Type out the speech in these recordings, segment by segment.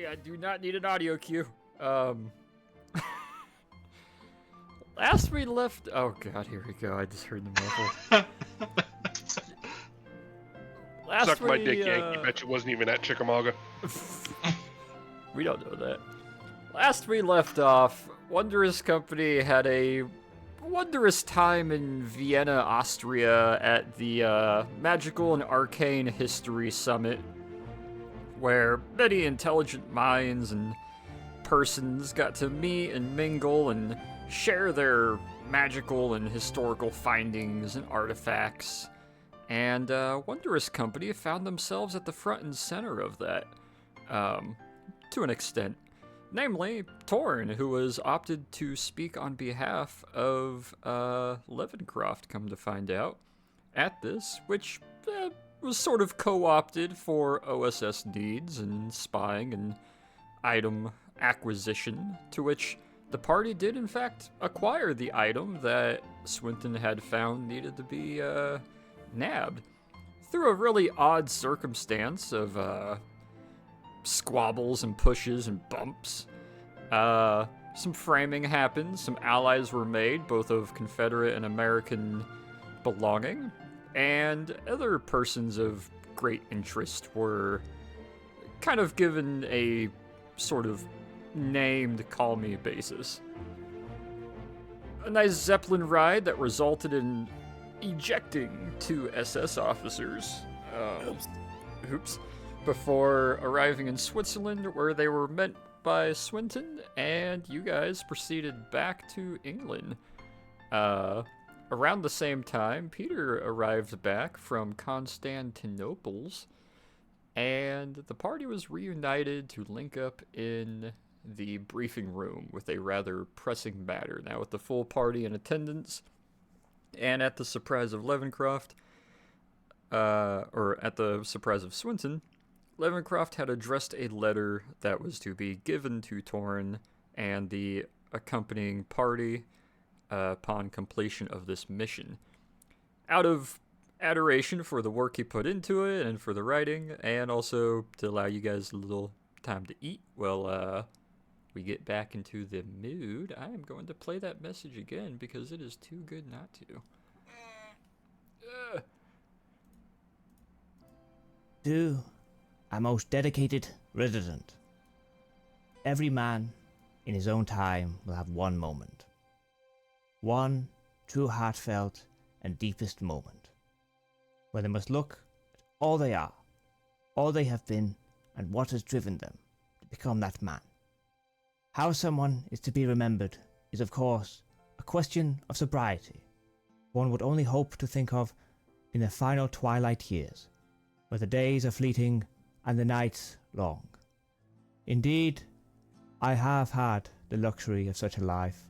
I do not need an audio cue. Last we left... Oh god, here we go. I just heard the muffle. Suck my dick, Yankee. Bet you wasn't even at Chickamauga. We don't know that. Last we left off, Wondrous Company had a wondrous time in Vienna, Austria at the Magical and Arcane History Summit, where many intelligent minds and persons got to meet and mingle and share their magical and historical findings and artifacts. And Wondrous Company found themselves at the front and center of that, to an extent. Namely, Torn, who was opted to speak on behalf of Levencroft, come to find out, at this, which was sort of co-opted for OSS needs and spying and item acquisition, to which the party did in fact acquire the item that Swinton had found needed to be nabbed. Through a really odd circumstance of squabbles and pushes and bumps, some framing happened, some allies were made, both of Confederate and American belonging, and other persons of great interest were kind of given a sort of named call me basis. A nice Zeppelin ride that resulted in ejecting 2 SS officers. Oops. Before arriving in Switzerland, where they were met by Swinton, and you guys proceeded back to England. Around the same time, Peter arrived back from Constantinople, and the party was reunited to link up in the briefing room with a rather pressing matter. Now, with the full party in attendance, and at the surprise of Levencroft, or at the surprise of Swinton, Levencroft had addressed a letter that was to be given to Torn and the accompanying party upon completion of this mission. Out of adoration for the work he put into it and for the writing, and also to allow you guys a little time to eat while we get back into the mood, I am going to play that message again because it is too good not to. To a most dedicated resident. Every man in his own time will have one moment. One true heartfelt and deepest moment, where they must look at all they are, all they have been, and what has driven them to become that man. How someone is to be remembered is, of course, a question of sobriety. One would only hope to think of in the final twilight years, where the days are fleeting and the nights long. Indeed, I have had the luxury of such a life,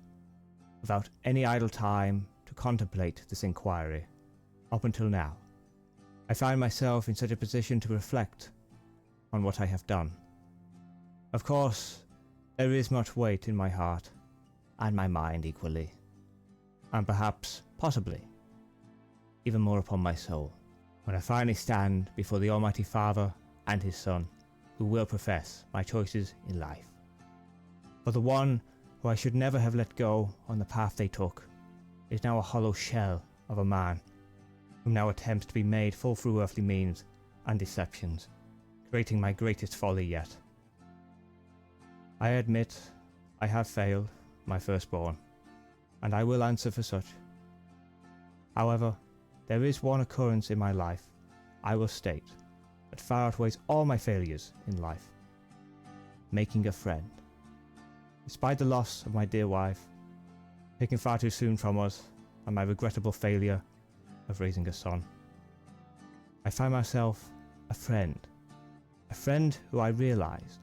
without any idle time to contemplate this inquiry, up until now. I find myself in such a position to reflect on what I have done. Of course, there is much weight in my heart, and my mind equally, and perhaps, possibly, even more upon my soul, when I finally stand before the Almighty Father and His Son, who will profess my choices in life. For the one who I should never have let go on the path they took is now a hollow shell of a man, who now attempts to be made full through earthly means and deceptions, creating my greatest folly yet. I admit I have failed my firstborn, and I will answer for such. However, there is one occurrence in my life I will state that far outweighs all my failures in life: making a friend. Despite the loss of my dear wife, taken far too soon from us, and my regrettable failure of raising a son, I find myself a friend who I realized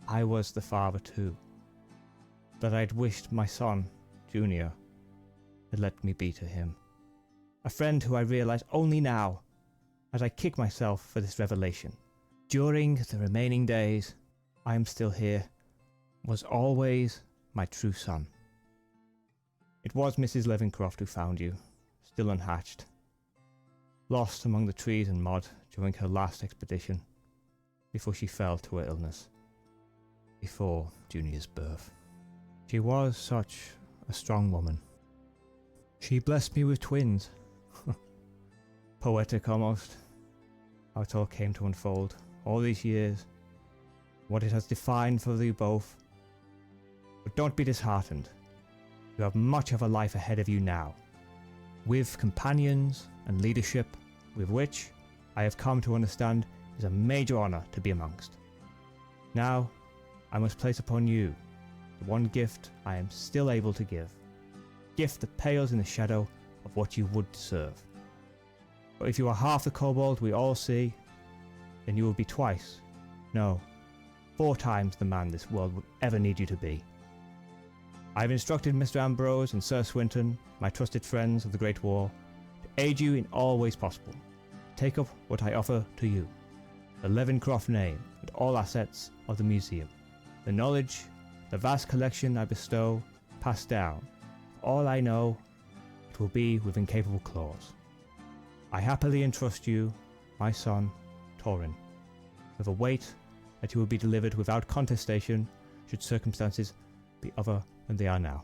I was the father too, that I'd wished my son, Junior, had let me be to him. A friend who I realize only now, as I kick myself for this revelation. During the remaining days I am still here, was always my true son. It was Mrs. Levencroft who found you, still unhatched, lost among the trees and mud during her last expedition, before she fell to her illness. before Junior's birth. She was such a strong woman. She blessed me with twins. Poetic almost, how it all came to unfold, all these years, what it has defined for you both. But don't be disheartened. You have much of a life ahead of you now, with companions and leadership, with which I have come to understand is a major honour to be amongst. Now, I must place upon you the one gift I am still able to give, gift that pales in the shadow of what you would deserve. But if you are half the kobold we all see, then you will be twice, no, 4 times the man this world would ever need you to be. I have instructed Mr. Ambrose and Sir Swinton, my trusted friends of the Great War, to aid you in all ways possible. Take up what I offer to you, the Levencroft name and all assets of the museum, the knowledge, the vast collection I bestow, passed down. For all I know, it will be with incapable claws. I happily entrust you, my son, Torin, with a weight that you will be delivered without contestation should circumstances be other than they are now,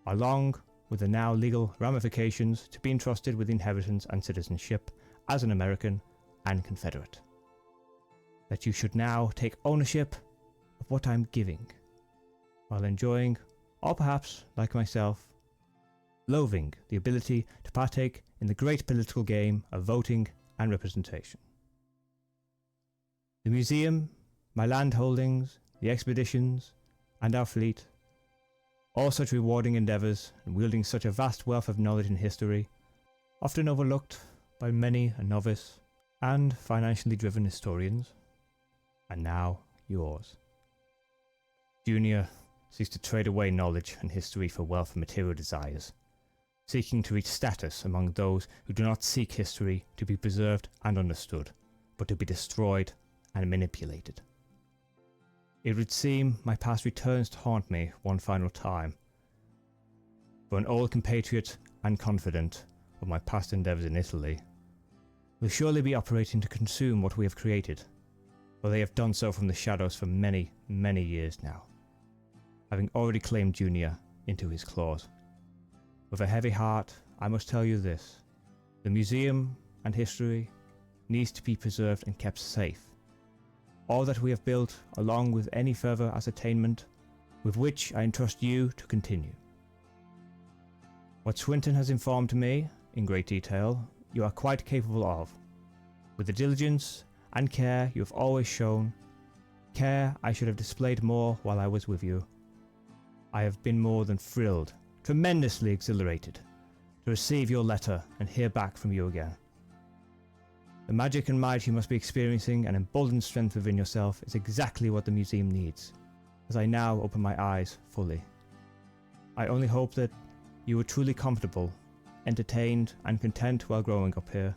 along with the now legal ramifications to be entrusted with inheritance and citizenship as an American and Confederate. That you should now take ownership of what I am giving, while enjoying, or perhaps, like myself, loathing the ability to partake in the great political game of voting and representation. The museum, my land holdings, the expeditions, and our fleet, all such rewarding endeavours and wielding such a vast wealth of knowledge and history, often overlooked by many a novice and financially driven historians, and now yours. Junior seeks to trade away knowledge and history for wealth and material desires, seeking to reach status among those who do not seek history to be preserved and understood, but to be destroyed and manipulated. It would seem my past returns to haunt me one final time, for an old compatriot and confidant of my past endeavours in Italy will surely be operating to consume what we have created, for they have done so from the shadows for many, many years now, having already claimed Junior into his claws. With a heavy heart, I must tell you this: the museum and history needs to be preserved and kept safe. All that we have built, along with any further ascertainment, with which I entrust you to continue. What Swinton has informed me, in great detail, you are quite capable of. With the diligence and care you have always shown, care I should have displayed more while I was with you, I have been more than thrilled, tremendously exhilarated, to receive your letter and hear back from you again. The magic and might you must be experiencing and emboldened strength within yourself is exactly what the museum needs, as I now open my eyes fully. I only hope that you were truly comfortable, entertained and content while growing up here,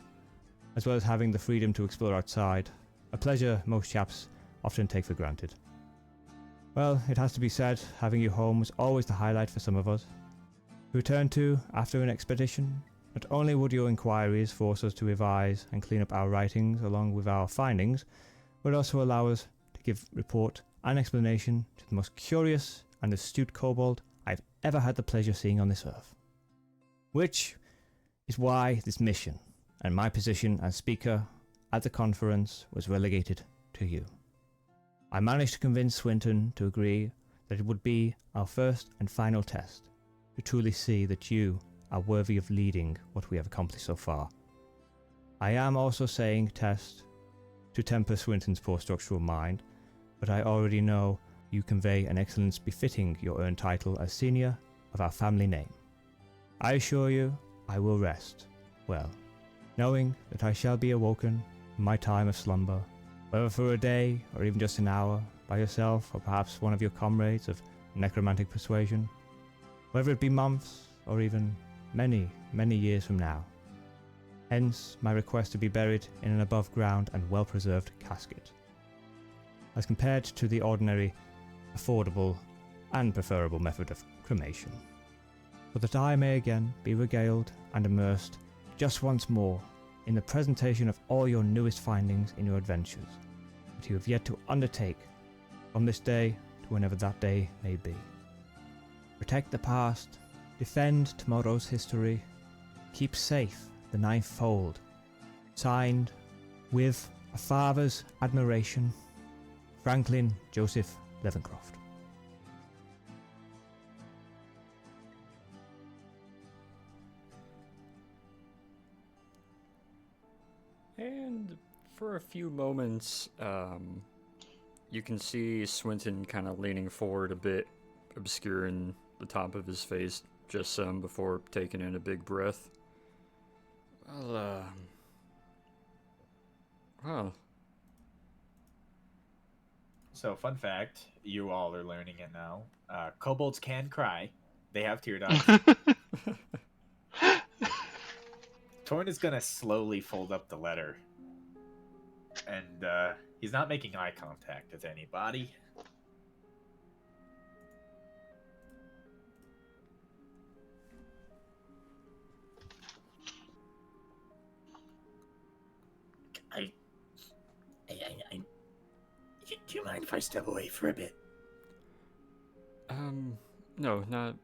as well as having the freedom to explore outside, a pleasure most chaps often take for granted. Well, it has to be said, having you home was always the highlight for some of us. To return to after an expedition, not only would your inquiries force us to revise and clean up our writings along with our findings, but also allow us to give report and explanation to the most curious and astute kobold I've ever had the pleasure seeing on this earth. Which is why this mission and my position as speaker at the conference was relegated to you. I managed to convince Swinton to agree that it would be our first and final test to truly see that you are worthy of leading what we have accomplished so far. I am also saying test to temper Swinton's poor structural mind, but I already know you convey an excellence befitting your earned title as senior of our family name. I assure you I will rest well, knowing that I shall be awoken from my time of slumber, whether for a day or even just an hour, by yourself or perhaps one of your comrades of necromantic persuasion, whether it be months or even many, many years from now. Hence my request to be buried in an above ground and well-preserved casket, as compared to the ordinary, affordable and preferable method of cremation, so that I may again be regaled and immersed just once more in the presentation of all your newest findings in your adventures that you have yet to undertake from this day to whenever that day may be. Protect the past, defend tomorrow's history, keep safe the ninth fold. Signed, with a father's admiration, Franklin Joseph Levencroft. And for a few moments, you can see Swinton kind of leaning forward a bit, obscuring the top of his face just some before taking in a big breath. Well. So, fun fact, you all are learning it now. Kobolds can cry. They have tear ducts. Torn is going to slowly fold up the letter. And he's not making eye contact with anybody. Do you mind if I step away for a bit? No, not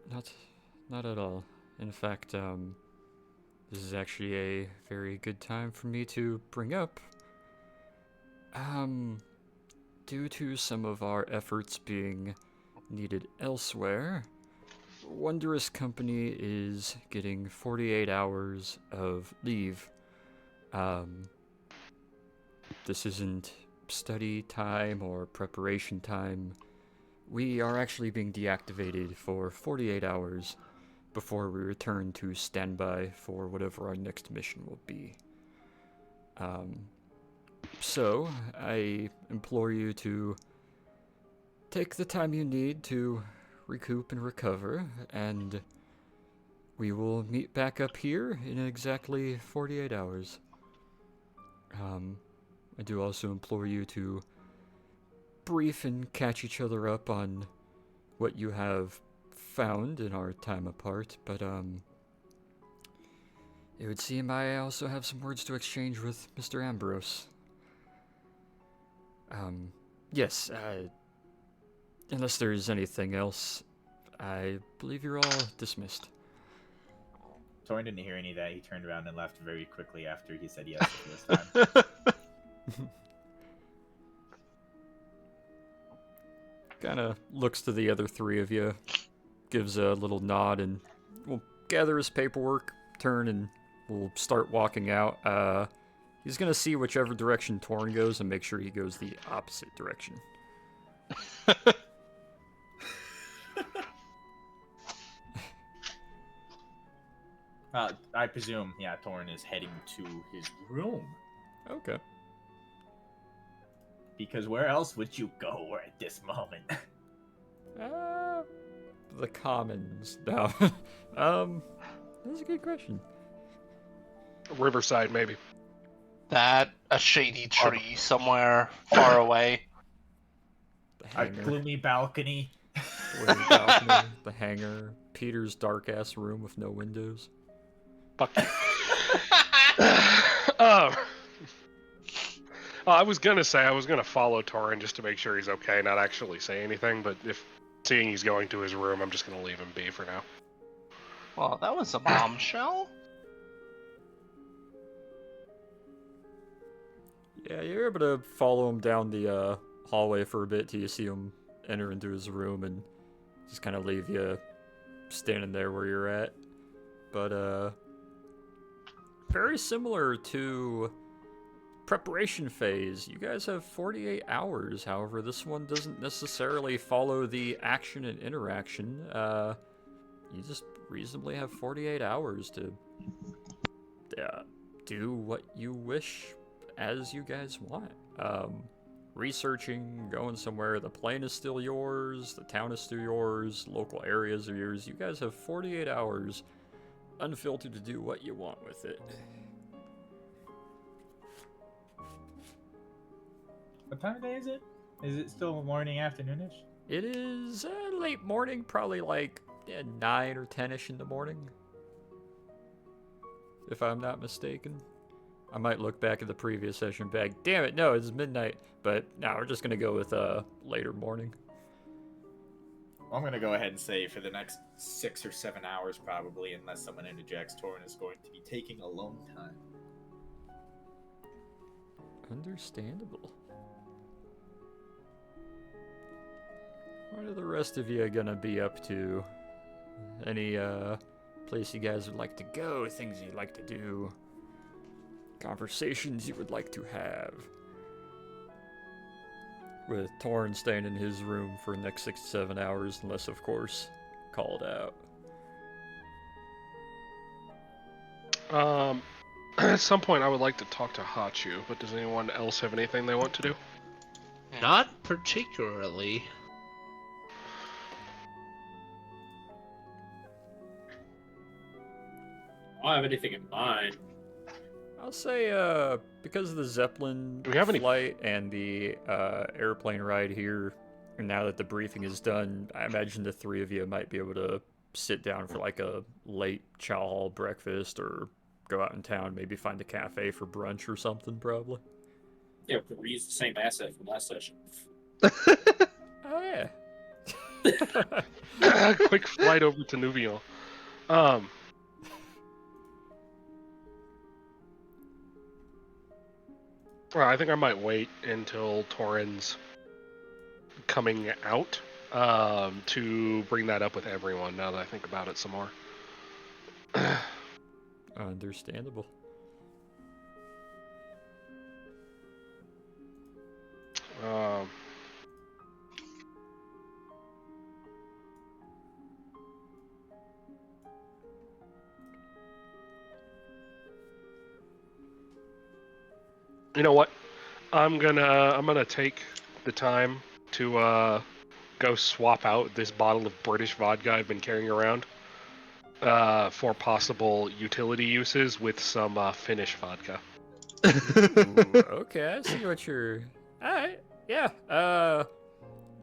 at all. In fact, this is actually a very good time for me to bring up. Due to some of our efforts being needed elsewhere, Wondrous Company is getting 48 hours of leave. This isn't study time or preparation time. We are actually being deactivated for 48 hours before we return to standby for whatever our next mission will be. So, I implore you to take the time you need to recoup and recover, and we will meet back up here in exactly 48 hours. I do also implore you to brief and catch each other up on what you have found in our time apart, but it would seem I also have some words to exchange with Mr. Ambrose. Yes, unless there's anything else, I believe you're all dismissed. Torn didn't hear any of that. He turned around and left very quickly after he said yes for this time. Kind of looks to the other three of you, gives a little nod, and we'll gather his paperwork, turn, and we'll start walking out. He's gonna see whichever direction Torn goes and make sure he goes the opposite direction. I presume, Torn is heading to his room. Okay. Because where else would you go at this moment? The Commons. No. That's a good question. Riverside, maybe. That, a shady tree somewhere far away. The A hangar. gloomy balcony. Gloomy balcony, the hangar. Peter's dark-ass room with no windows. Fuck you. I was gonna follow Torin just to make sure he's okay, not actually say anything, but if seeing he's going to his room, I'm just gonna leave him be for now. Well, that was a bombshell. Yeah, you're able to follow him down the hallway for a bit till you see him enter into his room and just kind of leave you standing there where you're at. But, very similar to preparation phase. You guys have 48 hours, however, this one doesn't necessarily follow the action and interaction. You just reasonably have 48 hours to do what you wish as you guys want. Researching, going somewhere, the plane is still yours, the town is still yours, local areas are yours. You guys have 48 hours unfiltered to do what you want with it. What time of day is it? Is it still morning, afternoonish? It is late morning, probably like 9 or 10ish in the morning, if I'm not mistaken. I might look back at the previous session back. Damn it, no, it's midnight. But no, we're just gonna go with later morning. I'm gonna go ahead and say for the next 6 or 7 hours, probably, unless someone interjects, Torin is going to be taking alone time. Understandable. What are the rest of you gonna be up to? Any place you guys would like to go? Things you'd like to do? Conversations you would like to have? With Torn staying in his room for the next 6 to 7 hours, unless, of course, called out. At some point, I would like to talk to Hachu, but does anyone else have anything they want to do? Not particularly. I don't have anything in mind. I'll say, because of the Zeppelin Do we have any- flight and the airplane ride here, and now that the briefing is done, I imagine the three of you might be able to sit down for like a late chow hall breakfast or go out in town, maybe find a cafe for brunch or something, probably. Yeah, we reuse the same asset from last session. Oh, yeah. Quick flight over to Nuvion. Well, I think I might wait until Torin's coming out to bring that up with everyone, now that I think about it some more. Understandable. You know what? I'm gonna take the time to go swap out this bottle of British vodka I've been carrying around for possible utility uses with some Finnish vodka. Ooh, okay, I see what you're... Alright, yeah,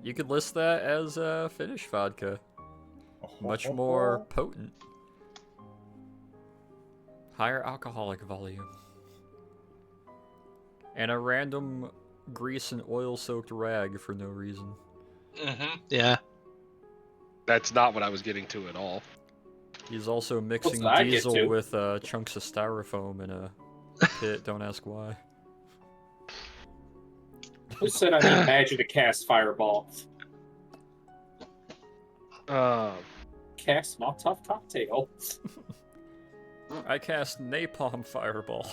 you could list that as Finnish vodka. Much more potent. Higher alcoholic volume. And a random grease and oil-soaked rag for no reason. Yeah. That's not what I was getting to at all. He's also mixing did I get diesel to? with chunks of styrofoam in a pit, don't ask why. Who said I need magic to cast Fireball? Cast Molotov Cocktail. I cast Napalm Fireball.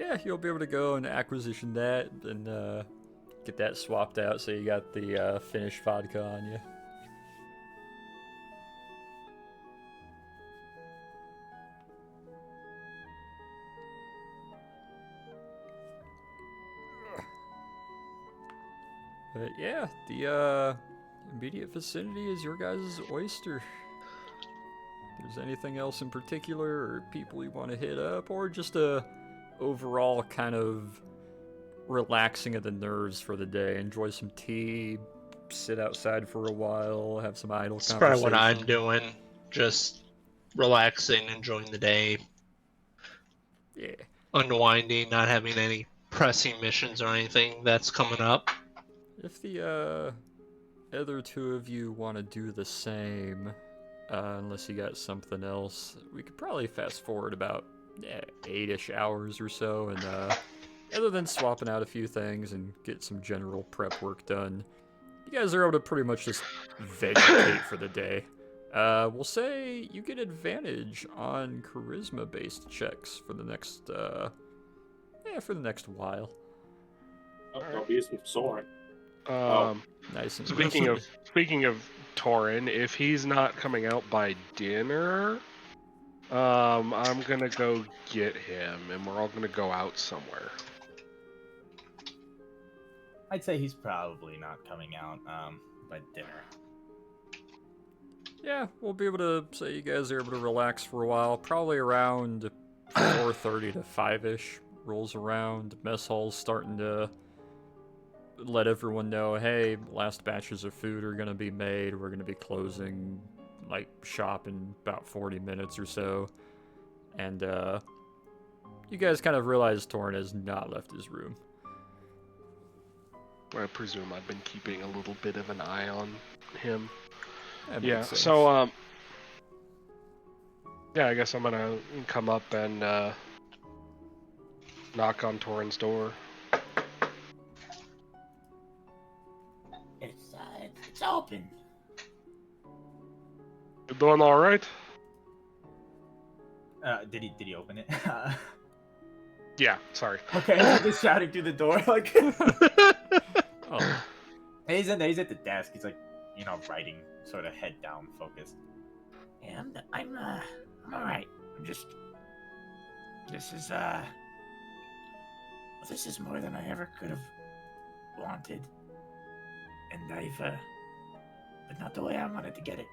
Yeah, you'll be able to go and acquisition that and get that swapped out so you got the Finnish vodka on you. But yeah, the immediate vicinity is your guys' oyster. If there's anything else in particular or people you want to hit up, or just a overall kind of relaxing of the nerves for the day, enjoy some tea, sit outside for a while, have some idle That's conversation. probably what I'm doing. Just relaxing, enjoying the day, Yeah. unwinding, not having any pressing missions or anything that's coming up. If the other two of you want to do the same, unless you got something else, we could probably fast forward about 8-ish hours or so, and other than swapping out a few things and get some general prep work done, you guys are able to pretty much just vegetate for the day. We'll say you get advantage on charisma-based checks for the next while. I'll be used with Soren. Nice and Speaking of Torin, if he's not coming out by dinner, I'm gonna go get him, and we're all gonna go out somewhere. I'd say he's probably not coming out by dinner. Yeah, we'll be able to say you guys are able to relax for a while. Probably around 4:30 to 5-ish rolls around. Mess hall's starting to let everyone know, hey, last batches of food are going to be made. We're going to be closing like shop in about 40 minutes or so, and you guys kind of realize Torn has not left his room. I presume I've been keeping a little bit of an eye on him. That Yeah, makes sense. so, yeah, I guess I'm gonna come up and, knock on Torrin's door. It's open. You doing alright? Did he open it? Yeah, sorry. Okay, he's just shouting through the door like. Oh, He's at the desk. He's like, writing, sort of head down, focused. And I'm all right. This is more than I ever could have wanted, and but not the way I wanted to get it.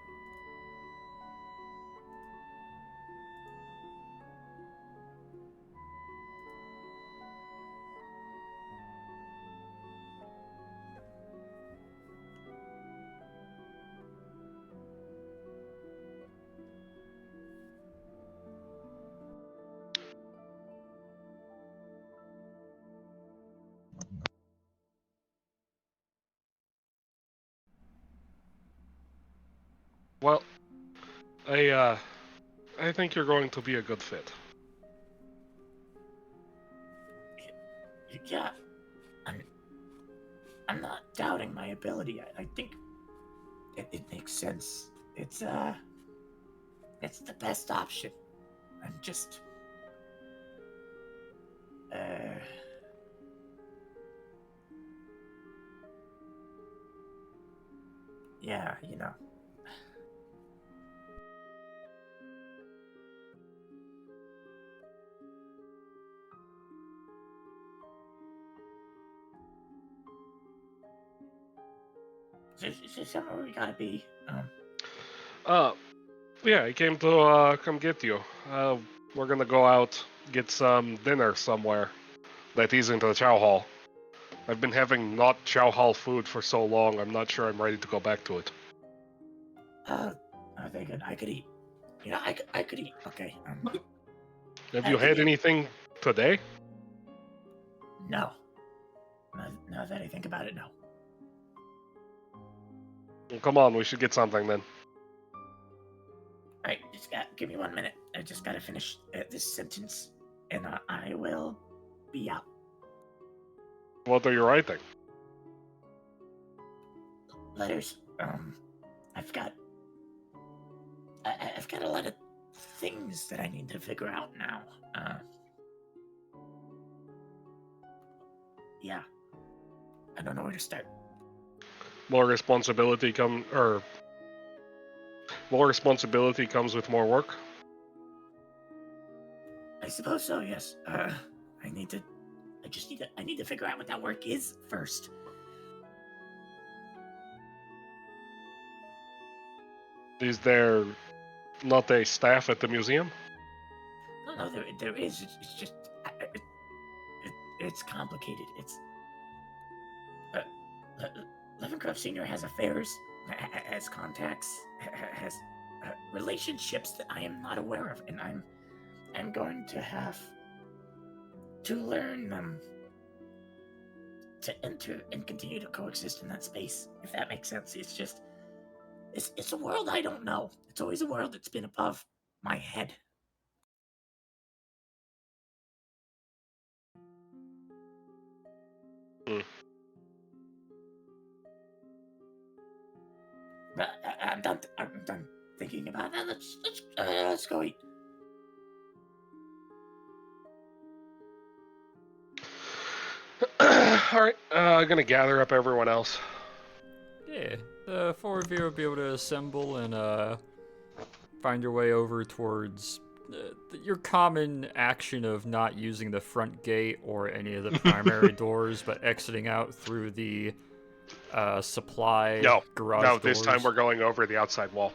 Well, I think you're going to be a good fit. Yeah, I'm not doubting my ability. I think it makes sense. It's the best option. I'm just yeah, Is somewhere we gotta be. Yeah, I came to, come get you. We're gonna go out, get some dinner somewhere that isn't a chow hall. I've been having not chow hall food for so long, I'm not sure I'm ready to go back to it. I think I could eat. I could eat. Okay. Have you had anything today? No. Now that I think about it, no. Well, come on, we should get something then. Alright, give me 1 minute. I just gotta finish this sentence, and I will be out. What are you writing? Letters. I've got a lot of things that I need to figure out now. Yeah. I don't know where to start. More responsibility comes with more work? I suppose so, yes. I need to figure out what that work is first. Is there not a staff at the museum? No, there is. It's just it's complicated. It's Levencroft Senior has affairs, has contacts, has relationships that I am not aware of, and I'm going to have to learn them to enter and continue to coexist in that space. If that makes sense, it's just it's a world I don't know. It's always a world that's been above my head. But I'm done thinking about that. Let's go eat. Alright, I'm gonna gather up everyone else. yeah. The four of you will be able to assemble and find your way over towards your common action of not using the front gate or any of the primary doors, but exiting out through the supply garage No, doors. this time we're going over the outside wall.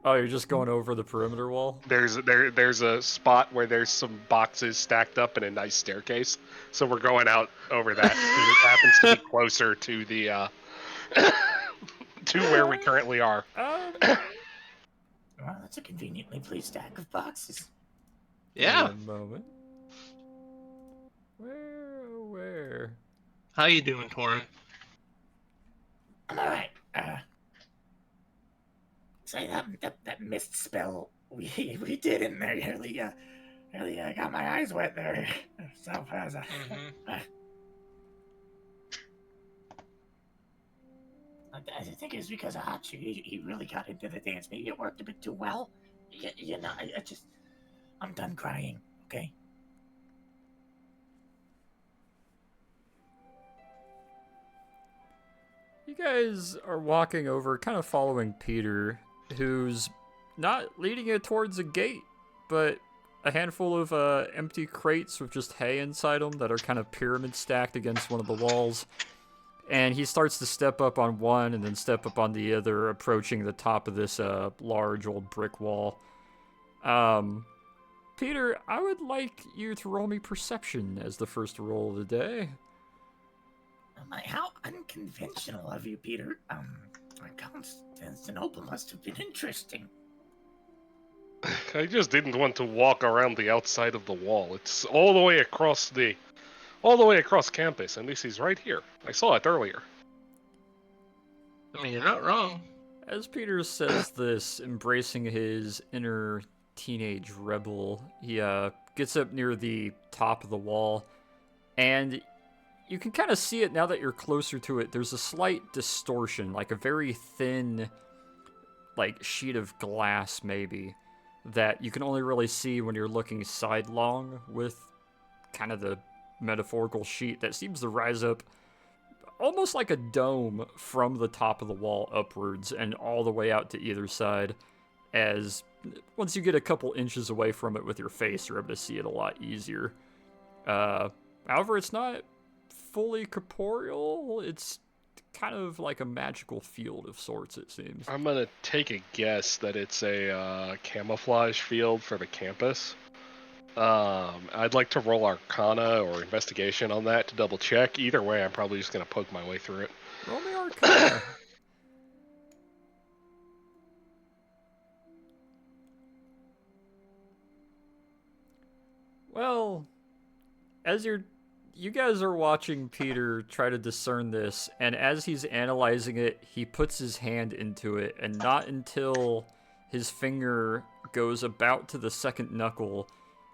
Oh, you're just going over the perimeter wall? There's a spot where there's some boxes stacked up in a nice staircase, so we're going out over that because it happens to be closer to the to where we currently are. Well, that's a conveniently placed stack of boxes. Yeah. One moment. Where? How you doing, Torin? I'm alright. Say that mist spell we did in there really got my eyes wet there. So I think it's because of Hachi. He really got into the dance. Maybe it worked a bit too well. I'm done crying. Okay. You guys are walking over, kind of following Peter, who's not leading you towards a gate, but a handful of empty crates with just hay inside them that are kind of pyramid stacked against one of the walls. And he starts to step up on one and then step up on the other, approaching the top of this large old brick wall. Peter, I would like you to roll me perception as the first roll of the day. How unconventional of you, Peter. Constantinople must have been interesting. I just didn't want to walk around the outside of the wall. It's all the way across campus, and this is right here. I saw it earlier. I mean, you're not wrong. As Peter says this, embracing his inner teenage rebel, he gets up near the top of the wall, and you can kind of see it now that you're closer to it. There's a slight distortion, like a very thin, like, sheet of glass, maybe, that you can only really see when you're looking sidelong with kind of the metaphorical sheet that seems to rise up almost like a dome from the top of the wall upwards and all the way out to either side. As once you get a couple inches away from it with your face, you're able to see it a lot easier. However, it's not fully corporeal. It's kind of like a magical field of sorts, it seems. I'm gonna take a guess that it's a camouflage field for the campus. I'd like to roll Arcana or Investigation on that to double check. Either way, I'm probably just gonna poke my way through it. Roll me Arcana. Well, as you guys are watching Peter try to discern this, and as he's analyzing it, he puts his hand into it, and not until his finger goes about to the second knuckle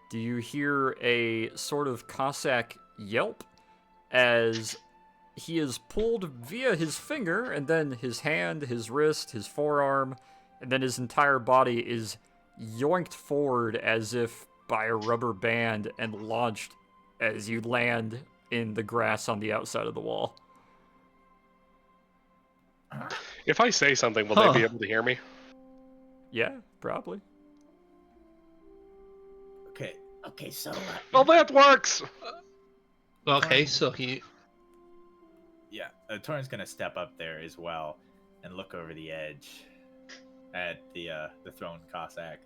do you hear a sort of Cossack yelp as he is pulled via his finger, and then his hand, his wrist, his forearm, and then his entire body is yoinked forward as if by a rubber band and launched as you land in the grass on the outside of the wall. If I say something, will they be able to hear me? Yeah, probably. Okay, so... Well, that works! Okay, so he... Yeah, Torin's gonna step up there as well and look over the edge at the thrown Cossack.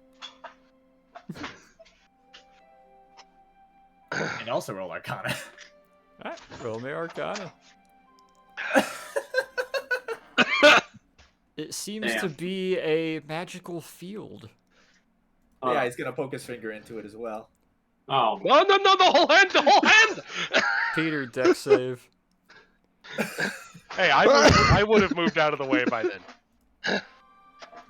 And also roll Arcana. Alright, roll me Arcana. It seems to be a magical field. Yeah, he's gonna poke his finger into it as well. Oh, No, the whole hand! Peter, deck save. Hey, I would have moved out of the way by then.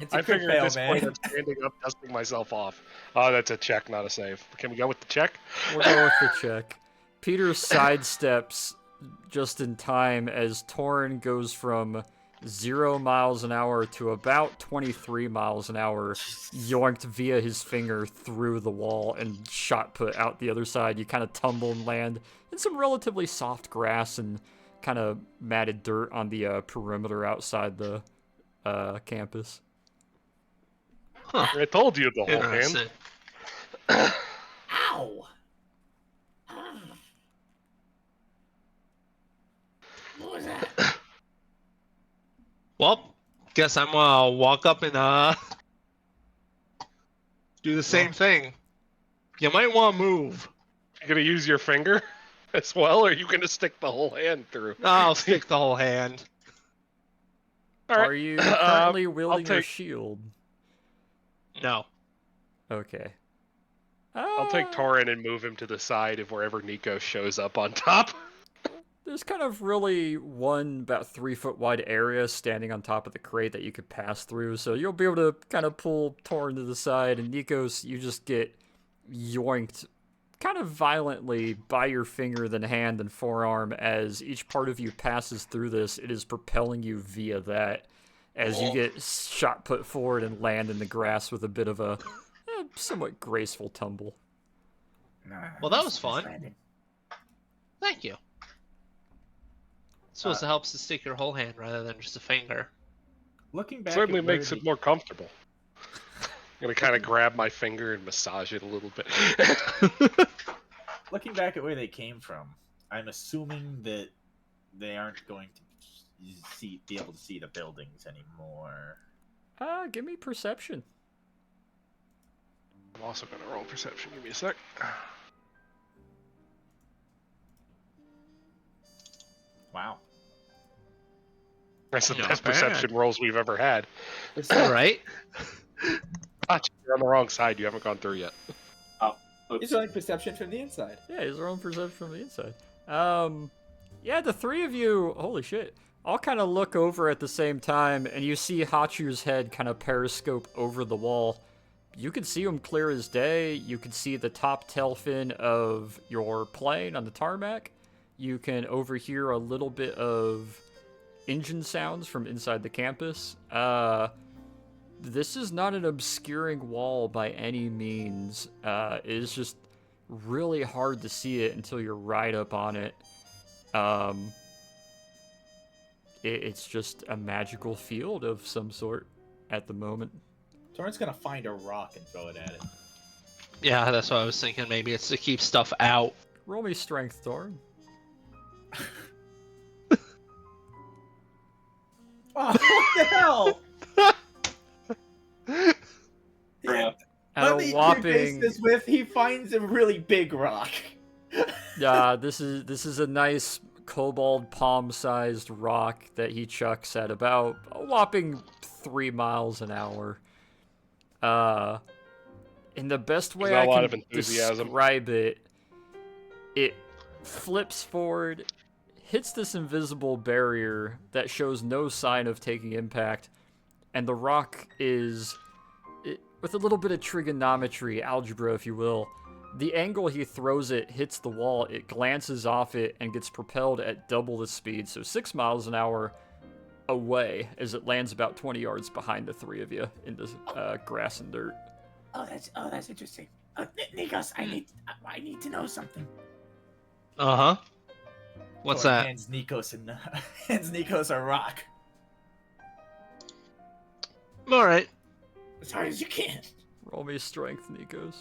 It's I a crit figure fail, at this point man. I'm standing up, dusting myself off. Oh, that's a check, not a save. Can we go with the check? We'll go with the check. Peter sidesteps just in time as Torin goes from 0 miles an hour to about 23 miles an hour, yoinked via his finger through the wall and shot put out the other side. You kind of tumble and land in some relatively soft grass and kind of matted dirt on the perimeter outside the campus. Huh. I told you the whole Interesting. hand. Ow! What was that? Well, guess I'm gonna walk up and do the same thing. You might want to move. You gonna use your finger as well, or are you gonna stick the whole hand through? I'll stick the whole hand. All right. Are you currently I'll wielding your take- shield? No. Okay. I'll take Torin and move him to the side of wherever Nico shows up on top. There's kind of really one about 3 foot wide area standing on top of the crate that you could pass through, so you'll be able to kind of pull Torin to the side, and Nikos, you just get yoinked kind of violently by your finger, then hand, and forearm. As each part of you passes through this, it is propelling you via that, as you get shot put forward and land in the grass with a bit of a somewhat graceful tumble. Well, that was fun. Thank you. Supposed to help to stick your whole hand rather than just a finger. Looking back, Certainly at where makes it more comfortable. I'm gonna kind of grab my finger and massage it a little bit. Looking back at where they came from, I'm assuming that they aren't going to be able to see the buildings anymore. Give me perception. I'm also gonna roll perception. Give me a sec. Wow. That's the Not best bad. perception rolls we've ever had. It's all right. You're on the wrong side. You haven't gone through yet. He's rolling perception from the inside. Yeah, he's rolling perception from the inside. Yeah, the three of you, holy shit, all kind of look over at the same time, and you see Hachu's head kind of periscope over the wall. You can see him clear as day. You can see the top tail fin of your plane on the tarmac. You can overhear a little bit of engine sounds from inside the campus. This is not an obscuring wall by any means. It is just really hard to see it until you're right up on it. It's just a magical field of some sort at the moment. Torin's gonna find a rock and throw it at it. Yeah, that's what I was thinking. Maybe it's to keep stuff out. Roll me strength, Thorin. Oh, what the hell? Yeah. At Let a me whopping, preface this with he finds a really big rock. this is a nice kobold palm-sized rock that he chucks at about a whopping 3 miles an hour. In the best way There's I not a lot of can enthusiasm. describe it, it flips forward, hits this invisible barrier that shows no sign of taking impact, and the rock is, with a little bit of trigonometry, algebra if you will, the angle he throws it hits the wall, it glances off it, and gets propelled at double the speed, so 6 miles an hour away, as it lands about 20 yards behind the three of you in the grass and dirt. Oh, that's interesting. Nikos, I need to know something. Uh huh. What's Torin that? hands Nikos a rock. All right. As hard as you can. Roll me strength, Nikos.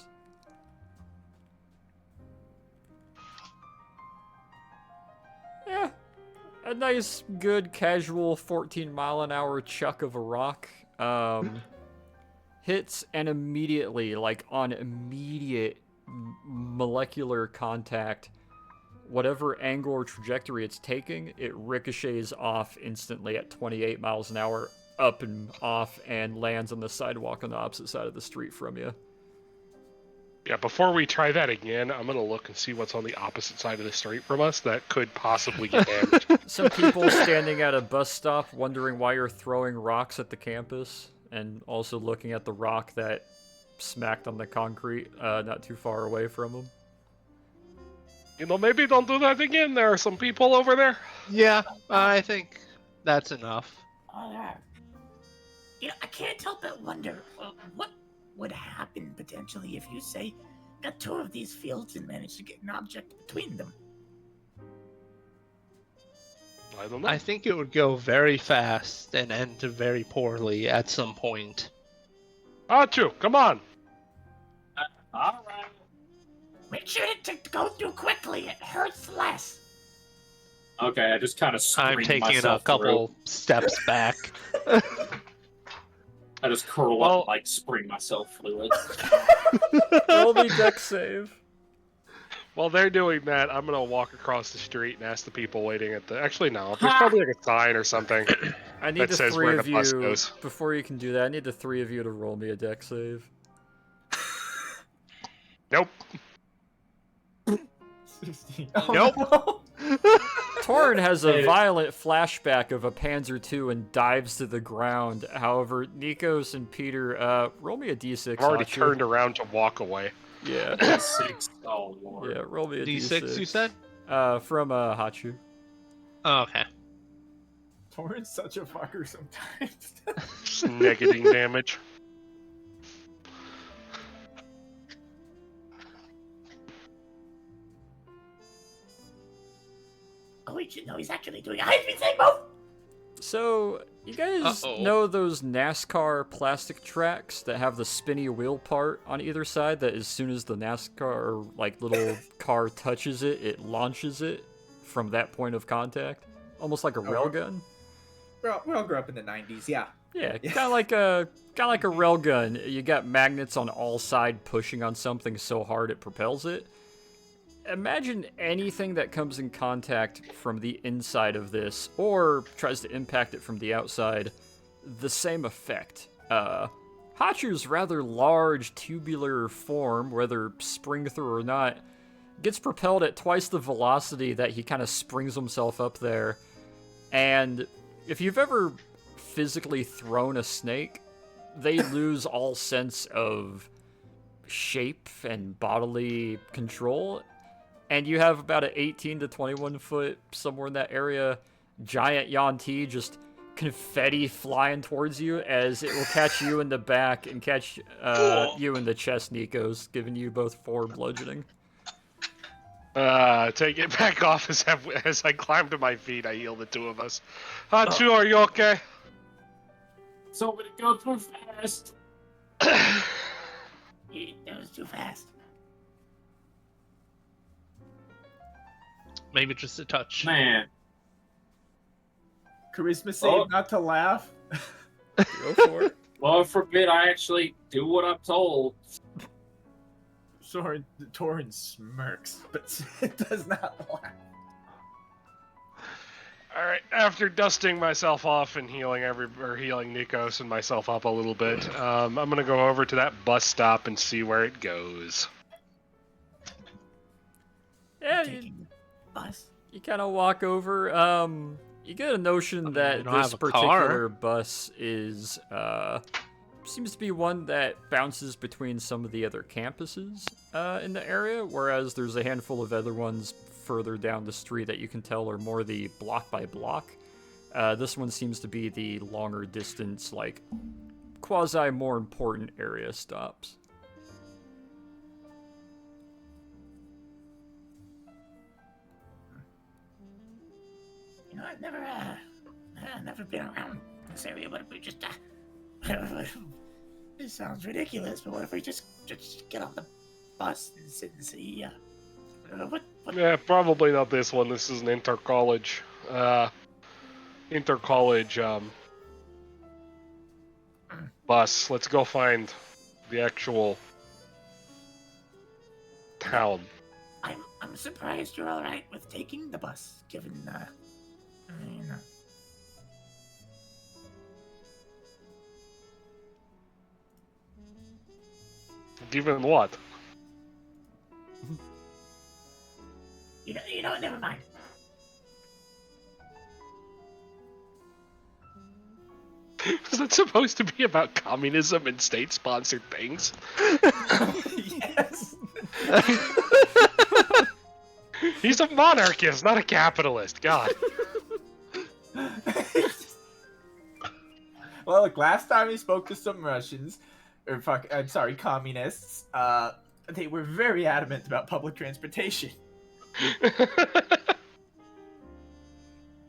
Yeah, a nice, good, casual 14-mile-an-hour chuck of a rock. Hits and immediately, like on immediate molecular contact, whatever angle or trajectory it's taking, it ricochets off instantly at 28 miles an hour, up and off, and lands on the sidewalk on the opposite side of the street from you. Yeah, before we try that again, I'm gonna look and see what's on the opposite side of the street from us that could possibly get damaged. Some people standing at a bus stop wondering why you're throwing rocks at the campus, and also looking at the rock that smacked on the concrete not too far away from them. You know, maybe don't do that again. There are some people over there. Yeah, I think that's enough. All right. You know, I can't help but wonder what would happen potentially if you say got two of these fields and managed to get an object between them. I don't know. I think it would go very fast and end very poorly at some point. Achu, come on. All right. Make sure to go through quickly. It hurts less. Okay, I just kind of I'm taking a couple steps back. I just curl up and, like, spring myself through it. Roll me dex save. While they're doing that, I'm gonna walk across the street and ask the people waiting at the. Actually, no. There's probably like a sign or something. I need that the says three where of the bus you, goes. before you can do that, I need the three of you to roll me a deck save. Nope. Oh, Nope. no. Torrin has a Hey. violent flashback of a Panzer II and dives to the ground. However, Nikos and Peter, roll me a d6. I've already Hachu. turned around to walk away. Yeah. 6. Oh, Lord. Yeah, roll me a D6, you said? From Hachu. Oh, okay. Torrin's such a fucker sometimes. Just negating damage. Oh, wait, no, he's actually doing a high-speed save move! So, you guys Uh-oh. know those NASCAR plastic tracks that have the spinny wheel part on either side that as soon as the NASCAR, like, little car touches it, it launches it from that point of contact? Almost like a railgun? We all grew up in the 90s, yeah. Yeah, kind of like a railgun. You got magnets on all sides pushing on something so hard it propels it. Imagine anything that comes in contact from the inside of this, or tries to impact it from the outside, the same effect. Hachu's rather large tubular form, whether spring through or not, gets propelled at twice the velocity that he kind of springs himself up there. And if you've ever physically thrown a snake, they lose all sense of shape and bodily control. And you have about an 18 to 21 foot, somewhere in that area, giant Yuan-Ti just confetti flying towards you as it will catch you in the back and catch you in the chest, Nikos, giving you both 4 bludgeoning. Take it back off as I climb to my feet. I heal the 2 of us. Hachu, are you okay? So many go too fast. That was too fast. Maybe just a touch. Man. Charisma save Oh. not to laugh. Go for it. Lord forbid I actually do what I'm told. Torrin smirks, but it does not laugh. Alright, after dusting myself off and healing healing Nikos and myself up a little bit, I'm gonna go over to that bus stop and see where it goes. Yeah, Taking the bus. you kind of walk over. You get a notion we that don't this have a car. particular bus is seems to be one that bounces between some of the other campuses in the area, whereas there's a handful of other ones further down the street that you can tell are more the block by block. This one seems to be the longer distance, like quasi more important area stops. You know, I've never been around this area. What if we just, this sounds ridiculous, but what if we just get on the bus and sit and see, what? Yeah, probably not this one. This is an inter-college bus. Let's go find the actual town. I'm surprised you're all right with taking the bus, given, you know. Given what? You know, never mind. Is that supposed to be about communism and state-sponsored things? Yes. He's a monarchist, not a capitalist. God. Well, look, last time he spoke to some Russians, communists, they were very adamant about public transportation.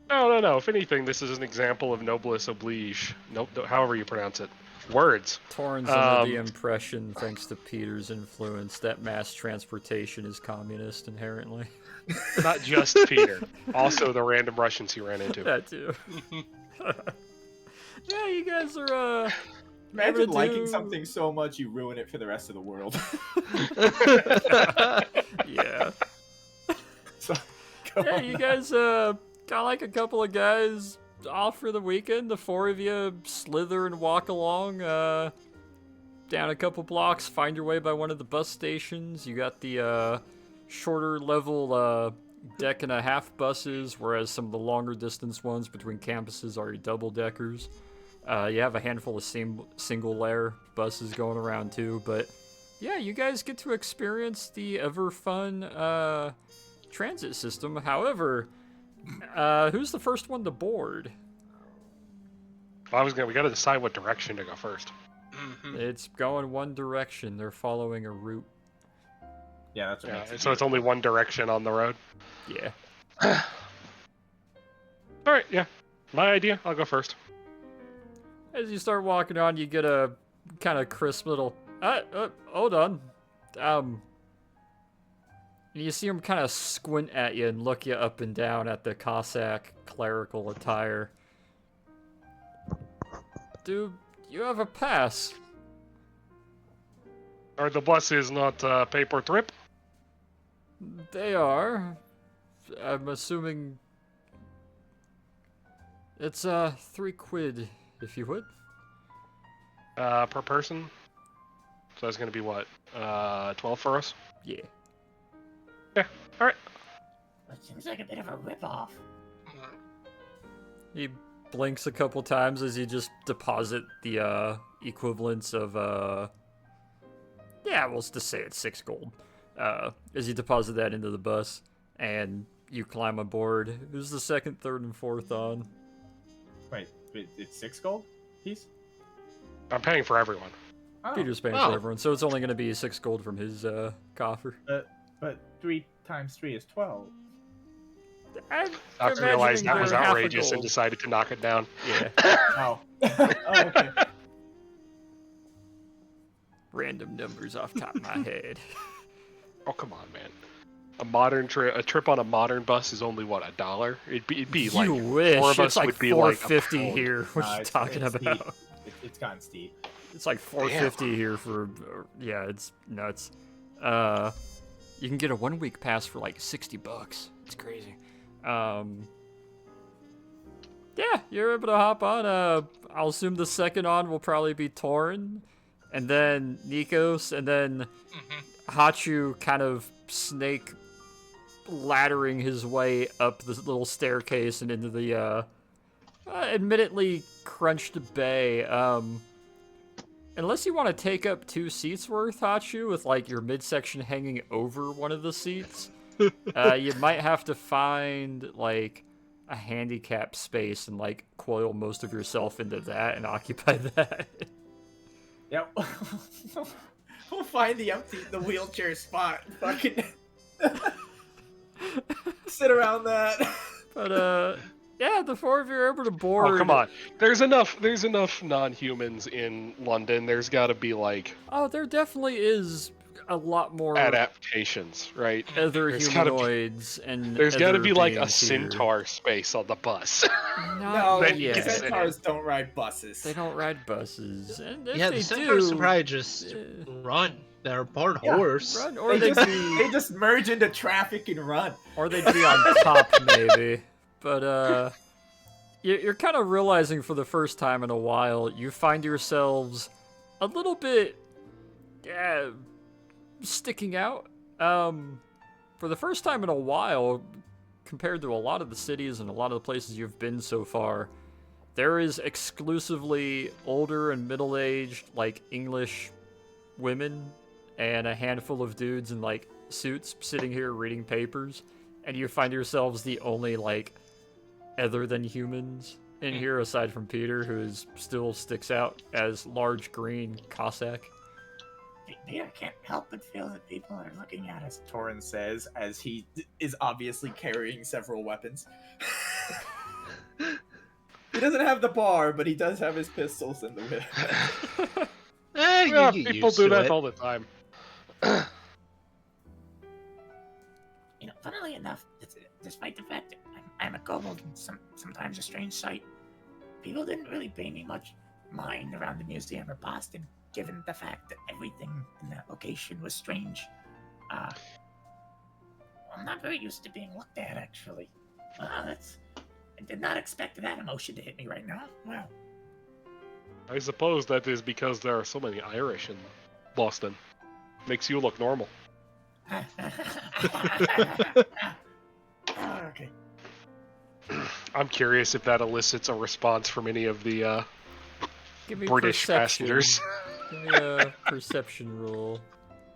No. If anything, this is an example of noblesse oblige. Nope, however you pronounce it. Words. Torrin's under the impression, thanks to Peter's influence, that mass transportation is communist inherently. Not just Peter. Also the random Russians he ran into. That too. Yeah, you guys are, Imagine Never liking do. something so much you ruin it for the rest of the world. yeah. So, go Yeah, on you now. guys, got like a couple of guys off for the weekend. The four of you slither and walk along, down a couple blocks, find your way by one of the bus stations. You got the, shorter level, deck and a half buses, whereas some of the longer distance ones between campuses are your double deckers. You have a handful of single layer buses going around too, but yeah, you guys get to experience the ever fun transit system. However, who's the first one to board? We gotta decide what direction to go first. It's going one direction. They're following a route. Yeah, that's what Yeah, makes it so it's only one direction on the road. Yeah. Alright, yeah. My idea, I'll go first. As you start walking on, you get a kind of crisp little, hold on. You see him kind of squint at you and look you up and down at the Cossack clerical attire. Do you have a pass? Are the buses not pay per trip? They are. I'm assuming it's 3 quid, if you would. Per person? So that's gonna be what? 12 for us? Yeah. Yeah, alright. That seems like a bit of a ripoff. He blinks a couple times as you just deposit the equivalents of yeah, we'll just say it's 6 gold. As you deposit that into the bus and you climb aboard. Who's the second, third, and fourth on? Wait, it's 6 gold piece? I'm paying for everyone. Oh, Peter's paying for everyone, so it's only going to be 6 gold from his coffer. but 3 times 3 is 12. Not to realize that was half a outrageous and gold. decided to knock it down. Yeah. Oh. Oh, okay. Random numbers off top of my head. Oh, come on, man. A trip on a modern bus is only what, $1? It'd be like You wish. 4 of us It's like would be like a $4.50 pound. here. What Nah, you it's talking steep. about? It's gotten steep. It's like $4.50 here for yeah, it's nuts. You can get a 1-week pass for like $60. It's crazy. Yeah, you're able to hop on. I'll assume the second on will probably be Torin, and then Nikos, and then Hachu kind of snake laddering his way up this little staircase and into the admittedly crunched bay. Unless you want to take up 2 seats worth, Hachu, with like your midsection hanging over one of the seats, you might have to find like a handicap space and like coil most of yourself into that and occupy that. Yep. We'll find the wheelchair spot. Fucking sit around that. But yeah, the 4 of you are able to board. Oh, come on. There's enough non-humans in London. There's got to be like Oh, there definitely is a lot more adaptations, right? other There's gotta be- humanoids and There's got to other be like a beings here. centaur space on the bus. No, That- yet. yes. centaurs don't ride buses. They don't ride buses. And if Yeah, they the centaurs do, would probably just run. They're part Yeah, horse. run, or They they'd they just merge into traffic and run. or they'd be on top maybe. But you're kind of realizing for the first time in a while, you find yourselves a little bit sticking out. For the first time in a while, compared to a lot of the cities and a lot of the places you've been so far, there is exclusively older and middle-aged, like, English women and a handful of dudes in, like, suits sitting here reading papers, and you find yourselves the only, like, other than humans in here, aside from Peter, who still sticks out as large green Cossack. Peter can't help but feel that people are looking at us. Torin says as he is obviously carrying several weapons. He doesn't have the bar, but he does have his pistols in the whip. You Yeah, get people used do to that it. all the time. You know, funnily enough, despite the fact that I'm a kobold and sometimes a strange sight, people didn't really pay me much mind around the museum or Boston, given the fact that everything in that location was strange. I'm not very used to being looked at, actually. did not expect that emotion to hit me right now. Wow. I suppose that is because there are so many Irish in Boston. Makes you look normal. Okay. I'm curious if that elicits a response from any of the Give me British perception. passengers. Give me a perception roll.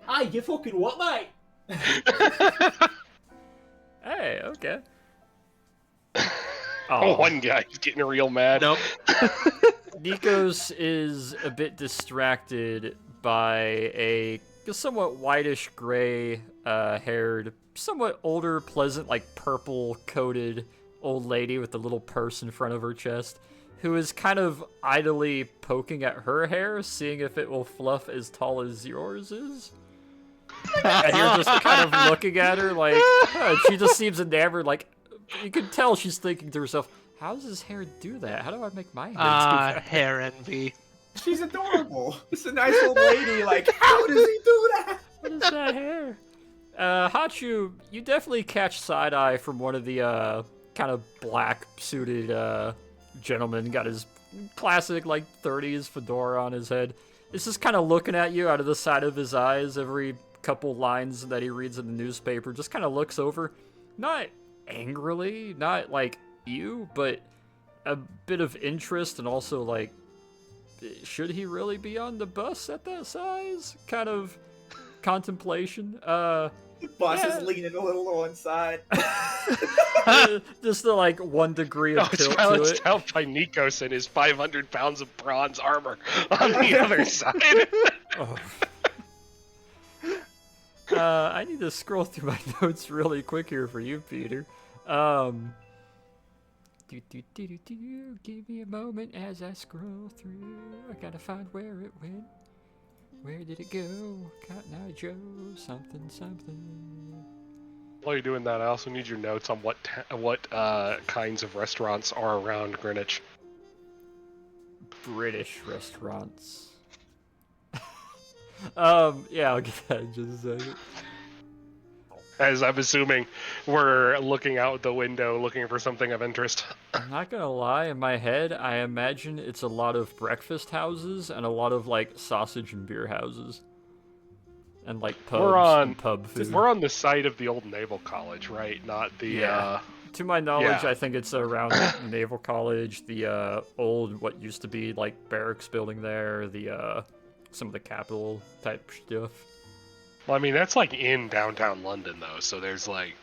Hi, you fucking what, mate? Hey, okay. Oh, one guy's getting real mad. Nope. Nikos is a bit distracted by a somewhat whitish gray haired, somewhat older, pleasant, like purple-coated old lady with a little purse in front of her chest, who is kind of idly poking at her hair, seeing if it will fluff as tall as yours is. And you're just kind of looking at her like, huh, she just seems enamored, like, you can tell she's thinking to herself, how does his hair do that? How do I make my hair do that? Hair envy. She's adorable. It's a nice old lady. Like, how does he do that? What is that hair? Hachu, you definitely catch side-eye from one of the, kind of black-suited, gentlemen. Got his classic, like, 30s fedora on his head. It's just kind of looking at you out of the side of his eyes every couple lines that he reads in the newspaper. Just kind of looks over. Not angrily, not, like, you, but a bit of interest and also, like, should he really be on the bus at that size? Kind of contemplation. The boss Yeah. is leaning a little to one side. Just the, like, 1 degree of It's tilt to balanced it. out by Nikos and his 500 pounds of bronze armor on the other side. Oh. I need to scroll through my notes really quick here for you, Peter. Give me a moment as I scroll through. I gotta find where it went. Where did it go? Cotton Eye Joe, something. While you're doing that, I also need your notes on what kinds of restaurants are around Greenwich. British restaurants. Yeah, I'll get that in just a second. As I'm assuming we're looking out the window looking for something of interest. I'm not gonna lie, in my head, I imagine it's a lot of breakfast houses and a lot of, like, sausage and beer houses. And, like, pubs and pub food. We're on the site of the old Naval College, right? Not the, Yeah. To my knowledge, yeah. I think it's around the Naval College, the, old, what used to be, like, barracks building there, the, some of the Capitol type stuff. Well, I mean, that's, like, in downtown London, though, so there's, like...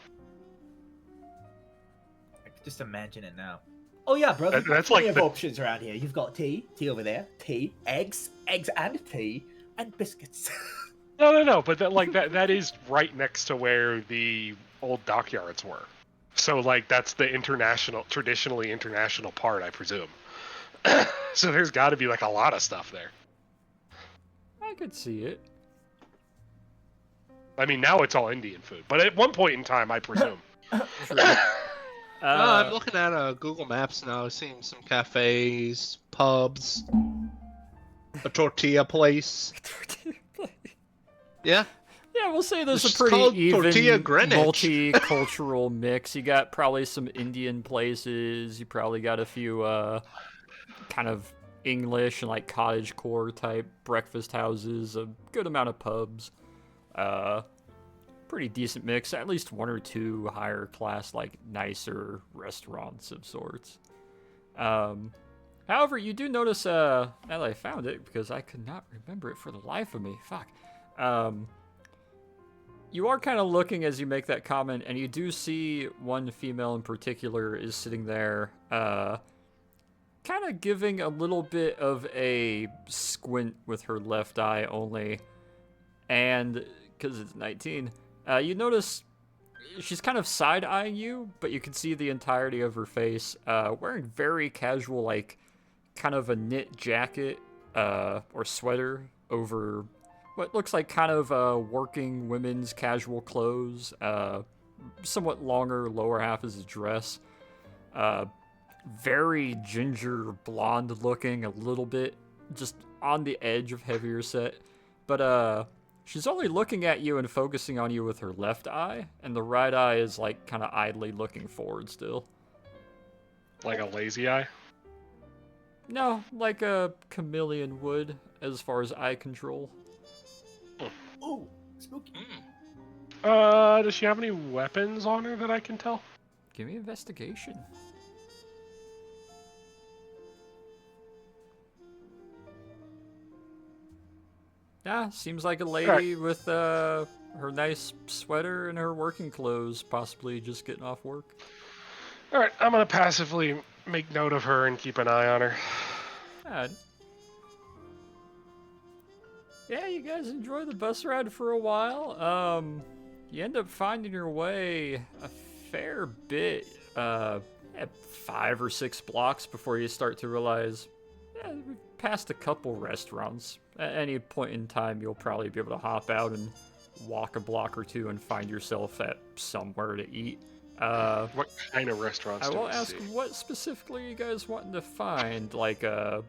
I can just imagine it now. Oh yeah, brother. That's plenty like of the- options around here. You've got tea over there, tea, eggs and tea, and biscuits. No, but that is right next to where the old dockyards were. So, like, that's the traditionally international part, I presume. So there's got to be, like, a lot of stuff there. I could see it. I mean, now it's all Indian food, but at one point in time, I presume. True. I'm looking at Google Maps now, seeing some cafes, pubs, a tortilla place. Yeah. Yeah, we'll say there's It's a pretty called even Tortilla Greenwich. multicultural mix. You got probably some Indian places. You probably got a few kind of English and like cottagecore type breakfast houses. A good amount of pubs. Pretty decent mix. At least 1 or 2 higher class, like nicer restaurants of sorts. However, you do notice, now that I found it, because I could not remember it for the life of me. Fuck. You are kind of looking as you make that comment, and you do see one female in particular is sitting there, kind of giving a little bit of a squint with her left eye only. And, because it's 19, you notice she's kind of side-eyeing you, but you can see the entirety of her face, wearing very casual, like, kind of a knit jacket, or sweater over what looks like kind of working women's casual clothes, somewhat longer lower half is a dress, very ginger blonde looking, a little bit just on the edge of heavier set, but she's only looking at you and focusing on you with her left eye, and the right eye is like kind of idly looking forward still. Like a lazy eye? No, like a chameleon would, as far as eye control. Ooh, spooky. Does she have any weapons on her that I can tell? Give me investigation. Yeah, seems like a lady with her nice sweater and her working clothes, possibly just getting off work. Alright, I'm gonna passively make note of her and keep an eye on her. Yeah, you guys enjoy the bus ride for a while. You end up finding your way a fair bit, at 5 or 6 blocks before you start to realize, yeah, we've passed a couple restaurants. At any point in time, you'll probably be able to hop out and walk a block or two and find yourself at somewhere to eat. What kind of restaurants I do will we ask, see? what specifically are you guys wanting to find? Like a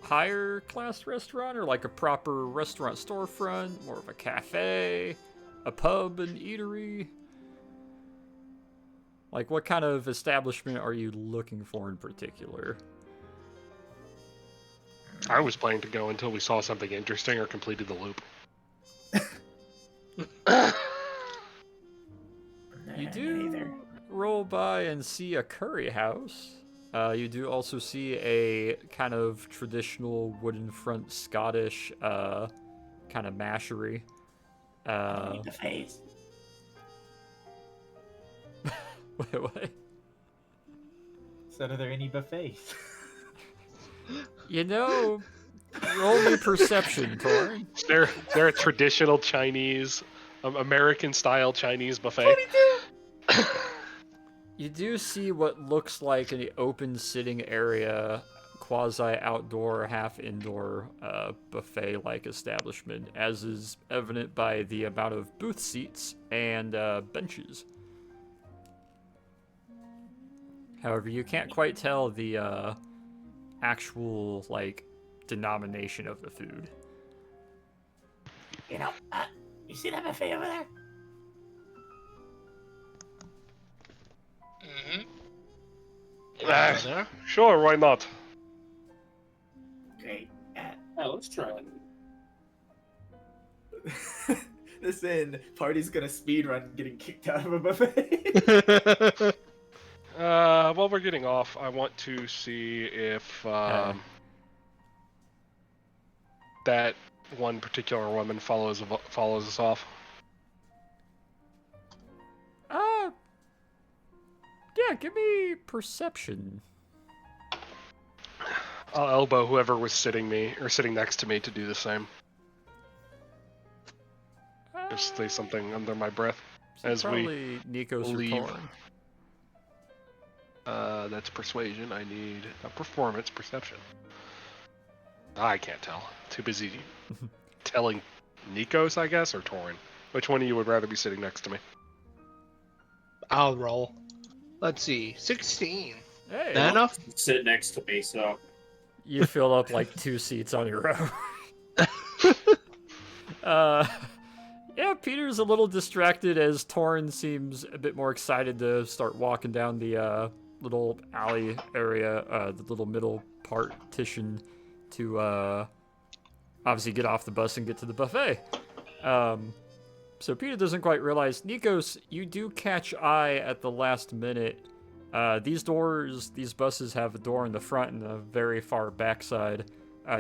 higher class restaurant, or like a proper restaurant storefront, more of a cafe, a pub and eatery? Like, what kind of establishment are you looking for in particular? I was planning to go until we saw something interesting or completed the loop. You do roll by and see a curry house. You do also see a kind of traditional wooden front Scottish kind of mashery. Buffets. Wait, what? So are there any buffets? You know, roll me perception, Torn. They're a traditional Chinese, American-style Chinese buffet. You do see what looks like an open sitting area, quasi-outdoor, half-indoor buffet-like establishment, as is evident by the amount of booth seats and benches. However, you can't quite tell the actual, like, denomination of the food. You know, you see that buffet over there? Sure, why not? Great. Oh, let's try it. Listen, party's gonna speedrun getting kicked out of a buffet. While we're getting off, I want to see if that one particular woman follows us off. Yeah, give me perception. I'll elbow whoever was sitting next to me to do the same. Just say something under my breath as probably Nikos or leave. Torn. That's persuasion. I need a performance perception. I can't tell. Too busy telling Nikos, I guess, or Torin. Which one of you would rather be sitting next to me? I'll roll. Let's see, 16. Hey, That enough? Sit next to me, so. you fill up like 2 seats on your own. Yeah, Peter's a little distracted as Torrin seems a bit more excited to start walking down the little alley area, the little middle partition to obviously get off the bus and get to the buffet. So Peter doesn't quite realize. Nikos, you do catch eye at the last minute. These buses have a door in the front and a very far backside.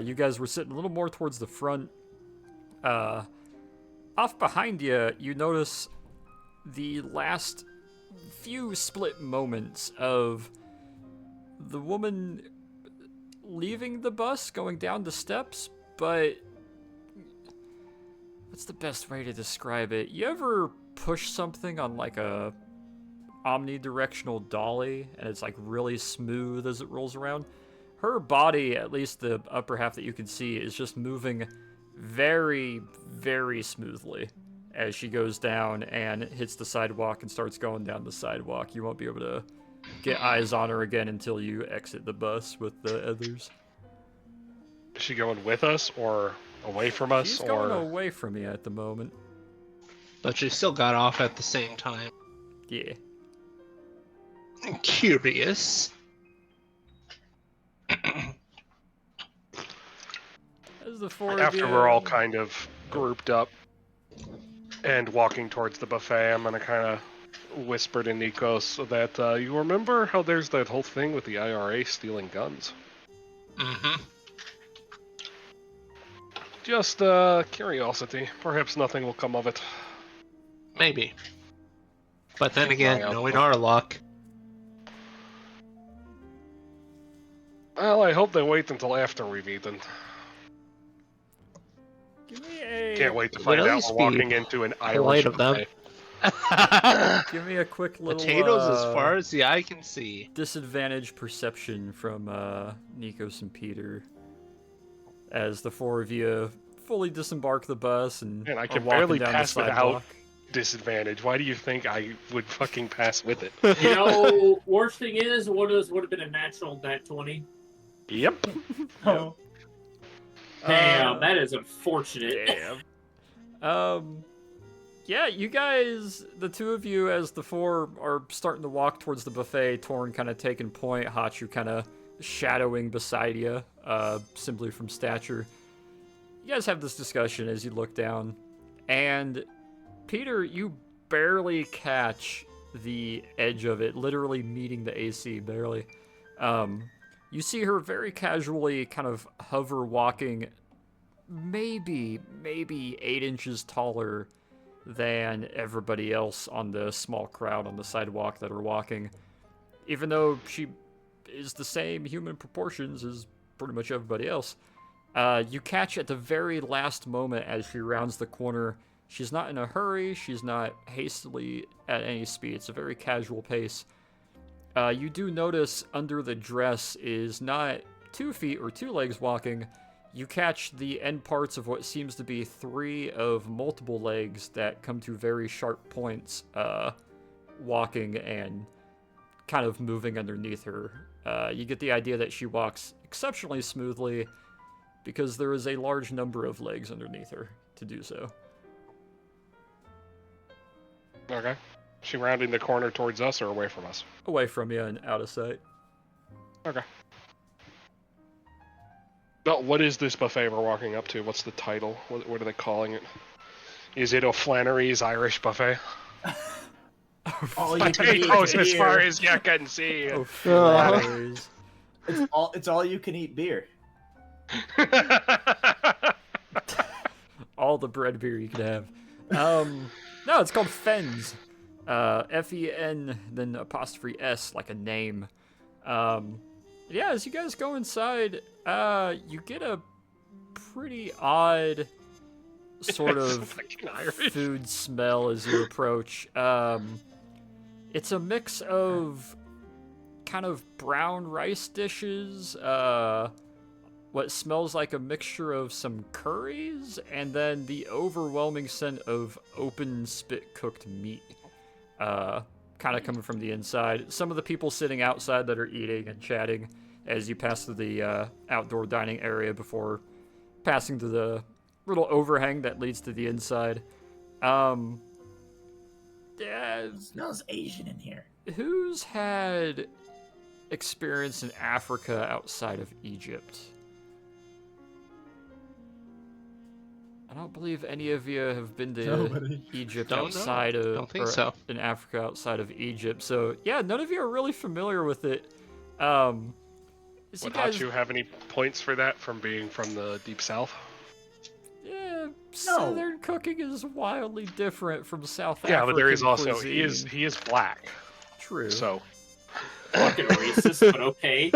You guys were sitting a little more towards the front. Off behind you, you notice the last few split moments of the woman leaving the bus, going down the steps, but what's the best way to describe it? You ever push something on like a omnidirectional dolly and it's like really smooth as it rolls around? Her body, at least the upper half that you can see, is just moving very, very smoothly as she goes down and hits the sidewalk and starts going down the sidewalk. You won't be able to get eyes on her again until you exit the bus with the others. Is she going with us or away from us? She's going away from you at the moment. But she still got off at the same time. Yeah. Curious. As the four of After you... we're all kind of grouped up and walking towards the buffet, I'm gonna kind of whisper to Nikos so that you remember how there's that whole thing with the IRA stealing guns. Mm-hmm. Just curiosity. Perhaps nothing will come of it. Maybe. But then Keep again, an eye out knowing for it. our luck, Well, I hope they wait until after we've eaten. Give me a... Can't wait to Would find at out least we're be walking into an Irish polite of them. buffet. Give me a quick little... Potatoes as far as the eye can see. disadvantage perception from Nikos and Peter as the four of you fully disembark the bus and Man, I are can walking barely down pass the without sidewalk. disadvantage. Why do you think I would fucking pass with it? You know, worst thing is, one of those would have been a natural nat 20. Yep. Oh. Damn, that is unfortunate. Damn. Yeah, you guys, the two of you, as the four are starting to walk towards the buffet, Torn kind of taking point, Hachu kind of shadowing beside you, simply from stature. You guys have this discussion as you look down, and Peter, you barely catch the edge of it, literally meeting the AC, barely. You see her very casually kind of hover walking, maybe 8 inches taller than everybody else on the small crowd on the sidewalk that are walking. Even though she is the same human proportions as pretty much everybody else. You catch at the very last moment as she rounds the corner. She's not in a hurry, she's not hastily at any speed. It's a very casual pace. You do notice under the dress is not 2 feet or 2 legs walking. You catch the end parts of what seems to be 3 of multiple legs that come to very sharp points, walking and kind of moving underneath her. You get the idea that she walks exceptionally smoothly because there is a large number of legs underneath her to do so. Okay. She rounding the corner towards us or away from us? Away from you and out of sight. Okay. Well, what is this buffet we're walking up to? What's the title? What are they calling it? Is it O'Flannery's Irish Buffet? All you can eat Potatoes as far beer. as you can see. Oh, Flannery's. It's all you can eat beer. All the bread beer you could have. No, it's called Fens. F-E-N, then apostrophe S, like a name. Yeah, as you guys go inside, you get a pretty odd sort of Fucking Irish. food smell as you approach. It's a mix of kind of brown rice dishes, what smells like a mixture of some curries, and then the overwhelming scent of open spit cooked meat, kind of coming from the inside. Some of the people sitting outside that are eating and chatting as you pass through the outdoor dining area before passing to the little overhang that leads to the inside. Yeah, It smells Asian in here. who's had experience in Africa outside of Egypt? I don't believe any of you have been to Nobody. Egypt Don't know. outside of Don't think or so. in Africa outside of Egypt. So yeah, none of you are really familiar with it. So you Would guys, Hachu have any points for that from being from the deep south? yeah, Southern cooking is wildly different from South African Yeah, but there is also cuisine. he is black. True. So Fucking racist, but okay.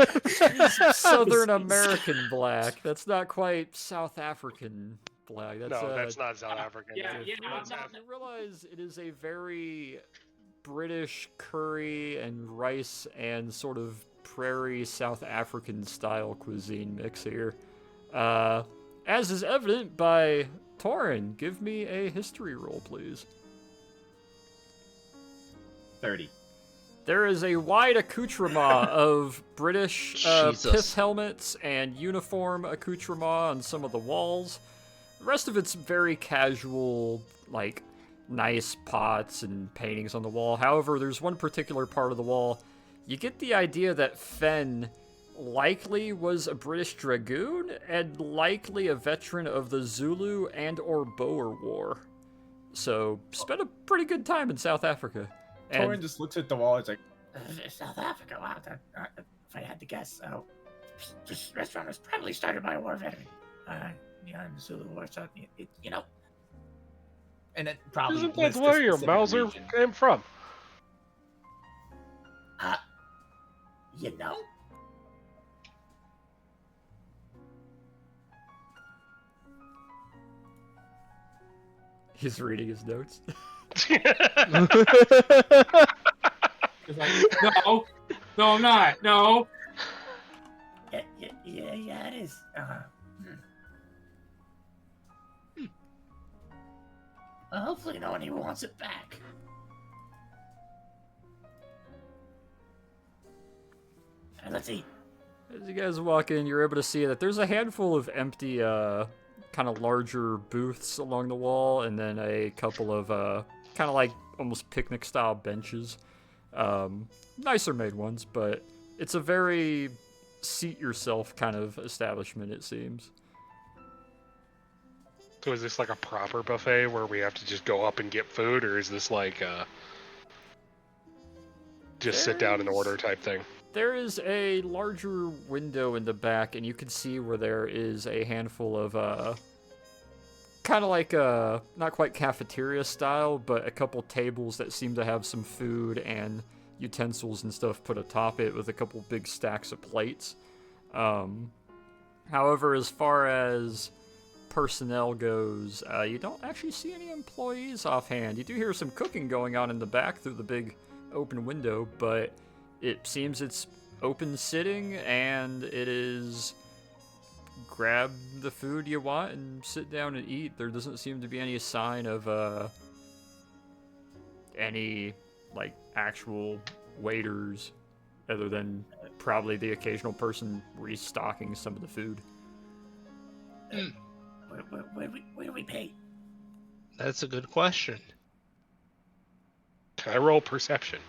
Southern American black. That's not quite South African black. That's no, that's not South African. yeah, It's- yeah, it's- I'm not- You realize it is a very British curry and rice and sort of prairie South African style cuisine mix here. As is evident by Torin. Give me a history roll, please. 30. There is a wide accoutrement of British Jesus. pith helmets and uniform accoutrement on some of the walls. The rest of it's very casual, like nice pots and paintings on the wall. However, there's one particular part of the wall. You get the idea that Fen likely was a British dragoon and likely a veteran of the Zulu and or Boer War. So spent a pretty good time in South Africa. Torin And just looks at the wall. It's like, South Africa. Wow. If I had to guess, this restaurant was probably started by a war veteran. In the Zulu War. So and it probably Isn't that lists a where your specific Mauser region. came from? You know. he's reading his notes. It's like, no, I'm not. No. Yeah, it is. Well, hopefully no one even wants it back. Let's eat. As you guys walk in, you're able to see that there's a handful of empty, kind of larger booths along the wall, and then a couple of, kind of like almost picnic-style benches. Nicer made ones, but it's a very seat-yourself kind of establishment, it seems. So is this like a proper buffet where we have to just go up and get food, or is this like just sit down and order type thing? There is a larger window in the back, and you can see where there is a handful of, kind of like not quite cafeteria style, but a couple tables that seem to have some food and utensils and stuff put atop it with a couple big stacks of plates. However, as far as personnel goes, you don't actually see any employees offhand. You do hear some cooking going on in the back through the big open window, but it seems it's open sitting, and it is grab the food you want and sit down and eat. There doesn't seem to be any sign of any like actual waiters, other than probably the occasional person restocking some of the food. Where do we pay? That's a good question. Can I roll perception?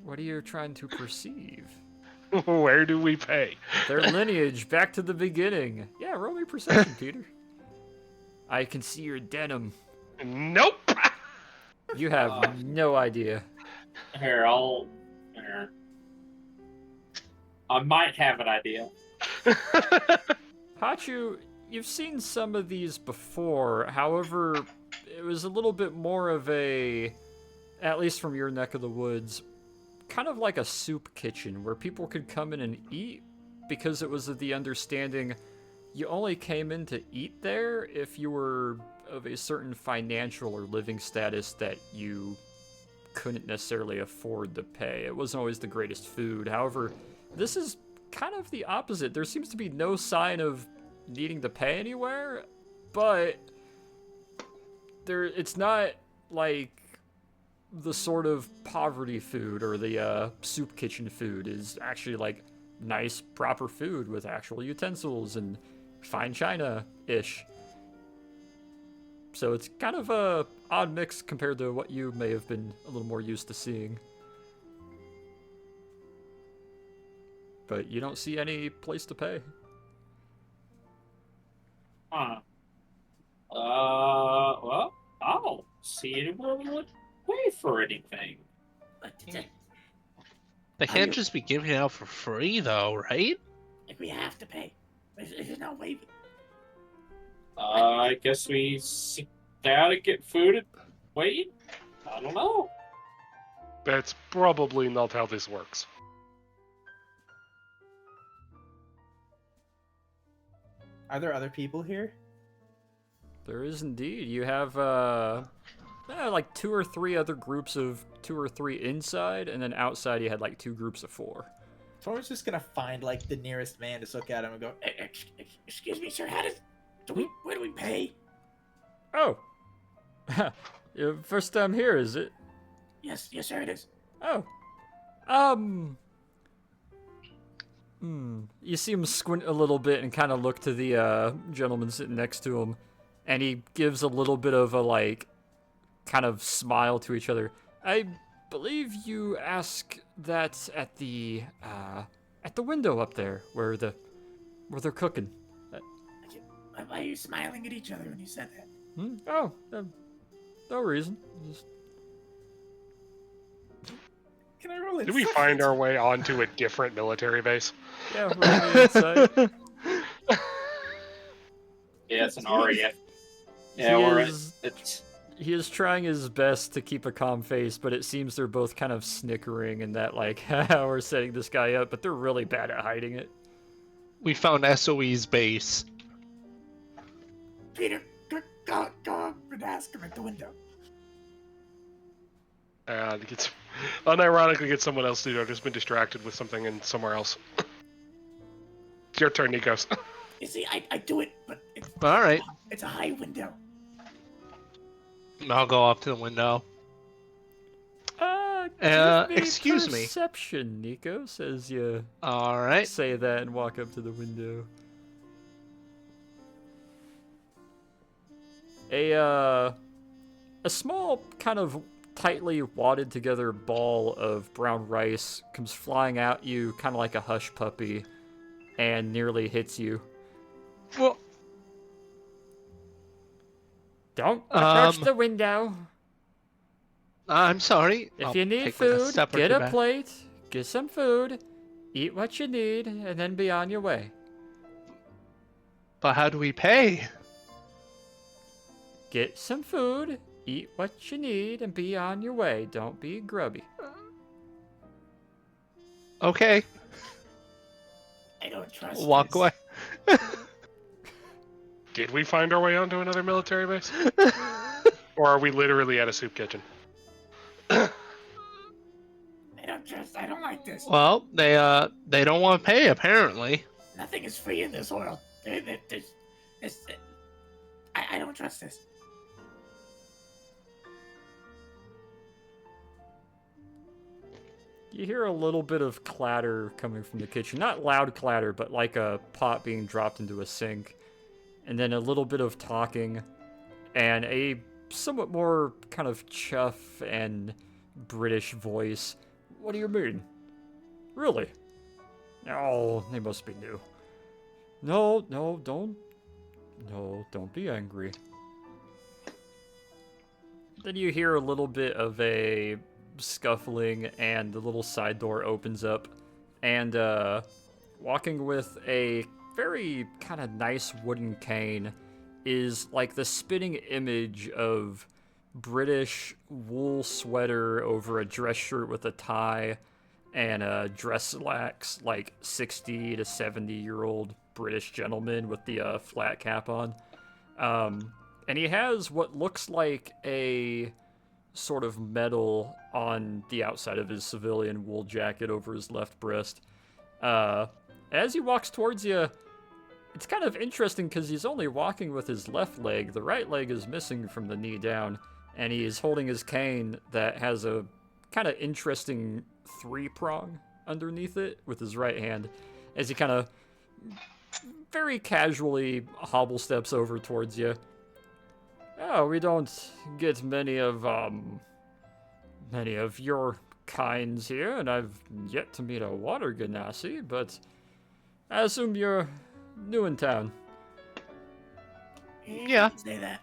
What are you trying to perceive? Where do we pay? Their lineage, back to the beginning. Yeah, roll me perception, Peter. I can see your denim. Nope. You have no idea. Here, I might have an idea. Hachu, you've seen some of these before. However, it was a little bit more of a, at least from your neck of the woods, kind of like a soup kitchen where people could come in and eat, because it was of the understanding you only came in to eat there if you were of a certain financial or living status that you couldn't necessarily afford to pay. It wasn't always the greatest food. However, this is kind of the opposite. There seems to be no sign of needing to pay anywhere, but it's not like the sort of poverty food or the soup kitchen food. Is actually like nice, proper food with actual utensils and fine china-ish. So it's kind of a odd mix compared to what you may have been a little more used to seeing. But you don't see any place to pay. Huh. Well, I don't see anywhere we would pay for anything. They can't just be giving it out for free, though, right? Like we have to pay. There's no way. I guess we sit down and get food and wait. I don't know. That's probably not how this works. are there other people here? There is indeed. You have like 2 or 3 other groups of 2 or 3 inside, and then outside you had like 2 groups of 4. Torin's just gonna find like the nearest man to look at him and go, Excuse me, sir. Where do we pay? Oh, your first time here, is it? Yes, sir, it is. Oh, you see him squint a little bit and kind of look to the gentleman sitting next to him, and he gives a little bit of a like kind of smile to each other. I believe you ask that at the window up there where they're cooking. Why are you smiling at each other when you said that? Oh, no reason. Just... Can I roll it? Did we find our way onto a different military base? Yeah, we're on the inside. Yeah, it's an RAF. Yeah, He is trying his best to keep a calm face, but it seems they're both kind of snickering and that, like, haha, we're setting this guy up, but they're really bad at hiding it. We found SOE's base. Peter, go up and ask him at the window. Unironically, get someone else to do it. I've just been distracted with something in somewhere else. It's your turn, Nikos. You see, I do it, but All right. it's a high window. I'll go up to the window. Give me excuse me. Perception, Nikos, as you All right. say that and walk up to the window. A small, kind of tightly wadded together ball of brown rice comes flying at you, kind of like a hush puppy, and nearly hits you. Well, Don't approach the window. I'm sorry. If I'll you need take food, step or get two a back. plate, get some food, eat what you need, and then be on your way. But how do we pay? Get some food, eat what you need, and be on your way. Don't be grubby. Okay. I don't trust Walk this. away. Did we find our way onto another military base? Or are we literally at a soup kitchen? I don't like this. Well, they don't want to pay apparently. Nothing is free in this world. I don't trust this. You hear a little bit of clatter coming from the kitchen. Not loud clatter, but like a pot being dropped into a sink. And then a little bit of talking. And a somewhat more kind of chuff and British voice. What do you mean? Really? Oh, they must be new. No, don't be angry. Then you hear a little bit of a scuffling, and the little side door opens up, and walking with a very kind of nice wooden cane is like the spitting image of British wool sweater over a dress shirt with a tie and a dress slacks, like 60 to 70-year-old British gentleman with the flat cap on. And he has what looks like a sort of medal on the outside of his civilian wool jacket over his left breast. As he walks towards you, it's kind of interesting because he's only walking with his left leg. The right leg is missing from the knee down, and he is holding his cane that has a kind of interesting three-prong underneath it with his right hand, as he kind of very casually hobble steps over towards you. Oh, we don't get many of your kinds here, and I've yet to meet a water genasi, but I assume you're new in town. Yeah. Say that.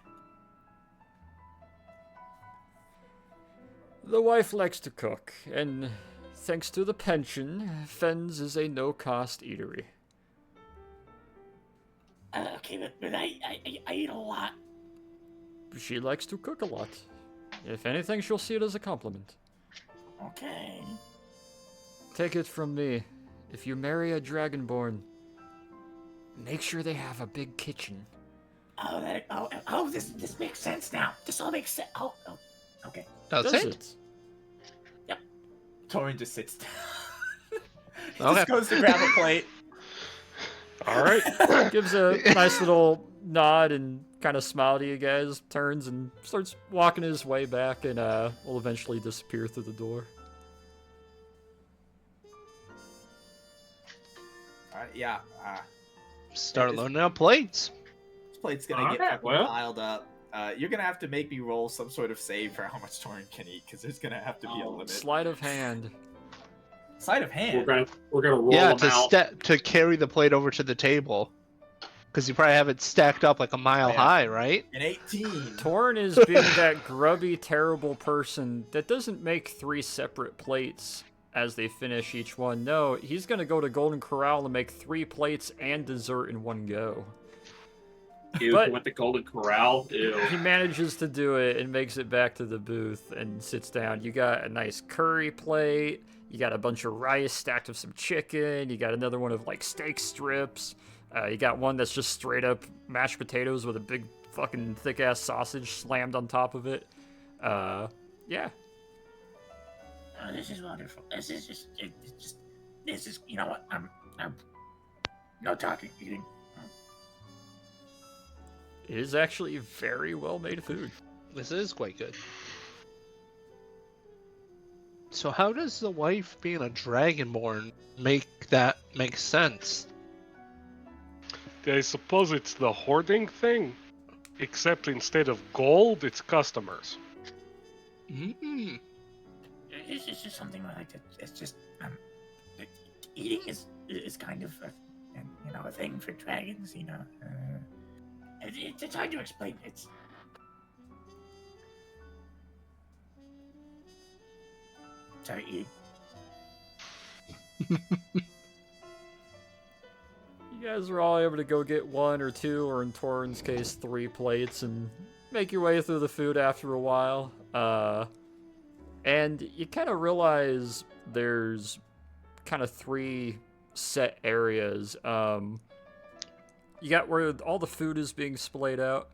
The wife likes to cook, and thanks to the pension, Fenn's is a no-cost eatery. Okay, but I eat a lot. She likes to cook a lot. If anything, she'll see it as a compliment. Okay. Take it from me. If you marry a Dragonborn, make sure they have a big kitchen. This makes sense now. This all makes sense. Oh, okay. Does it? Yep. Torin just sits down. He Okay. just goes to grab a plate. All right. Gives a nice little nod and kind of smile to you guys, turns and starts walking his way back, and will eventually disappear through the door. Start loading up plates. This plate's gonna Alright, get fucking well. piled up. You're gonna have to make me roll some sort of save for how much Torin can eat, because there's gonna have to be a limit. Sleight of hand. Sleight of hand. We're gonna roll Yeah, them out. to carry the plate over to the table. Because you probably have it stacked up like a mile high, right? An 18. Torin is being that grubby, terrible person that doesn't make 3 separate plates as they finish each one. No, he's gonna go to Golden Corral and make 3 plates and dessert in one go. Ew, But- with the Golden Corral. Ew. He manages to do it and makes it back to the booth and sits down. You got a nice curry plate. You got a bunch of rice stacked with some chicken. You got another one of like steak strips. You got one that's just straight up mashed potatoes with a big fucking thick ass sausage slammed on top of it. Yeah. Oh, this is wonderful. This is just, this is, you know what? I'm no talking, eating. It is actually very well made food. This is quite good. So how does the wife being a dragonborn make sense? I suppose it's the hoarding thing, except instead of gold, it's customers. Mm. It's just something like that. It's just, eating is kind of, a thing for dragons, you know. It's hard to explain. It's. Sorry, eating. You guys are all able to go get 1 or 2, or in Torin's case, 3 plates, and make your way through the food after a while. And you kind of realize there's kind of 3 set areas. You got where all the food is being splayed out.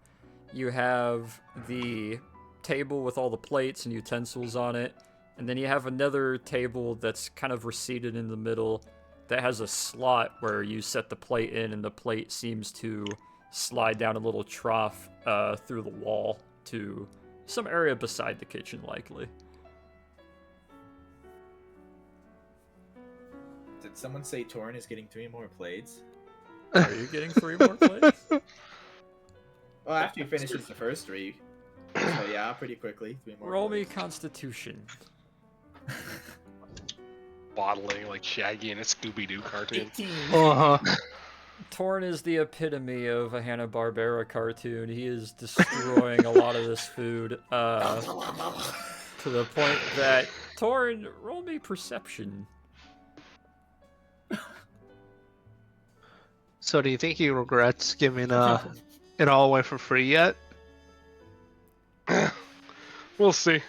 You have the table with all the plates and utensils on it. And then you have another table that's kind of receded in the middle that has a slot where you set the plate in, and the plate seems to slide down a little trough through the wall to some area beside the kitchen, likely. Did someone say Torin is getting 3 more plates? Are you getting 3 more plates? Well, after he finishes the first 3. So yeah, pretty quickly. 3 more Roll me plates. Constitution. Bottling like Shaggy in a Scooby-Doo cartoon. 18. Uh-huh. Torn is the epitome of a Hanna-Barbera cartoon. He is destroying a lot of this food to the point that... Torn, roll me Perception. So do you think he regrets giving it all away for free yet? We'll see.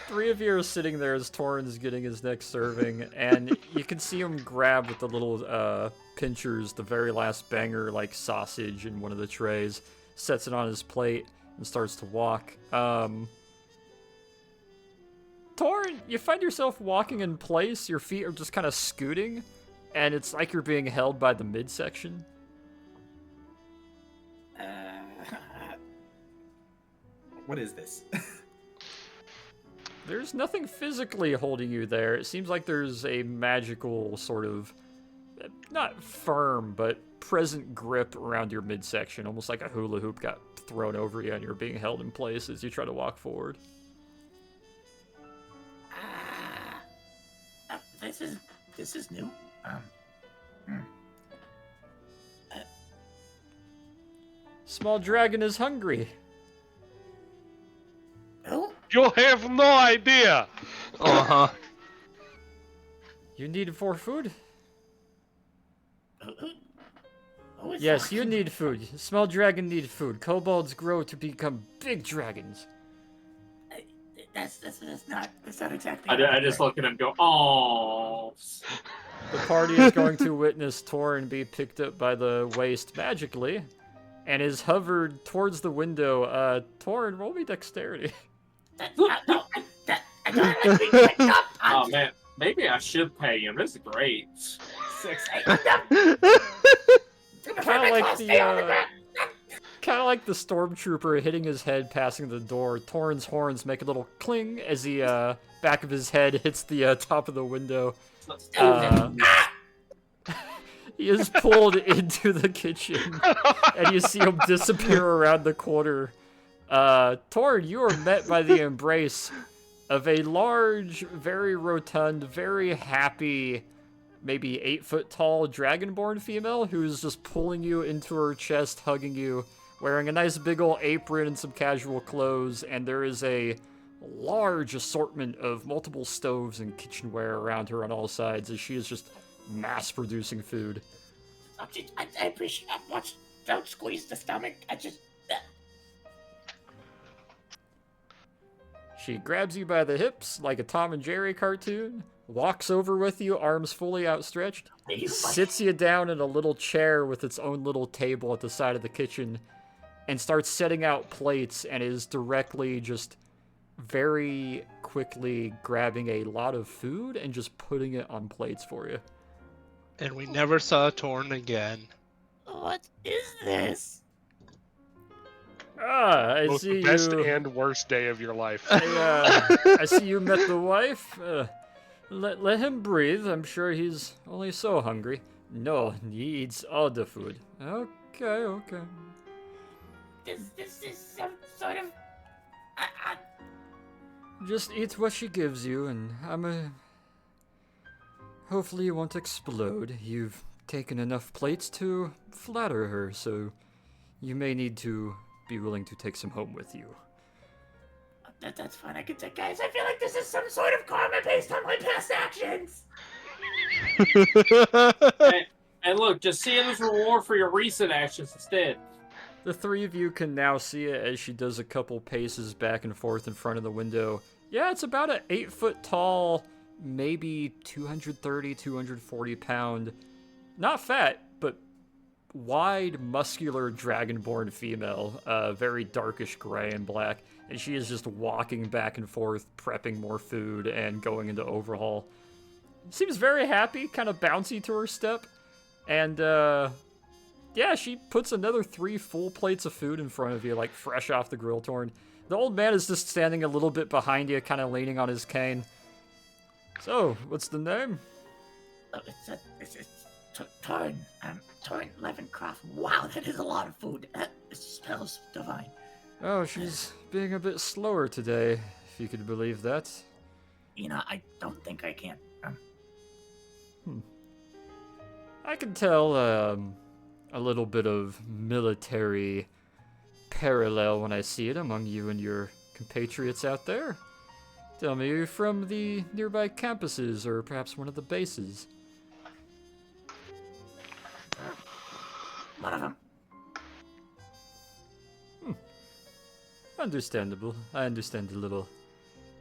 3 of you are sitting there as Torrin's getting his next serving, and you can see him grab with the little pinchers the very last banger, like sausage in one of the trays, sets it on his plate, and starts to walk. Torrin, you find yourself walking in place, your feet are just kind of scooting, and it's like you're being held by the midsection. What is this? There's nothing physically holding you there. It seems like there's a magical sort of, not firm, but present grip around your midsection, almost like a hula hoop got thrown over you and you're being held in place as you try to walk forward. This is new. Small dragon is hungry. Who? You have no idea! Uh-huh. You need more food? Who is Yes, talking? you need food. Small dragon need food. Kobolds grow to become big dragons. That's not exactly. I just look at him and go, oh. The party is going to witness Torin be picked up by the waist magically, and is hovered towards the window. Torin, roll me dexterity. Oh man, maybe I should pay him. This is great. 6. Kind of like the stormtrooper hitting his head passing the door. Torin's horns make a little cling as the back of his head hits the top of the window. You He is pulled into the kitchen, and you see him disappear around the corner. Torn, you are met by the embrace of a large, very rotund, very happy, maybe 8-foot-tall dragonborn female who's just pulling you into her chest, hugging you, wearing a nice big old apron and some casual clothes, and there is a large assortment of multiple stoves and kitchenware around her on all sides as she is just mass-producing food. I appreciate it. Watch, don't squeeze the stomach. I just... She grabs you by the hips like a Tom and Jerry cartoon, walks over with you, arms fully outstretched, sits you down in a little chair with its own little table at the side of the kitchen, and starts setting out plates and is directly just very quickly grabbing a lot of food and just putting it on plates for you. And we never saw Torn again. What is this? I Both see the best you. and worst day of your life. I see you met the wife. Let him breathe. I'm sure he's only so hungry. No, he eats all the food. Okay. This is some sort of... Just eat what she gives you, and hopefully you won't explode. You've taken enough plates to flatter her, so you may need to be willing to take some home with you. That's fine, I can take... Guys, I feel like this is some sort of karma based on my past actions! And look, just see it as reward for your recent actions instead. The three of you can now see it as she does a couple paces back and forth in front of the window. Yeah, it's about an 8-foot tall, maybe 230, 240 pound, not fat, but wide, muscular dragonborn female, very darkish gray and black, and she is just walking back and forth, prepping more food and going into overhaul. Seems very happy, kind of bouncy to her step, and yeah, she puts another 3 full plates of food in front of you, like fresh off the grill, Torn. The old man is just standing a little bit behind you, kind of leaning on his cane. So, what's the name? Oh, it's Torn. Torn Levencroft. Wow, that is a lot of food. It smells divine. Oh, she's being a bit slower today, if you could believe that. You know, I don't think I can. I can tell, a little bit of military parallel when I see it among you and your compatriots out there. Tell me, are you from the nearby campuses or perhaps one of the bases? One of them. Understandable. I understand a little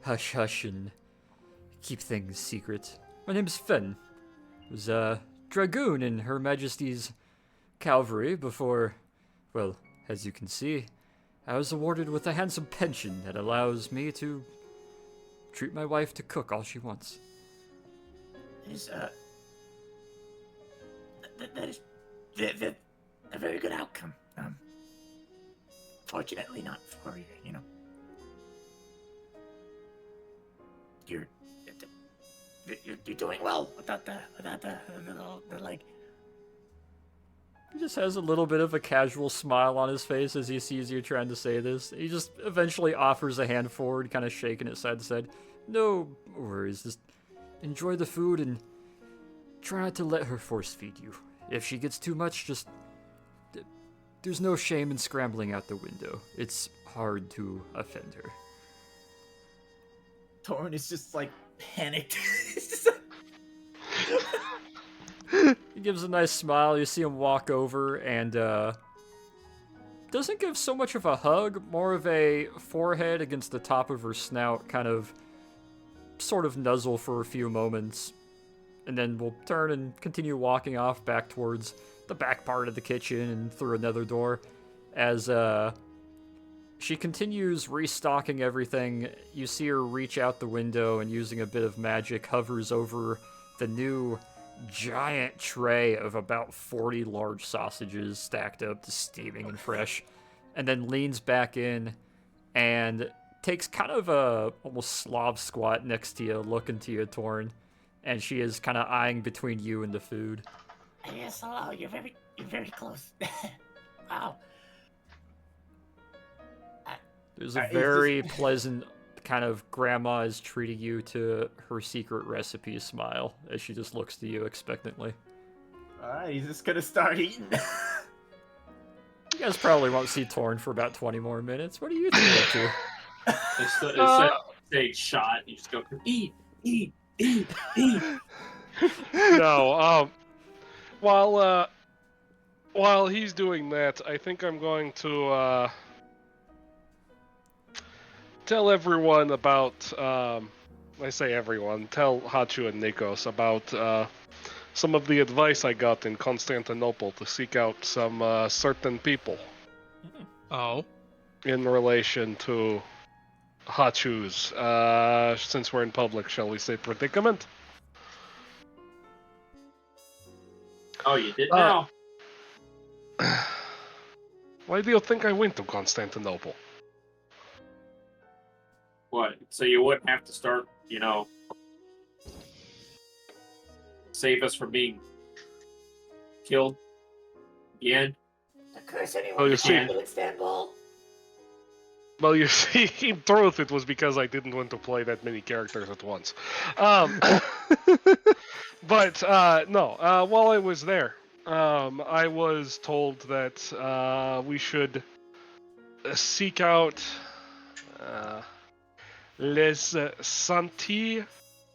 hush-hush and keep things secret. My name's Fen. Was a dragoon in Her Majesty's cavalry before, well, as you can see, I was awarded with a handsome pension that allows me to treat my wife to cook all she wants. That is a very good outcome. Fortunately not for you, you know. You're doing well without the like. He just has a little bit of a casual smile on his face as he sees you trying to say this. He just eventually offers a hand forward, kind of shaking it side to side. No worries, just enjoy the food and try not to let her force feed you. If she gets too much, just... There's no shame in scrambling out the window. It's hard to offend her. Torn is just like panicked. He gives a nice smile. You see him walk over and doesn't give so much of a hug, more of a forehead against the top of her snout, kind of sort of nuzzle for a few moments, and then we'll turn and continue walking off back towards the back part of the kitchen and through another door. As she continues restocking everything, you see her reach out the window and using a bit of magic hovers over the new giant tray of about 40 large sausages stacked up to steaming and fresh, and then leans back in and takes kind of a almost Slav squat next to you, looking to you, Torn, and she is kind of eyeing between you and the food. Yes, hello. You're very close. Wow. There's a He's very pleasant kind of grandma is treating you to her secret recipe smile as she just looks to you expectantly. Alright, he's just gonna start eating. You guys probably won't see Torn for about 20 more minutes. What are you three up to? Instead of saying shot, you just go eat, eat, eat, eat. No, while he's doing that, I think I'm going to tell everyone about I say everyone, tell Hachu and Nikos about some of the advice I got in Constantinople to seek out some certain people Oh. in relation to Hachu's, since we're in public, shall we say, predicament? Oh, you did now? Why do you think I went to Constantinople? What? So you wouldn't have to start, save us from being killed again? The curse anyone Oh, you who see. came to Istanbul. Well, you see, in truth, it was because I didn't want to play that many characters at once. But, no, while I was there, I was told that we should seek out les Santi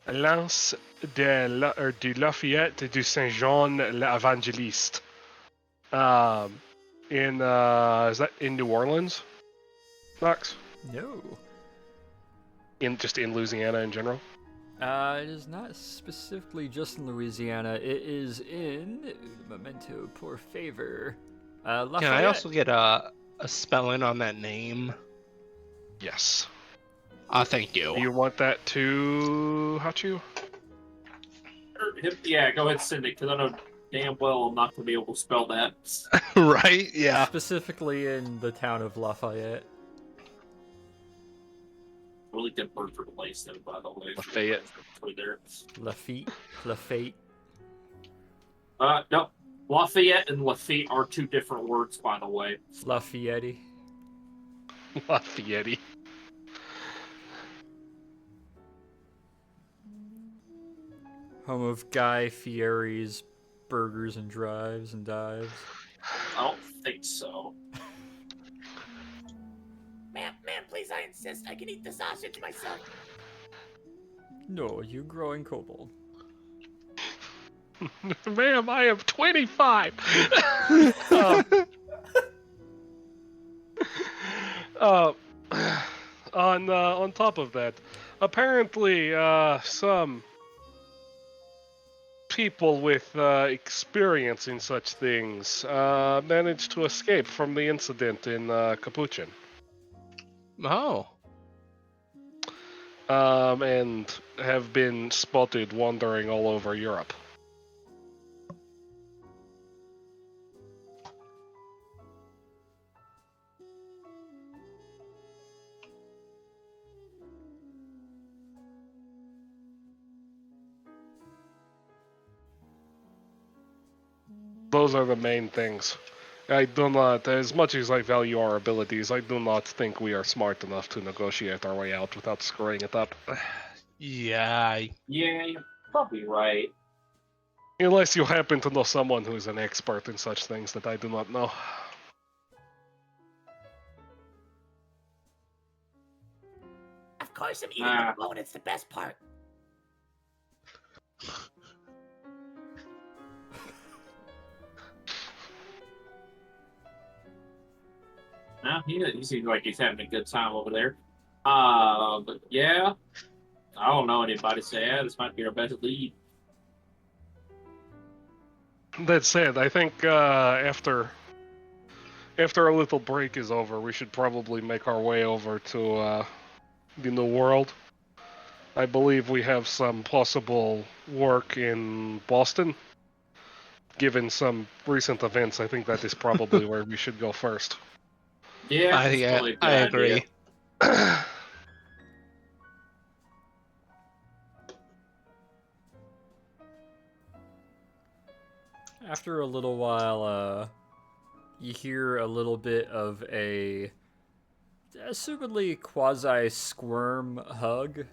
Lance de Lafayette de Saint-Jean l'Evangeliste. Is that in New Orleans? Knox? No. Just in Louisiana in general? It is not specifically just in Louisiana. It is in Memento por favor. Lafayette. Can I also get a spelling on that name? Yes. Thank you. Do you want that to Hachu? Yeah, go ahead and send it, because I know damn well I'm not going to be able to spell that. Right? Yeah. Specifically in the town of Lafayette. Really good word for place, though, by the way. Lafayette. There. Lafayette. No. Lafayette and Lafitte are two different words, by the way. Lafayette. Lafayette. Home of Guy Fieri's Burgers and Drives and Dives. I don't think so. Ma'am, please, I insist. I can eat the sausage myself. No, you growing kobold. Ma'am, I am 25! On top of that, apparently some people with experience in such things managed to escape from the incident in Capuchin. Oh. And have been spotted wandering all over Europe. Those are the main things. I do not, as much as I value our abilities, I do not think we are smart enough to negotiate our way out without screwing it up. Yeah. Yeah, you're probably right. Unless you happen to know someone who is an expert in such things that I do not know. Of course, I'm eating the bone. It's the best part. He seems like he's having a good time over there. But yeah, I don't know anybody say, this might be our best lead. That said, I think after a little break is over, we should probably make our way over to the New World. I believe we have some possible work in Boston. Given some recent events, I think that is probably where we should go first. Yeah, I agree. After a little while, you hear a little bit of a assumedly quasi-squirm hug.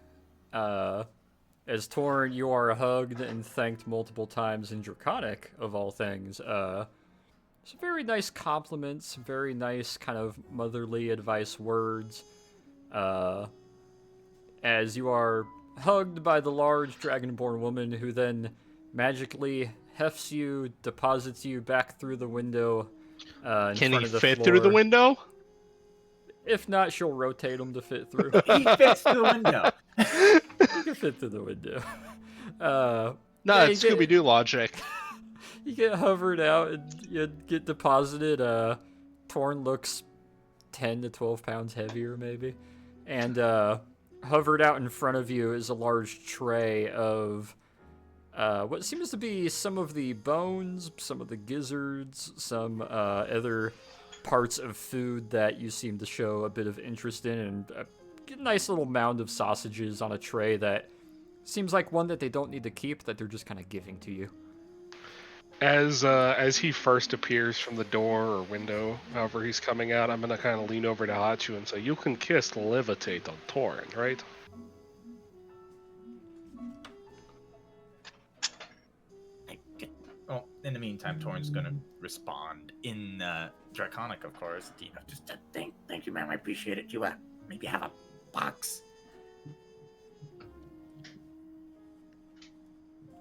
As Torn, you are hugged and thanked multiple times in Draconic, of all things. Some very nice compliments, very nice kind of motherly advice words. As you are hugged by the large dragonborn woman who then magically hefts you, deposits you back through the window in Can front he of the fit floor. through the window? If not, she'll rotate him to fit through. He fits through the window. You can fit through the window. No, yeah, it's Scooby-Doo logic. You get hovered out and you get deposited. Torn looks 10 to 12 pounds heavier, maybe. And hovered out in front of you is a large tray of what seems to be some of the bones, some of the gizzards, some other parts of food that you seem to show a bit of interest in, and a nice little mound of sausages on a tray that seems like one that they don't need to keep, that they're just kind of giving to you. As he first appears from the door or window, however he's coming out, I'm gonna kind of lean over to Hachu and say, "You can kiss levitate on Torin, right?" Well, in the meantime, Torn's gonna respond in Draconic, of course. You know, Just thank you, ma'am. I appreciate it. You maybe have a box.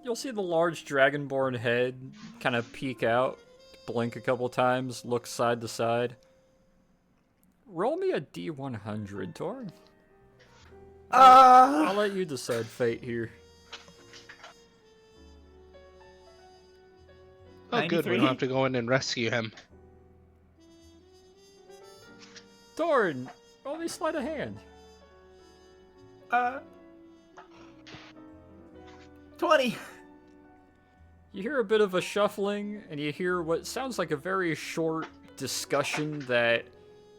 You'll see the large dragonborn head kind of peek out, blink a couple times, look side to side. Roll me a D100, Torn. I'll let you decide fate here. Oh, good. We don't have to go in and rescue him. Torn, roll me sleight of hand. 20. You hear a bit of a shuffling, and you hear what sounds like a very short discussion that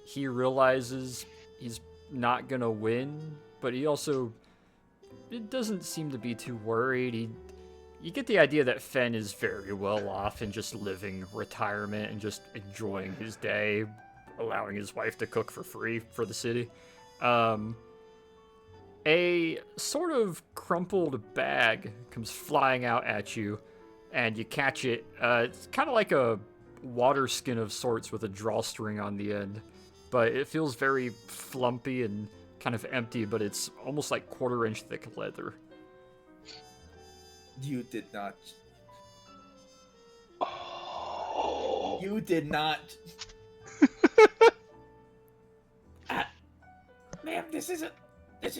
he realizes he's not gonna win, but he also doesn't seem to be too worried. You get the idea that Fen is very well off and just living retirement and just enjoying his day, allowing his wife to cook for free for the city. A sort of crumpled bag comes flying out at you, and you catch it. It's kind of like a water skin of sorts with a drawstring on the end, but it feels very flumpy and kind of empty, but it's almost like quarter-inch thick leather. You did not. You did not. Ma'am, this is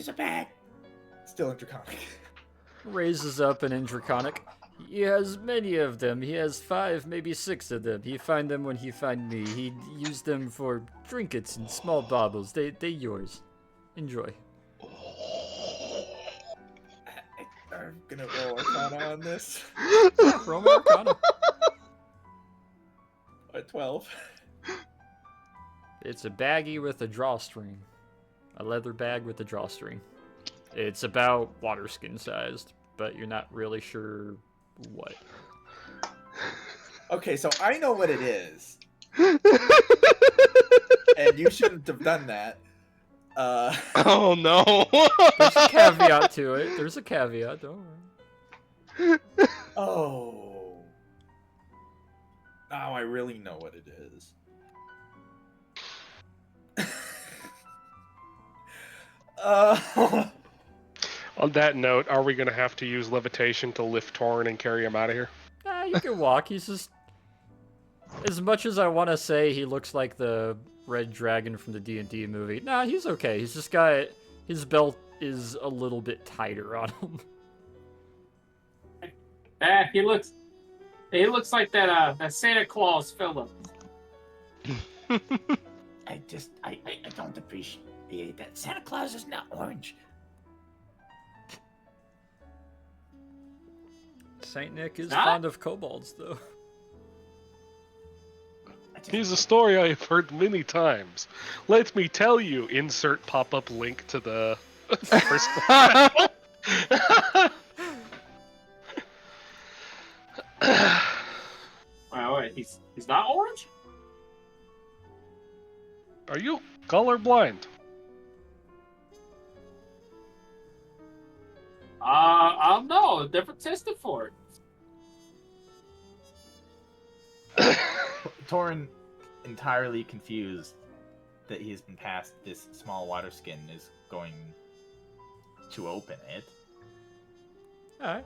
a bag. Still in Draconic. Raises up and in Draconic. He has many of them. He has 5, maybe 6 of them. He find them when he find me. He used them for trinkets and small baubles. They yours. Enjoy. I'm gonna roll Arcana on this. Roll me Arcana. A 12. It's a baggie with a drawstring. A leather bag with a drawstring. It's about water skin sized, but you're not really sure what. Okay, so I know what it is. And you shouldn't have done that. Oh no! There's a caveat to it. There's a caveat, don't worry. Oh. Now I really know what it is. On that note, are we gonna have to use levitation to lift Torin and carry him out of here? Nah, you can walk. He's just... As much as I want to say he looks like the red dragon from the D&D movie, nah, he's okay. He's just got... His belt is a little bit tighter on him. He looks like that Santa Claus fella. I don't appreciate that. Santa Claus is not orange. Saint Nick is Not? fond of kobolds, though. Here's a story I have heard many times. Let me tell you. Insert pop-up link to the first. He's not orange? Are you colorblind? I don't know. I've never tested for it. Torin, entirely confused that he has been passed this small water skin, is going to open it. Alright.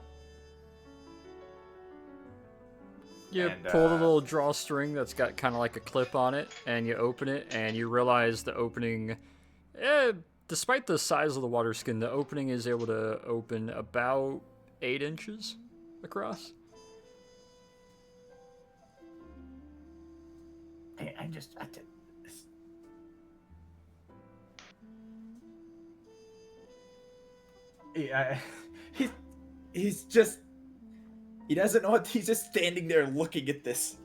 You And, pull the little drawstring that's got kind of like a clip on it, and you open it, and you realize the opening, despite the size of the water skin, the opening is able to open about 8 inches across. Hey, I'm just. Yeah, he's just. He doesn't know what. He's just standing there looking at this.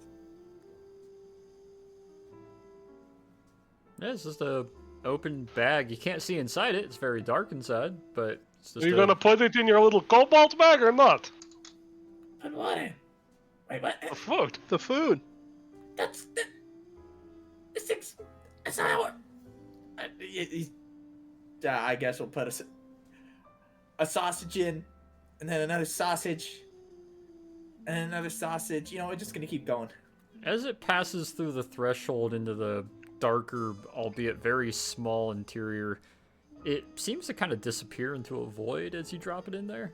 Yeah, it's just a open bag. You can't see inside it. It's very dark inside, but it's just Are you gonna put it in your little cobalt bag or not? Put what in? Wait, what? The food. The food. That's that's not how it. I guess we'll put a sausage in, and then another sausage, and then another sausage. You know, we're just gonna keep going. As it passes through the threshold into the darker, albeit very small interior, it seems to kind of disappear into a void as you drop it in there.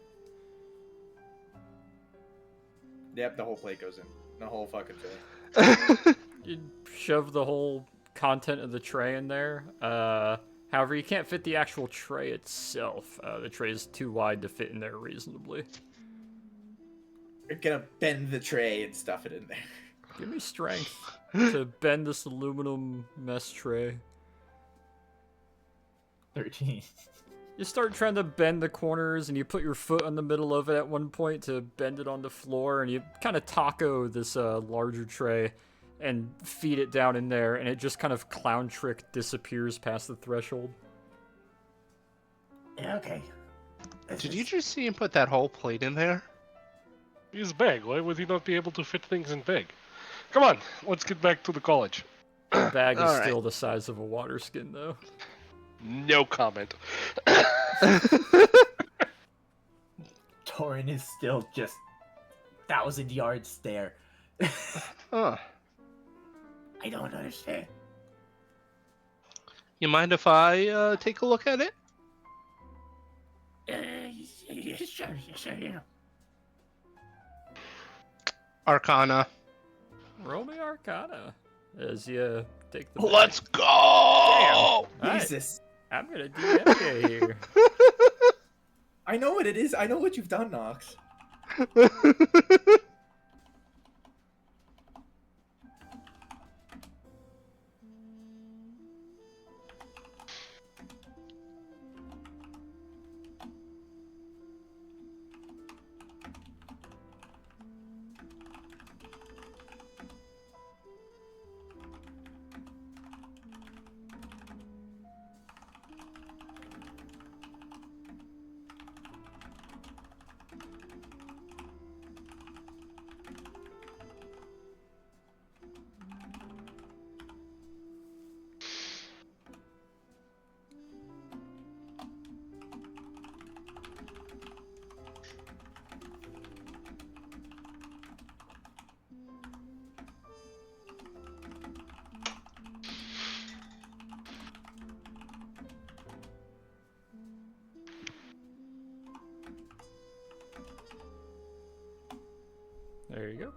Yep, the whole plate goes in. The whole fucking thing. You shove the whole content of the tray in there. However, you can't fit the actual tray itself. The tray is too wide to fit in there reasonably. We're gonna bend the tray and stuff it in there. Give me strength to bend this aluminum mesh tray. 13. You start trying to bend the corners, and you put your foot on the middle of it at one point to bend it on the floor, and you kind of taco this larger tray and feed it down in there, and it just kind of clown trick disappears past the threshold. Yeah, okay. Did you just see him put that whole plate in there? He's big. Why would he not be able to fit things in big? Come on, let's get back to the college. The bag is All right. still the size of a water skin, though. No comment. Torin is still just 1,000 yards there. Huh. I don't understand. You mind if I take a look at it? Sure, you know. Arcana. Roll me Arcana as you take the. Let's go! Alright, Jesus. I'm gonna DM you here. I know what it is. I know what you've done, Nox. There you go.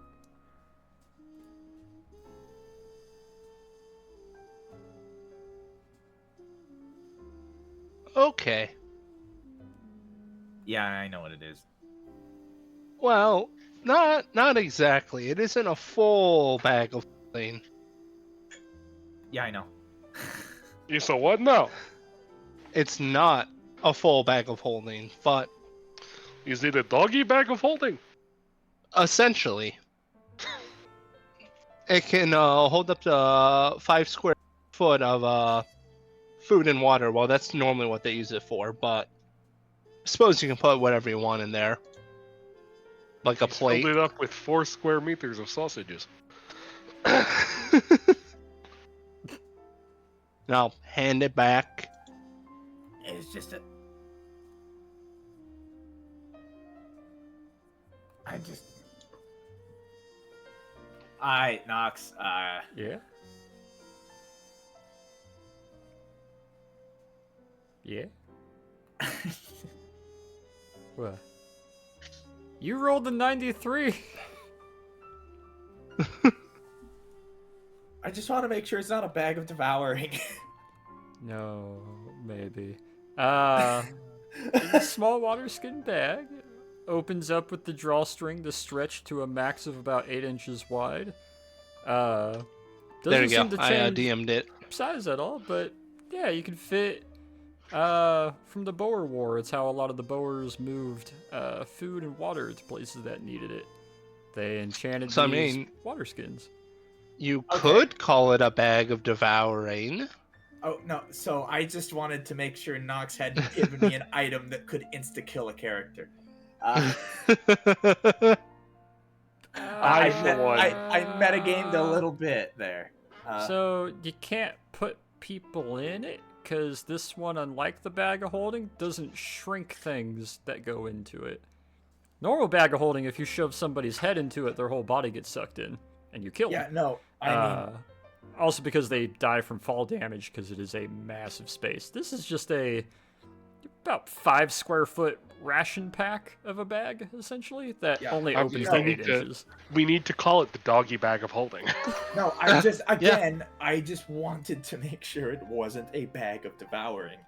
Okay. Yeah, I know what it is. Well, not exactly. It isn't a full bag of clean. Yeah, I know. You saw what now? It's not a full bag of holding, but Is it a doggy bag of holding? essentially, it can hold up to 5 square foot of food and water. Well, that's normally what they use it for, but I suppose you can put whatever you want in there. Like a He's plate. filled it up with 4 square meters of sausages. Now hand it back. It's just a. I just. Alright, Nox. Yeah? Yeah? What? You rolled a 93! I just want to make sure it's not a bag of devouring. No, maybe. It's a small water skin bag. Opens up with the drawstring to stretch to a max of about 8 inches wide. Doesn't There you seem go. to I change DM'd it. size at all, but yeah, you can fit. From the Boer War, it's how a lot of the Boers moved food and water to places that needed it. They enchanted So, I these mean- water skins. You Okay. could call it a bag of devouring. Oh no! So I just wanted to make sure Nox had given me an item that could insta-kill a character. I metagamed a little bit there. So you can't put people in it, because this one, unlike the bag of holding, doesn't shrink things that go into it. Normal bag of holding, if you shove somebody's head into it, their whole body gets sucked in, and you kill them. Yeah, no, I mean, Also because they die from fall damage, because it is a massive space. This is just a about 5 square foot ration pack of a bag, essentially, that Yeah. only I- opens I to need 8 to- inches. We need to call it the doggy bag of holding. no, I just again, I just wanted to make sure it wasn't a bag of devouring.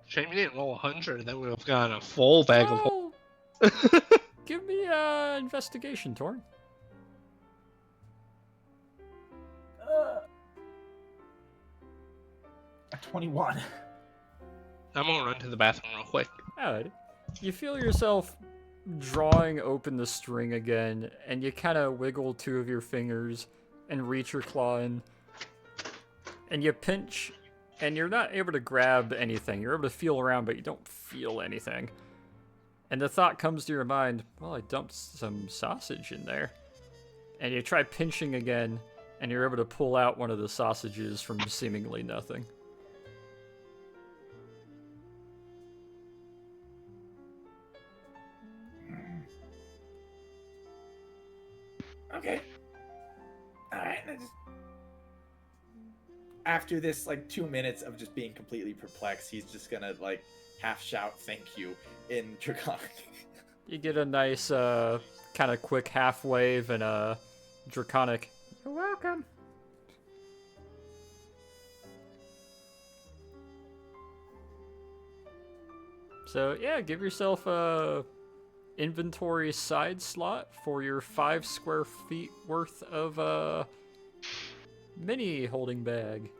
Shame you didn't roll 100, then we would have gotten a full bag of Well, give me investigation, Torn. A 21. I'm gonna run to the bathroom real quick. Alright. You feel yourself drawing open the string again, and you kind of wiggle 2 of your fingers and reach your claw in, and you pinch, and you're not able to grab anything. You're able to feel around, but you don't feel anything. And the thought comes to your mind, well, I dumped some sausage in there. And you try pinching again, and you're able to pull out one of the sausages from seemingly nothing. Okay. Alright, after this, like, 2 minutes of just being completely perplexed, he's just gonna, like, half shout thank you in Draconic. You get a nice, kind of quick half wave and a Draconic. You're welcome. So yeah, give yourself a inventory side slot for your 5 square feet worth of mini holding bag.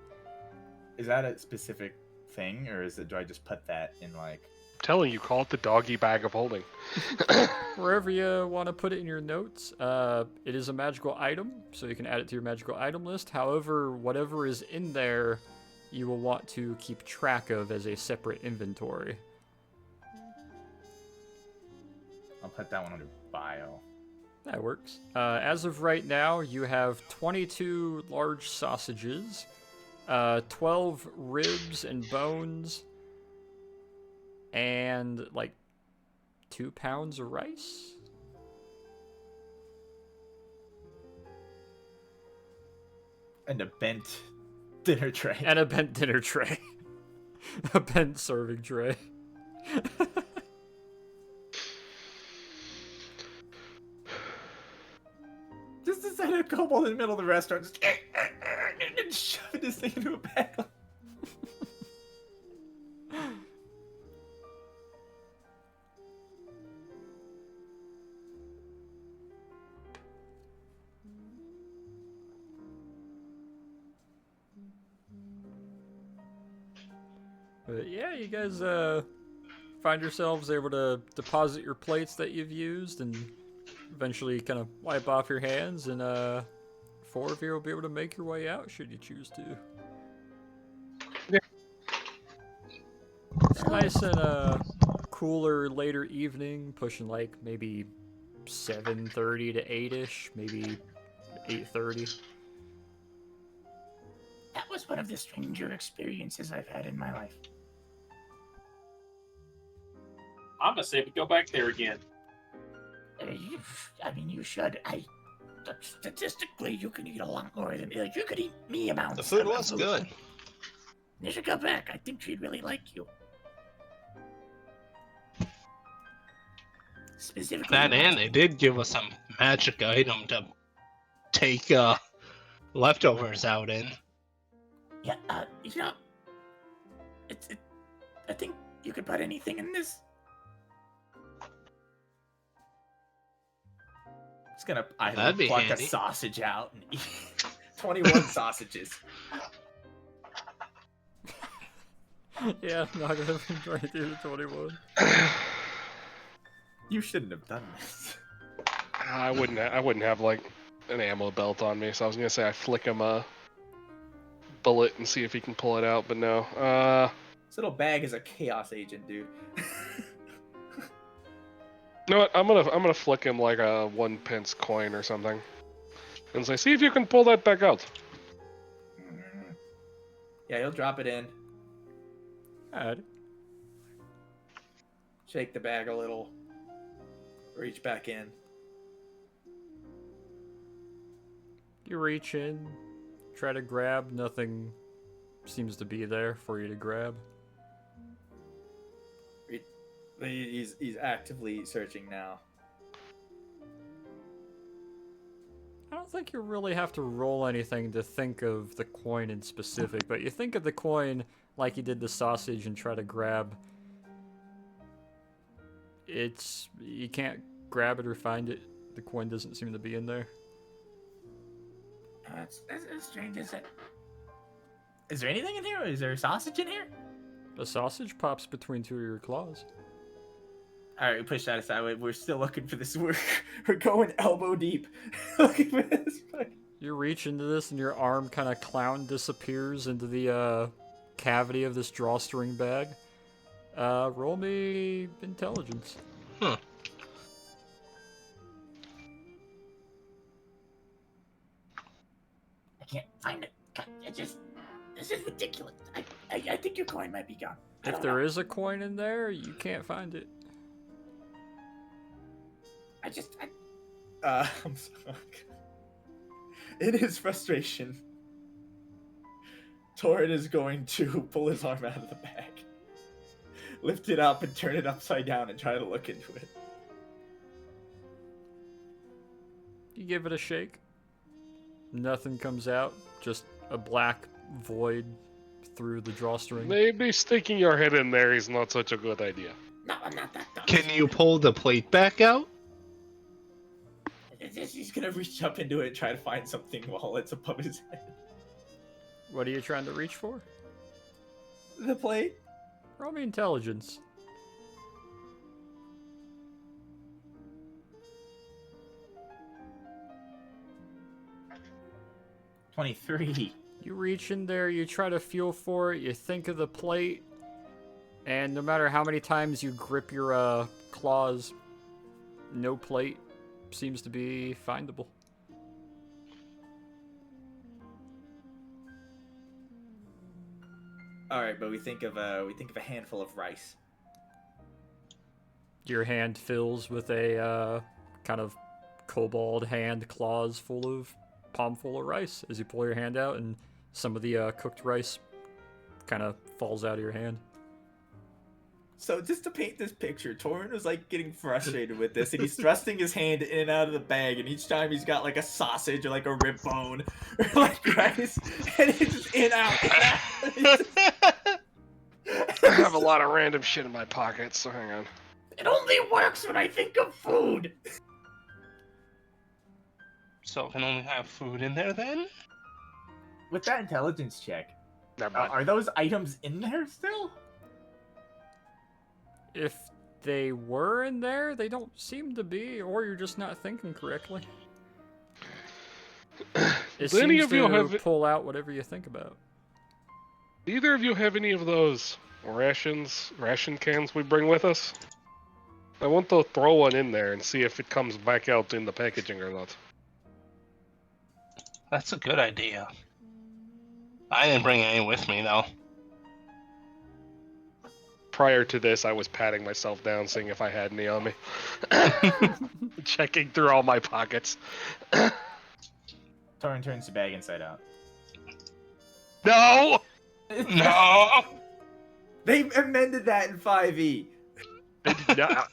Is that a specific thing, or do I just put that in like? I'm telling you, call it the doggy bag of holding. Wherever you want to put it in your notes, it is a magical item, so you can add it to your magical item list. However, whatever is in there, you will want to keep track of as a separate inventory. I'll put that one under bio. That works. As of right now, you have 22 large sausages, 12 ribs and bones, and like 2 pounds of rice. And a bent dinner tray. And a bent dinner tray. A bent serving tray. Just to send a kobold in the middle of the restaurant, just and shoving this thing into a bag. But yeah, you guys find yourselves able to deposit your plates that you've used and eventually kind of wipe off your hands, and 4 of you will be able to make your way out should you choose to. Yeah. It's nice and cooler later evening, pushing like maybe 7:30 to 8ish, maybe 8:30. That was one of the stranger experiences I've had in my life. I'm gonna say we go back there again. I mean, you should. Statistically, you can eat a lot more than you could eat me amounts. The food of was good. You should go back. I think she'd really like you. Specifically, That and they did give us some magic item to take leftovers out in. Yeah, you know, I think you could put anything in this. Just gonna That'd be pluck handy. a sausage out and eat 21 sausages. Yeah, not gonna try to do the 21. You shouldn't have done this. I wouldn't have like an ammo belt on me, so I was gonna say I flick him a bullet and see if he can pull it out, but no. This little bag is a chaos agent, dude. You know what? I'm gonna flick him like a 1 pence coin or something, and say, see if you can pull that back out. Yeah, he'll drop it in, Alright. shake the bag a little, reach back in. You reach in, try to grab, nothing seems to be there for you to grab. He's actively searching now. I don't think you really have to roll anything to think of the coin in specific, but you think of the coin like you did the sausage and try to grab. You can't grab it or find it. The coin doesn't seem to be in there. That's strange, is it? Is there anything in here? Is there a sausage in here? A sausage pops between two of your claws. All right, we push that aside. We're still looking for this. We're going elbow deep looking for this. You reach into this and your arm kind of clown disappears into the cavity of this drawstring bag. Roll me intelligence. Huh. I can't find it. God, this is ridiculous. I think your coin might be gone. If there is a coin in there, you can't find it. I'm sorry. In his frustration, Torrid is going to pull his arm out of the bag, lift it up, and turn it upside down and try to look into it. You give it a shake. Nothing comes out. Just a black void through the drawstring. Maybe sticking your head in there is not such a good idea. No, I'm not that dumb. Can you pull the plate back out? He's gonna reach up into it and try to find something while it's above his head. What are you trying to reach for? The plate? Roll me intelligence. $23. You reach in there, you try to feel for it, you think of the plate, and no matter how many times you grip your claws, no plate seems to be findable. All right, but we think of a handful of rice. Your hand fills with a kind of kobold hand claws full of palm full of rice as you pull your hand out, and some of the cooked rice kind of falls out of your hand. So just to paint this picture, Torrin was like getting frustrated with this, and he's thrusting his hand in and out of the bag, and each time he's got like a sausage or like a rib bone or like rice, and it's just in out. I have a lot of random shit in my pockets, so hang on. It only works when I think of food. So it can only have food in there then? With that intelligence check, Never mind. are those items in there still? If they were in there, they don't seem to be, or you're just not thinking correctly. It Do any seems of you to have- pull out whatever you think about. Do either of you have any of those ration cans we bring with us? I want to throw one in there and see if it comes back out in the packaging or not. That's a good idea. I didn't bring any with me, though. Prior to this, I was patting myself down, seeing if I had any on me. Checking through all my pockets. Torin turns the bag inside out. No! No! They amended that in 5e. I did not.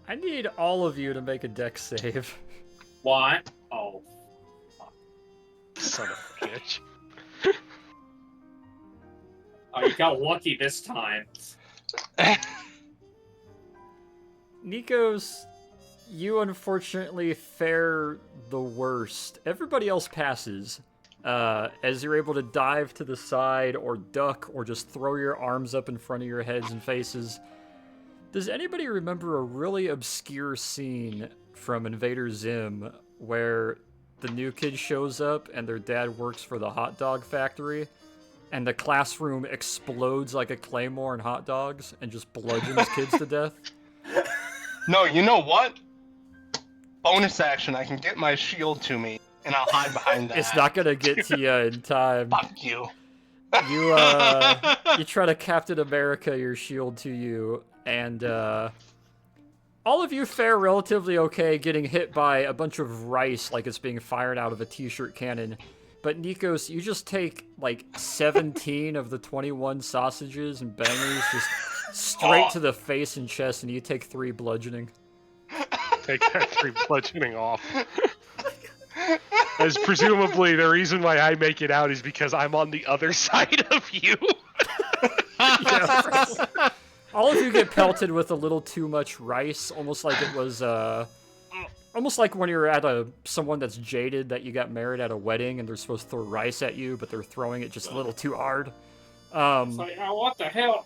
I need all of you to make a dex save. What? Oh. Son of a bitch. Oh, you got lucky this time. Nikos, you unfortunately fare the worst. Everybody else passes. As you're able to dive to the side or duck or just throw your arms up in front of your heads and faces. Does anybody remember a really obscure scene from Invader Zim where the new kid shows up and their dad works for the hot dog factory and the classroom explodes like a claymore and hot dogs and just bludgeons kids to death? No, you know what? Bonus action, I can get my shield to me, and I'll hide behind that. It's not gonna get to you in time. Fuck you. You try to Captain America your shield to you, and all of you fare relatively okay, getting hit by a bunch of rice like it's being fired out of a t-shirt cannon. But Nikos, you just take like 17 of the 21 sausages and bangers just straight to the face and chest, and you take 3 bludgeoning. Take that 3 bludgeoning off. As presumably the reason why I make it out is because I'm on the other side of you. Yeah, all of you get pelted with a little too much rice, almost like it was almost like when you're at someone that's jaded that you got married at a wedding and they're supposed to throw rice at you, but they're throwing it just a little too hard. It's like, oh, what the hell?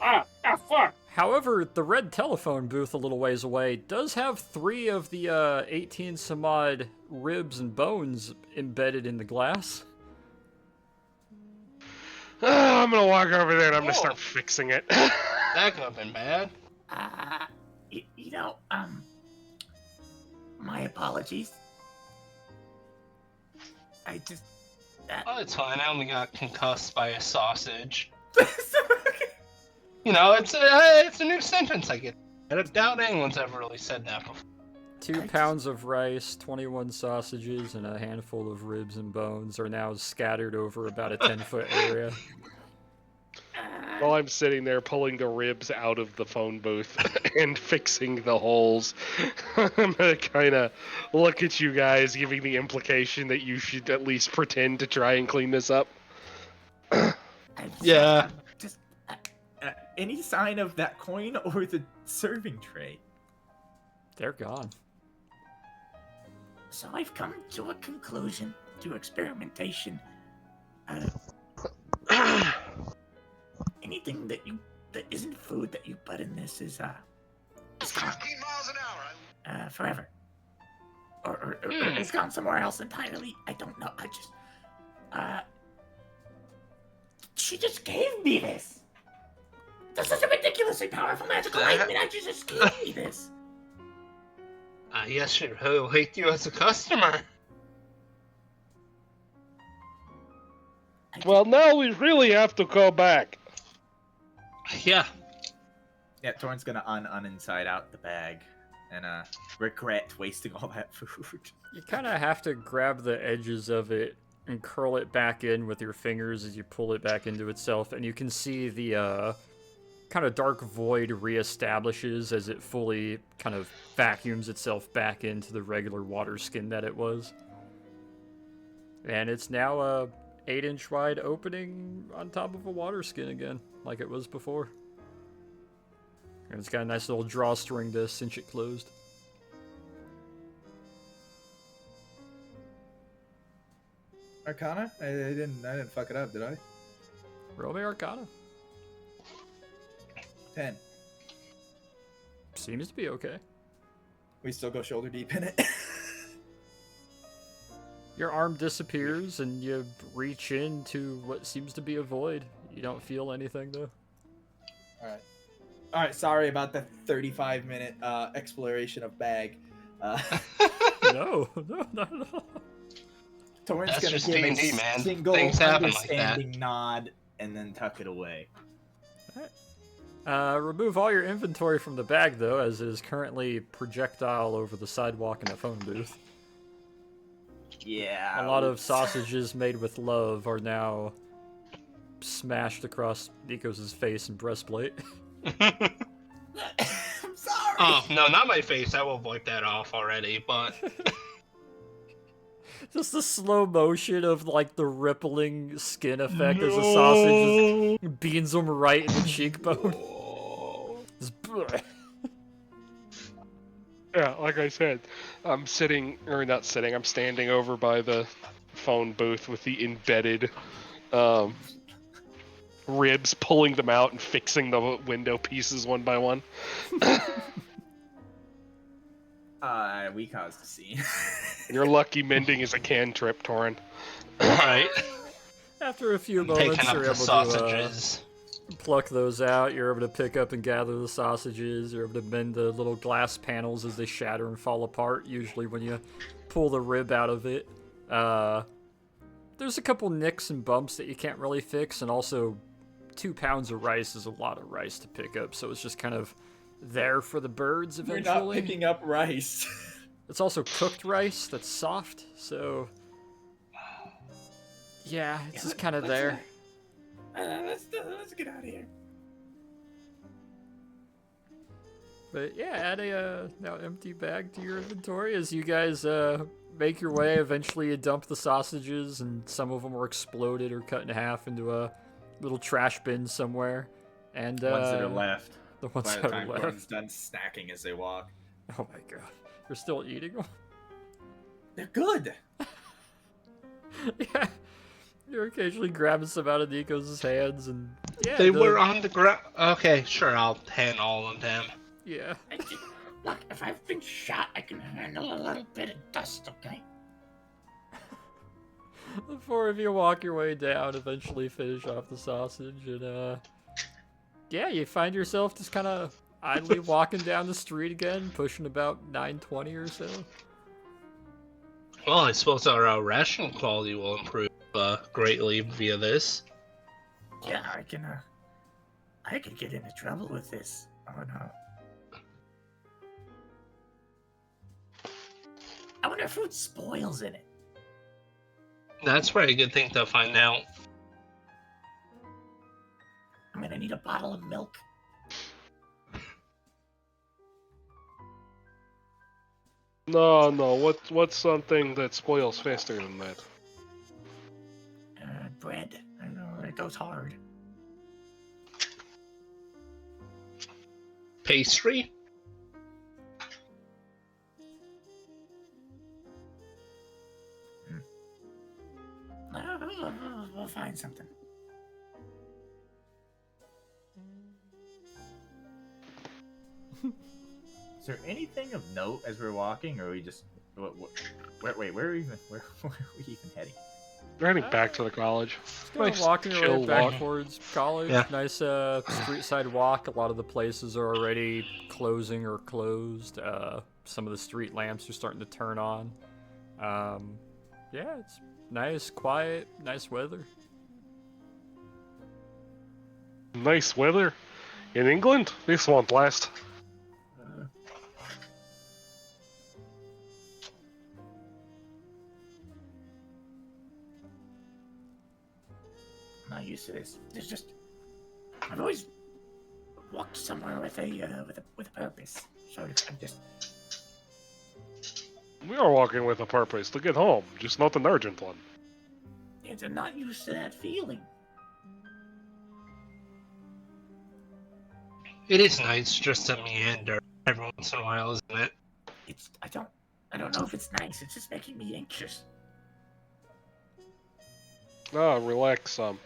Fuck! However, the red telephone booth a little ways away does have 3 of the 18 some odd ribs and bones embedded in the glass. I'm gonna walk over there and I'm gonna start fixing it. That could have been bad. You know, my apologies. I just... Oh, it's fine. I only got concussed by a sausage. You know, it's a new sentence I get. I doubt anyone's ever really said that before. 2 pounds of rice, 21 sausages, and a handful of ribs and bones are now scattered over about a 10-foot area. While I'm sitting there pulling the ribs out of the phone booth and fixing the holes, I'm gonna kind of look at you guys, giving the implication that you should at least pretend to try and clean this up. Yeah. Just any sign of that coin or the serving tray? They're gone. So I've come to a conclusion to experimentation. Anything that isn't food that you put in this is 15 miles an hour. forever. Or it's gone somewhere else entirely. I don't know. I just she just gave me this. This is a ridiculously powerful magical item, and I just gave me this. Yes, sure. I'll hate you as a customer. Well, now we really have to go back. Yeah. Yeah, Torn's gonna uninside out the bag and regret wasting all that food. You kind of have to grab the edges of it and curl it back in with your fingers as you pull it back into itself, and you can see the kind of dark void reestablishes as it fully kind of vacuums itself back into the regular water skin that it was. And it's now a 8-inch wide opening on top of a water skin again, like it was before. And it's got a nice little drawstring to cinch it closed. Arcana? I didn't fuck it up, did I? Roll me Arcana. 10. Seems to be okay. We still go shoulder deep in it. Your arm disappears and you reach into what seems to be a void. You don't feel anything though. Alright, sorry about the 35-minute exploration of bag. No, not at all. Torrent's That's gonna just give D&D, a man. single Things happen like that. understanding nod and then tuck it away. Remove all your inventory from the bag, though, as it is currently projectile over the sidewalk in the phone booth. Yeah. A lot of sausages made with love are now smashed across Nikos' face and breastplate. I'm sorry. Oh, no, not my face. I will wipe that off already, but... Just the slow motion of, like, the rippling skin effect as the sausage just beans him right in the cheekbone. Just bleh. Yeah, like I said, I'm standing over by the phone booth with the embedded ribs, pulling them out and fixing the window pieces one by one. We caused a scene. Your lucky mending is a cantrip, Torin. Alright. After a few moments, Picking up you're the able sausages. to pluck those out. You're able to pick up and gather the sausages. You're able to bend the little glass panels as they shatter and fall apart, usually when you pull the rib out of it. There's a couple nicks and bumps that you can't really fix, and also 2 pounds of rice is a lot of rice to pick up, so it's just kind of there for the birds You're eventually. not picking up rice. It's also cooked rice that's soft, so yeah, it's just kind of there. Let's get out of here. But yeah, add a now empty bag to your inventory as you guys make your way. Eventually, you dump the sausages, and some of them are exploded or cut in half into a little trash bin somewhere. And The ones that are left. the ones By the that are time left. Gordon's done snacking as they walk. Oh my god, you're still eating them? They're good. Yeah, you're occasionally grabbing some out of Nikos' hands, and yeah, They were on the ground. Okay, sure, I'll hand all of them to him. Yeah. Look, if I've been shot, I can handle a little bit of dust, okay? The 4 of you walk your way down, eventually finish off the sausage, and yeah, you find yourself just kind of idly walking down the street again, pushing about 9:20 or so. Well, I suppose our ration quality will improve greatly via this. Yeah, I could get into trouble with this. Oh no. I wonder if food spoils in it. That's probably a good thing to find out. I'm gonna need a bottle of milk. No. What's something that spoils faster than that? Bread. I know it goes hard. Pastry? We'll find something. Is there anything of note as we're walking, or are we just where are we even heading? We're heading back to the college. Just kind of Nice walking your chill way back walk. towards college. Yeah. Nice street side walk. A lot of the places are already closing or closed. Some of the street lamps are starting to turn on. Yeah, it's nice, quiet, nice weather. Nice weather in England. This won't last. I'm not used to this. There's just I've always walked somewhere with a purpose. So I'm just We are walking with a purpose to get home, just not an urgent one. I'm not used to that feeling. It is nice just to meander every once in a while, isn't it? I don't know if it's nice. It's just making me anxious. Relax some.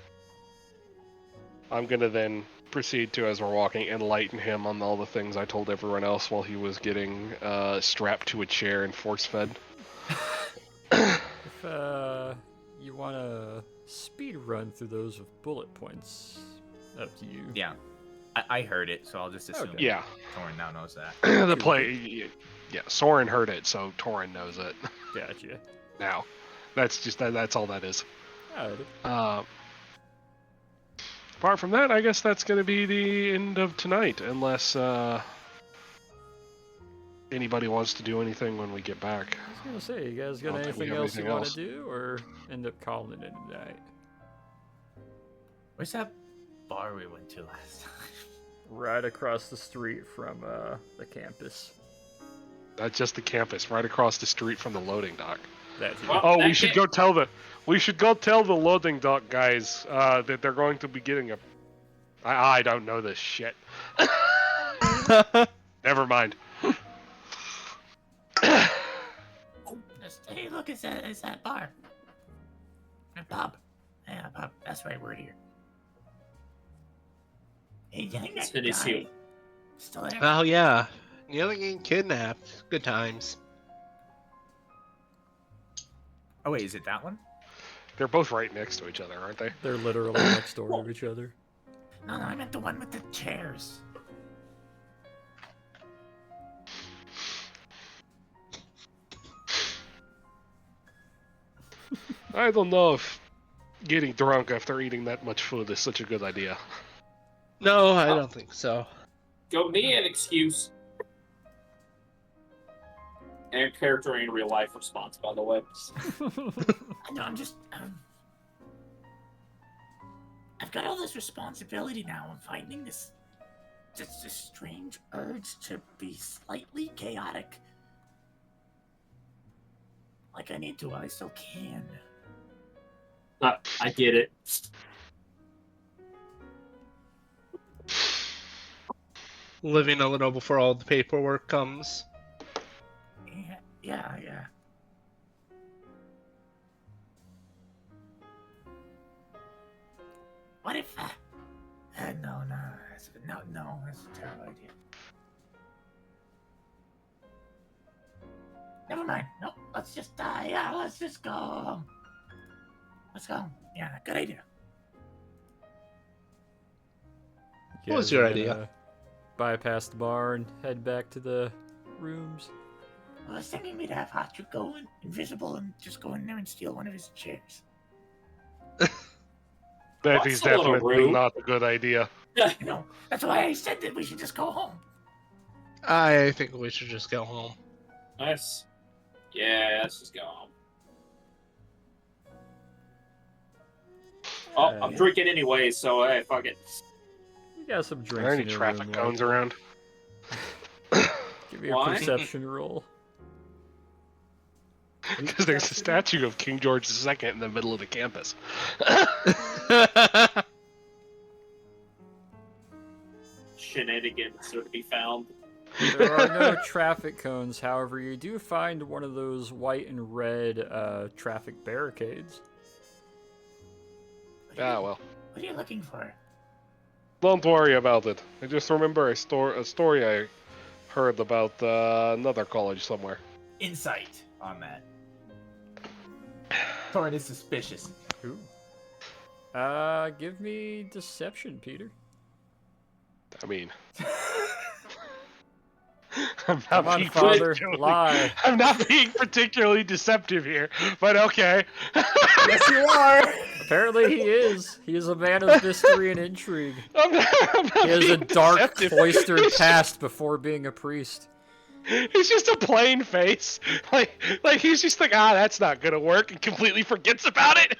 I'm gonna then proceed to, as we're walking, enlighten him on all the things I told everyone else while he was getting strapped to a chair and force-fed. If you want to speed run through those with bullet points, up to you. Yeah, I heard it, so I'll just assume. Okay. Yeah. Torin now knows that. The play... Yeah, Soren heard it, so Torin knows it Gotcha. now. That's just that's all that is. Alright. Apart from that, I guess that's going to be the end of tonight, unless anybody wants to do anything when we get back. I was gonna say, you guys got don't think we anything have else you anything want else. to do, or end up calling it a night? Where's that bar we went to last time? Right across the street from the campus. That's just the campus, right across the street from the loading dock. That Well, Oh, that we should can't- go tell the loading dock guys that they're going to be getting a. I don't know this shit. Never mind. Hey, look, it's that bar. A pub. Yeah, a pub. That's the right word here. Hey, do you think that City guy Seal. still there? Oh yeah, nearly getting kidnapped. Good times. Oh wait, is it that one? They're both right next to each other, aren't they? They're literally next door to each other. No, I meant the one with the chairs. I don't know if getting drunk after eating that much food is such a good idea. No, I don't think so. Go me an excuse. And character in real life response, by the way. I know, I'm just, I've got all this responsibility now. I'm finding this strange urge to be slightly chaotic. Like I need to, I still can. I get it. Living a little before all the paperwork comes. Yeah. What if, no, that's a terrible idea. Never mind. No, let's just let's just go home. Let's go home. Yeah, good idea. You What was guys your are idea? gonna bypass the bar and head back to the rooms. I was thinking we'd have Hotchuk go invisible and just go in there and steal one of his chairs. That is That's a little definitely rude. not a good idea. No, that's why I said that we should just go home. I think we should just go home. Nice. Yeah, let's just go home. Oh, I'm drinking anyway, so hey, fuck it. You got some Are drinks there any in your traffic room, cones like- around? Give me a Why? perception roll. Because there's a statue of King George II in the middle of the campus. Shenanigans are to be found. There are no traffic cones, however, you do find one of those white and red traffic barricades. Ah, well. What are you looking for? Don't worry about it. I just remember a story I heard about another college somewhere. Insight on that. Torin is suspicious. Ooh. Give me deception, Peter. I mean... I'm Come not on, being Father, particularly- lie. I'm not being particularly deceptive here, but okay. Yes, you are. Apparently he is. He is a man of mystery and intrigue. I'm not He has a being dark, deceptive. cloistered He's- past before being a priest. He's just a plain face. Like he's just like, that's not gonna work, and completely forgets about it.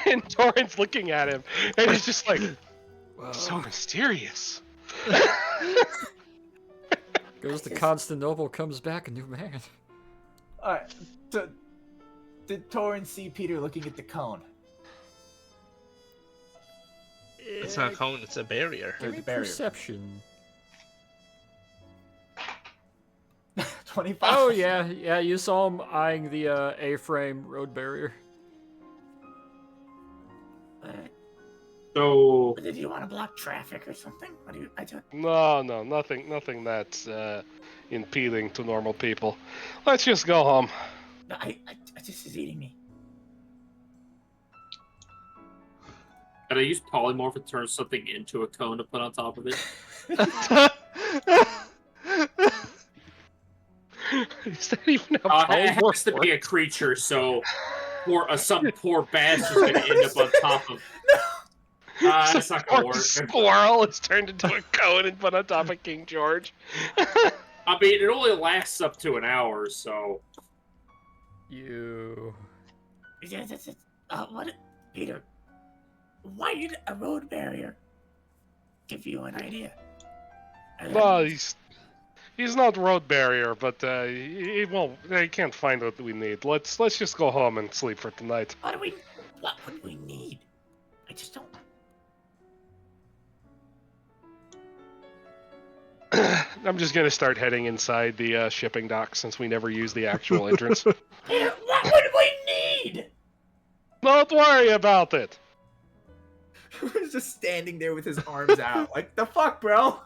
And Torin's looking at him, and he's just like, so mysterious. Goes to Constantinople, comes back a new man. Alright, so did Torin see Peter looking at the cone? It's not a cone, it's a barrier. Give me There's a barrier. perception. 25. Oh yeah, you saw him eyeing the A-frame road barrier. So, Did you want to block traffic or something? What do you? No, nothing that's impeding to normal people. Let's just go home. No, I just is eating me. can I use polymorph to turn something into a cone to put on top of it? Is that even a It bone has to be a creature, so some poor bastard's gonna end up on top of. That's not gonna Or work. squirrel is turned into a cone and put on top of King George. I mean, it only lasts up to an hour, so. You. What, Peter? Why did a road barrier give you an idea? Well, he's not road barrier, but he won't. He can't find what we need. Let's just go home and sleep for tonight. What would we need? I just don't. I'm just gonna start heading inside the shipping dock since we never use the actual entrance. Peter, what would we need? Don't worry about it. He's just standing there with his arms out. Like, the fuck, bro?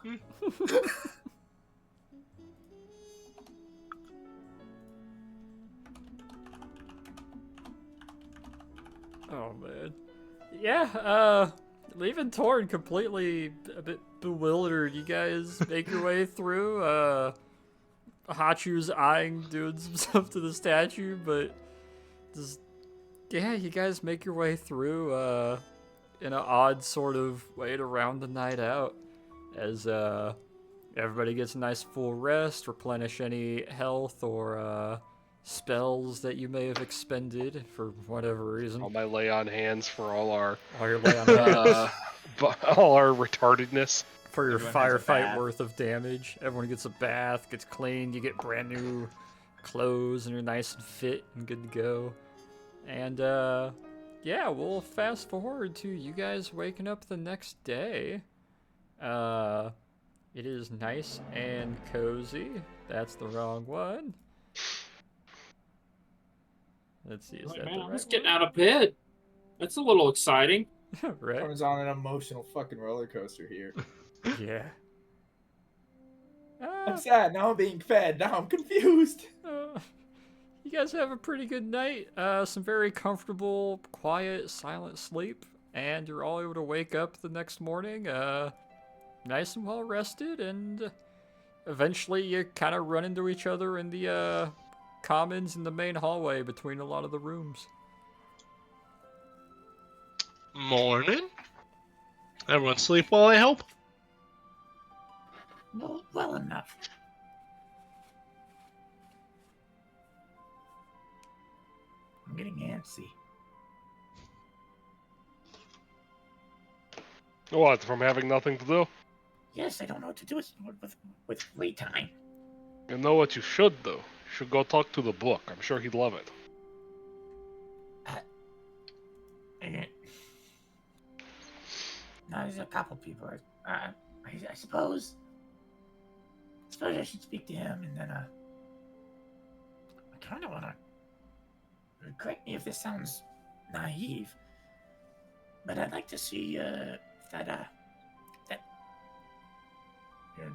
Oh man. Yeah, leaving Torn completely a bit bewildered. You guys make your way through, Hachu's eyeing doing some stuff to the statue, but just, yeah, you guys make your way through, in an odd sort of way to round the night out, as, everybody gets a nice full rest, replenish any health or, spells that you may have expended for whatever reason. All my lay on hands for all our Your lay on hands. all our retardedness. For your Everyone has a firefight bath. worth of damage. Everyone gets a bath, gets cleaned, you get brand new clothes, and you're nice and fit and good to go. And, yeah, we'll fast forward to you guys waking up the next day. It is nice and cozy. That's the wrong one. Let's see, is that the Man, right I'm just getting one? out of bed. That's a little exciting. Right? Torn's on an emotional fucking roller coaster here. Yeah. I'm sad. Now I'm being fed. Now I'm confused. You guys have a pretty good night. Some very comfortable, quiet, silent sleep. And you're all able to wake up the next morning, nice and well rested. And eventually you kind of run into each other in the, commons in the main hallway between a lot of the rooms. Morning. Everyone sleep well, I hope? Well enough. I'm getting antsy. What, from having nothing to do? Yes, I don't know what to do with free time. You know what you should do? You should go talk to the book. I'm sure he'd love it. No, there's a couple people. I suppose I should speak to him, and then I kind of want to. Correct me if this sounds naive, but I'd like to see that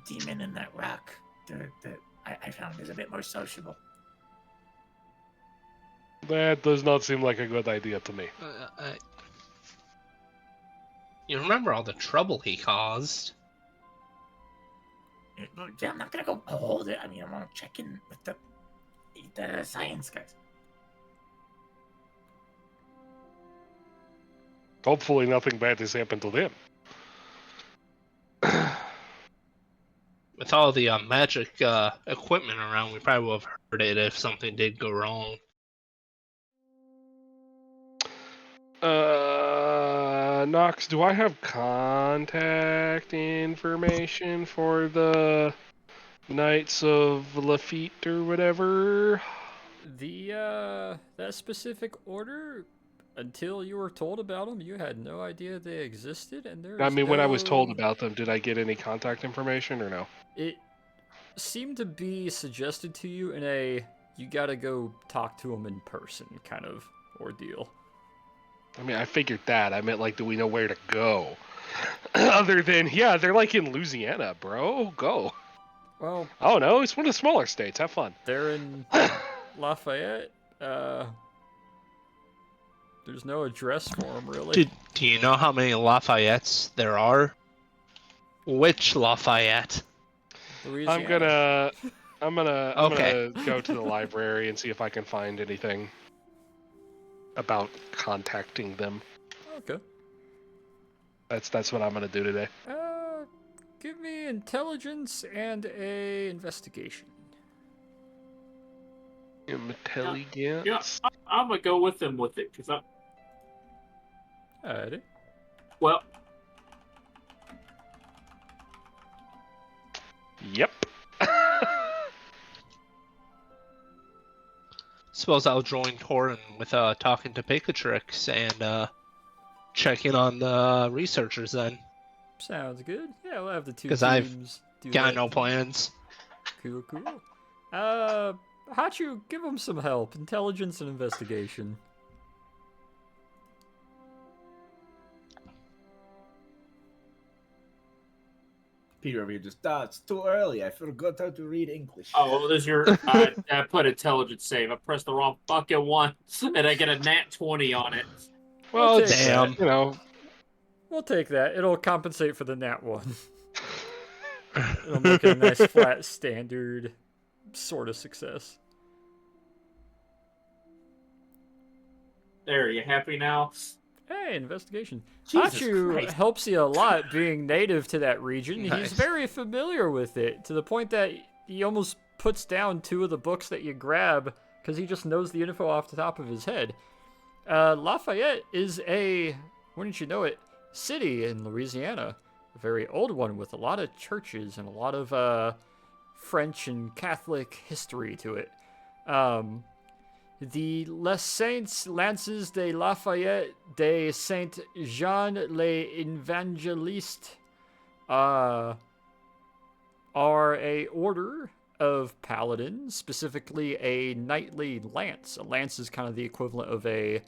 demon in that rock that I found is a bit more sociable. That does not seem like a good idea to me. You remember all the trouble he caused? I'm not gonna go hold it. I mean, I want to check in with the science guys. Hopefully nothing bad has happened to them. With all the magic equipment around, we probably would have heard it if something did go wrong. Nox, do I have contact information for the Knights of Lafitte or whatever? That specific order, until you were told about them, you had no idea they existed, and there's I mean, when I was told about them, did I get any contact information or no? It seemed to be suggested to you in a, you gotta go talk to them in person kind of ordeal. I mean, I figured that. I meant, like, do we know where to go? Other than, yeah, they're like in Louisiana, bro. Go. Well, oh no, it's one of the smaller states. Have fun. They're in Lafayette. There's no address for them, really. Do you know how many Lafayettes there are? Which Lafayette? Louisiana. I'm gonna I'm gonna Okay. go to the library and see if I can find anything about contacting them. Okay. That's what I'm gonna do today. Give me intelligence and a investigation. Intelligence. Yeah, I'm gonna go with them with it because Alrighty. well, Yep. Suppose I'll join Torin with talking to Picatrix and check in on the researchers then. Sounds good. Yeah, we'll have the two 'Cause teams I've do Got that. no plans. Cool. Hachu, give him some help. Intelligence and investigation. Peter over here just, it's too early. I forgot how to read English. oh, there's your. I put intelligence save. I pressed the wrong fucking one, and I get a nat 20 on it. Well, We'll it's, take damn. that. you know, We'll take that. It'll compensate for the nat one. It'll make it a nice flat standard sort of success. There, you happy now? Hey, investigation. Jesus Hachu Christ. helps you a lot being native to that region. Nice. He's very familiar with it, to the point that he almost puts down 2 of the books that you grab because he just knows the info off the top of his head. Lafayette is a, wouldn't you know it, city in Louisiana. A very old one with a lot of churches and a lot of French and Catholic history to it. The Les Saints Lances de Lafayette de Saint Jean l'Evangeliste are a order of paladins, specifically a knightly lance. A lance is kind of the equivalent of a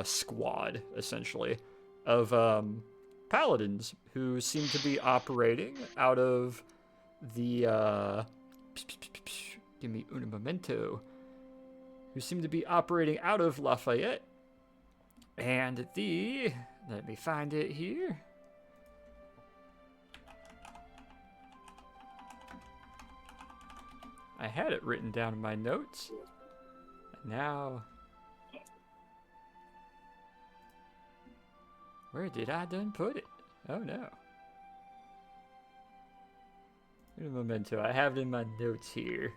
squad, essentially, of paladins who seem to be operating out of the give me un momento. Who seem to be operating out of Lafayette. And let me find it here. I had it written down in my notes. And now, where did I done put it? Oh no. Un momento, I have it in my notes here.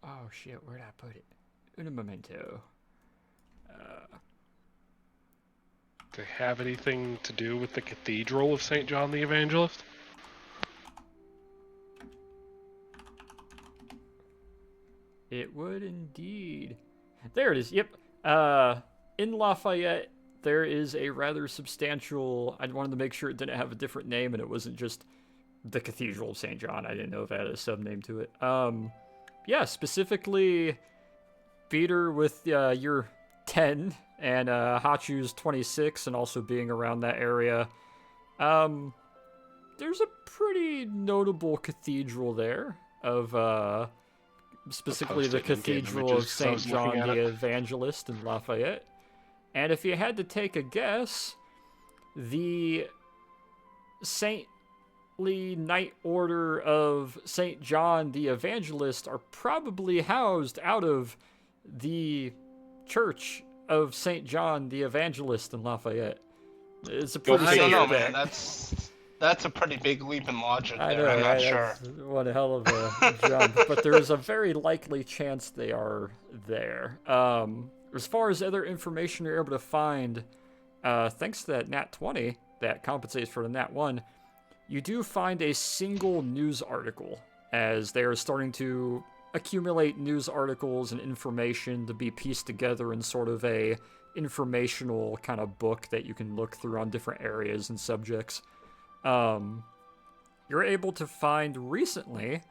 Oh shit, where'd I put it? Un momento. do they have anything to do with the Cathedral of St. John the Evangelist? It would indeed. There it is. Yep. In Lafayette, there is a rather substantial. I wanted to make sure it didn't have a different name and it wasn't just the Cathedral of St. John. I didn't know if it had a sub-name to it. Yeah, specifically, Peter with your 10 and Hachu's 26, and also being around that area. There's a pretty notable cathedral there of specifically the Cathedral of St. John the Evangelist in Lafayette. And if you had to take a guess, the Saintly Knight Order of St. John the Evangelist are probably housed out of the Church of St. John the Evangelist in Lafayette. It's a pretty I don't know, safe man. bet. That's a pretty big leap in logic there. I know, I'm not right? sure. That's one hell of a jump, but there is a very likely chance they are there. As far as other information you're able to find, thanks to that Nat 20 that compensates for the Nat 1, you do find a single news article as they are starting to accumulate news articles and information to be pieced together in sort of a informational kind of book that you can look through on different areas and subjects. You're able to find recently,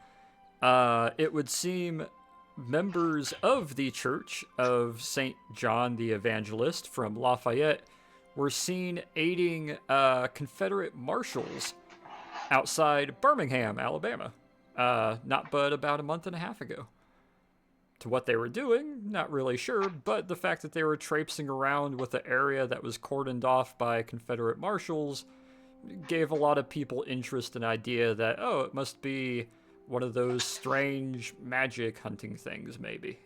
it would seem, members of the Church of St. John the Evangelist from Lafayette were seen aiding Confederate marshals outside Birmingham, Alabama, not but about a month and a half ago. to what they were doing, not really sure, but the fact that they were traipsing around with an area that was cordoned off by Confederate marshals gave a lot of people interest and idea that, oh, it must be one of those strange magic hunting things, maybe.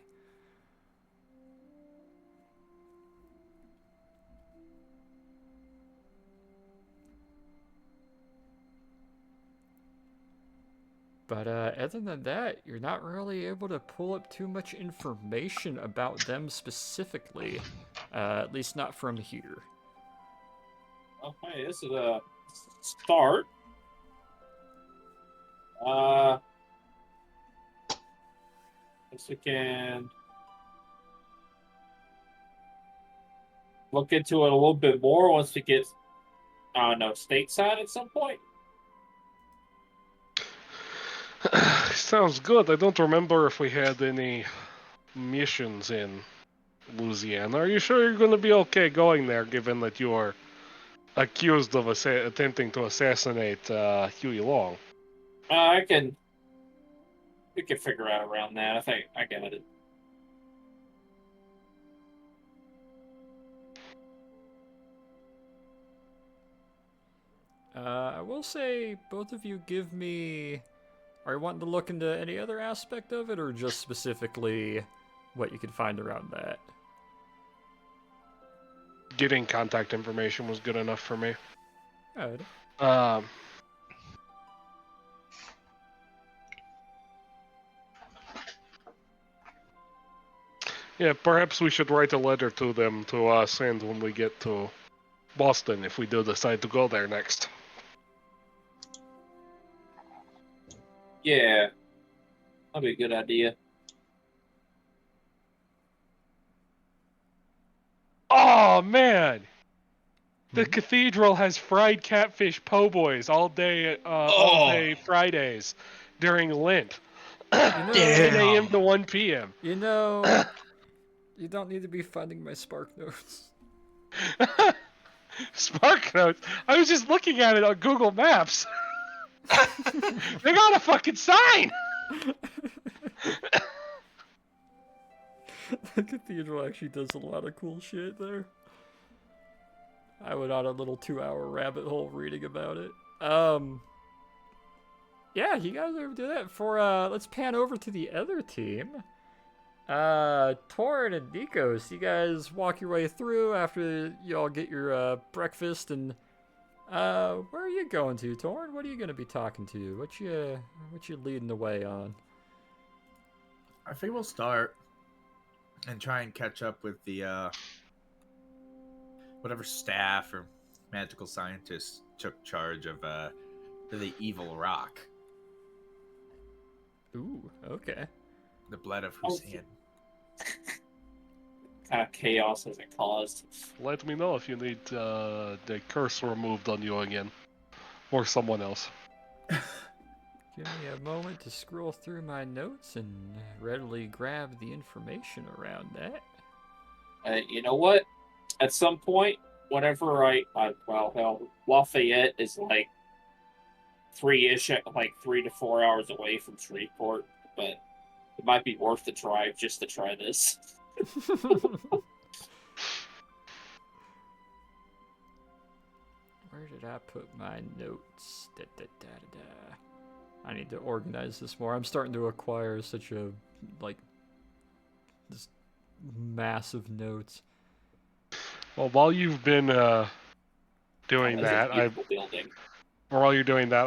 But other than that, you're not really able to pull up too much information about them specifically, at least not from here. Okay, this is a start. Guess we can look into it a little bit more once we get, I don't know, stateside at some point. Sounds good. I don't remember if we had any missions in Louisiana. Are you sure you're going to be okay going there, given that you are accused of attempting to assassinate Huey Long? We can figure out around that. I think I got it. I will say, both of you give me... Are you wanting to look into any other aspect of it, or just specifically what you could find around that? Getting contact information was good enough for me. Good. Yeah, perhaps we should write a letter to them to send when we get to Boston, if we do decide to go there next. Yeah, that'd be a good idea. Oh, man! The cathedral has fried catfish po' boys all day Fridays during Lent. 10 a.m. to 1 p.m. You know, you don't need to be finding my Spark Notes. Spark Notes? I was just looking at it on Google Maps. They got a fucking sign! The cathedral actually does a lot of cool shit there. I went on a little 2-hour rabbit hole reading about it. Yeah, you guys ever do that? Let's pan over to the other team. Torin and Nikos, you guys walk your way through after y'all get your breakfast, and where are you going to, Torin? What are you gonna be talking to? What you leading the way on? I think we'll start and try and catch up with the whatever staff or magical scientists took charge of the evil rock. Ooh, okay. The blood of Hussein. Kind of chaos has it caused. Let me know if you need the curse removed on you again. Or someone else. Give me a moment to scroll through my notes and readily grab the information around that. You know what? At some point, whenever Lafayette is like 3 to 4 hours away from Shreveport, but it might be worth the drive just to try this. Where did I put my notes? I need to organize this more. I'm starting to acquire such a, this massive notes. Well, while you've been doing that, I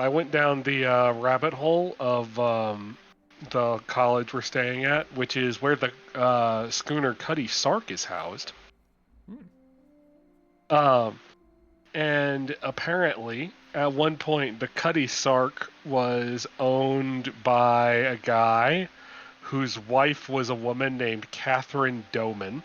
went down the rabbit hole of the college we're staying at, which is where the schooner Cuddy Sark is housed. And apparently, at one point, the Cuddy Sark was owned by a guy whose wife was a woman named Catherine Doman,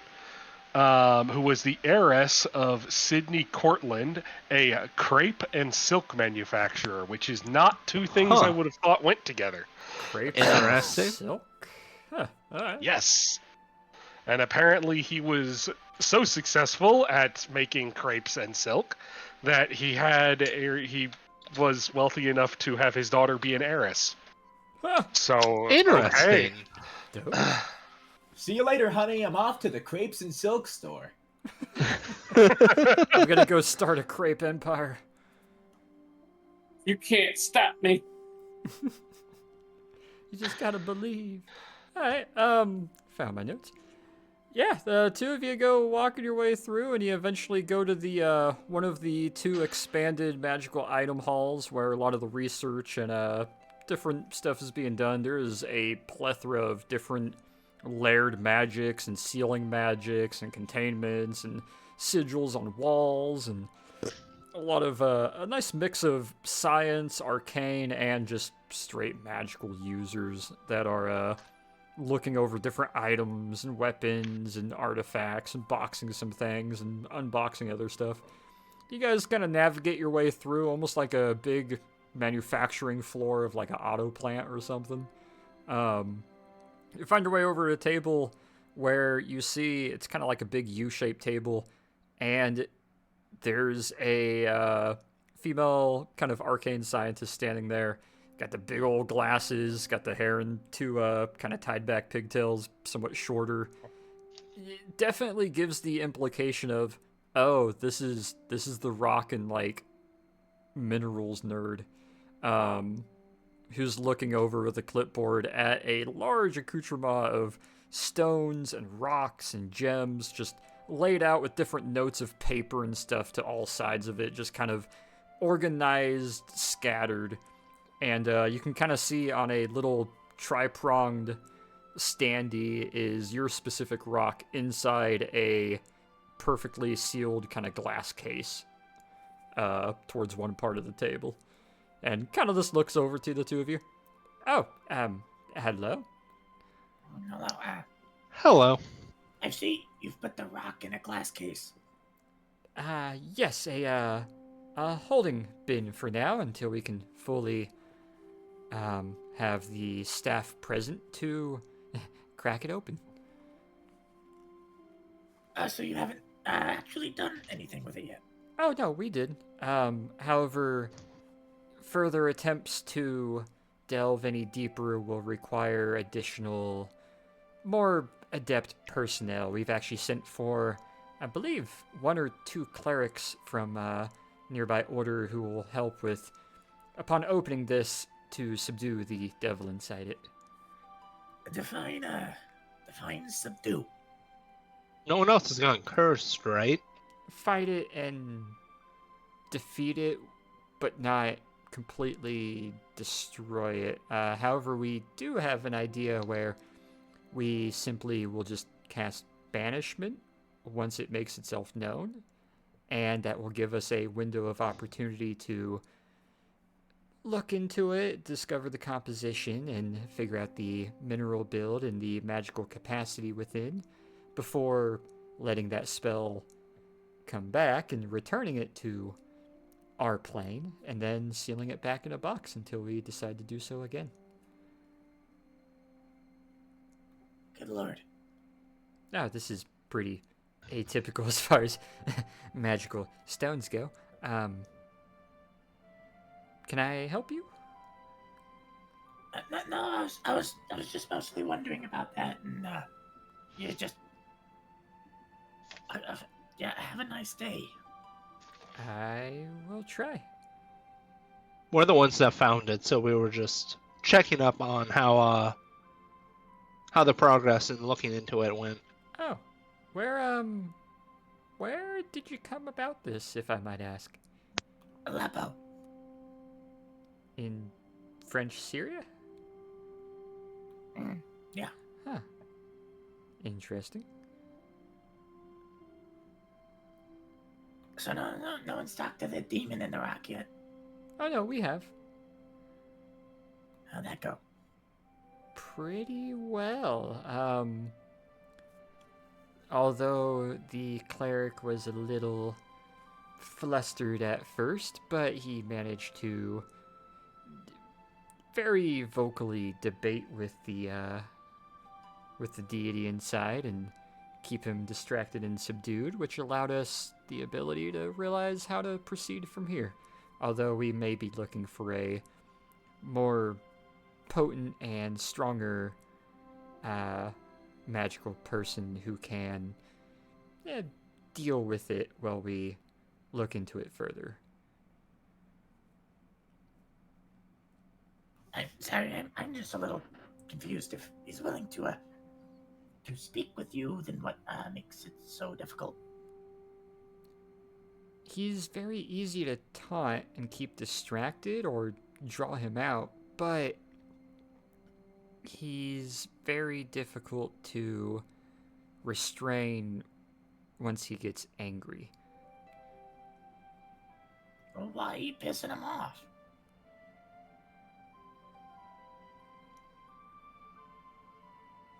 who was the heiress of Sidney Cortland, a crepe and silk manufacturer, which is not two things I would have thought went together. Crepe Interesting. and silk? Huh, alright. Yes. And apparently he was so successful at making crepes and silk that he was wealthy enough to have his daughter be an heiress. Huh. So Interesting. Dope. See you later, honey. I'm off to the crepes and silk store. I'm gonna go start a crepe empire. You can't stop me. You just gotta believe. Alright, found my notes. Yeah, the two of you go walking your way through, and you eventually go to the, one of the two expanded magical item halls where a lot of the research and, different stuff is being done. There is a plethora of different layered magics and sealing magics and containments and sigils on walls and a lot of, a nice mix of science, arcane, and just straight magical users that are, looking over different items and weapons and artifacts and boxing some things and unboxing other stuff. You guys kind of navigate your way through almost like a big manufacturing floor of like an auto plant or something. You find your way over to a table where you see it's kind of like a big U-shaped table, and there's a female kind of arcane scientist standing there. Got the big old glasses, got the hair in two kind of tied back pigtails, somewhat shorter. It definitely gives the implication of, oh, this is the rock and like minerals nerd, who's looking over with a clipboard at a large accoutrement of stones and rocks and gems, just laid out with different notes of paper and stuff to all sides of it, just kind of organized, scattered. And you can kind of see on a little tri-pronged standee is your specific rock inside a perfectly sealed kind of glass case towards one part of the table. And kind of just looks over to the two of you. Oh, hello? Hello, Hello. I see you've put the rock in a glass case. Yes, a holding bin for now until we can fully have the staff present to crack it open. So you haven't actually done anything with it yet? Oh, no, we did. However, further attempts to delve any deeper will require additional, more adept personnel. We've actually sent for, I believe, 1 or 2 clerics from nearby order who will help with, upon opening this, to subdue the devil inside it. Define subdue. No one else has gotten cursed, right? Fight it and defeat it, but not completely destroy it. However, we do have an idea where we simply will just cast banishment once it makes itself known, and that will give us a window of opportunity to look into it, discover the composition, and figure out the mineral build and the magical capacity within before letting that spell come back and returning it to our plane, and then sealing it back in a box until we decide to do so again. Good lord. Now, this is pretty atypical as far as magical stones go. Can I help you? No, I was just mostly wondering about that, and you just yeah, have a nice day. I will try. We're the ones that found it, so we were just checking up on how the progress and looking into it went. Oh, where did you come about this, if I might ask? Aleppo. In French Syria? Yeah. Huh. Interesting. So no one's talked to the demon in the rock yet. Oh no, we have. How'd that go? Pretty well. Although the cleric was a little flustered at first, but he managed to very vocally debate with the deity inside and keep him distracted and subdued, which allowed us the ability to realize how to proceed from here. Although we may be looking for a more potent and stronger magical person who can deal with it while we look into it further. I'm sorry, I'm just a little confused. If he's willing to speak with you, then what makes it so difficult? He's very easy to taunt and keep distracted or draw him out, but he's very difficult to restrain once he gets angry. Well, why are you pissing him off?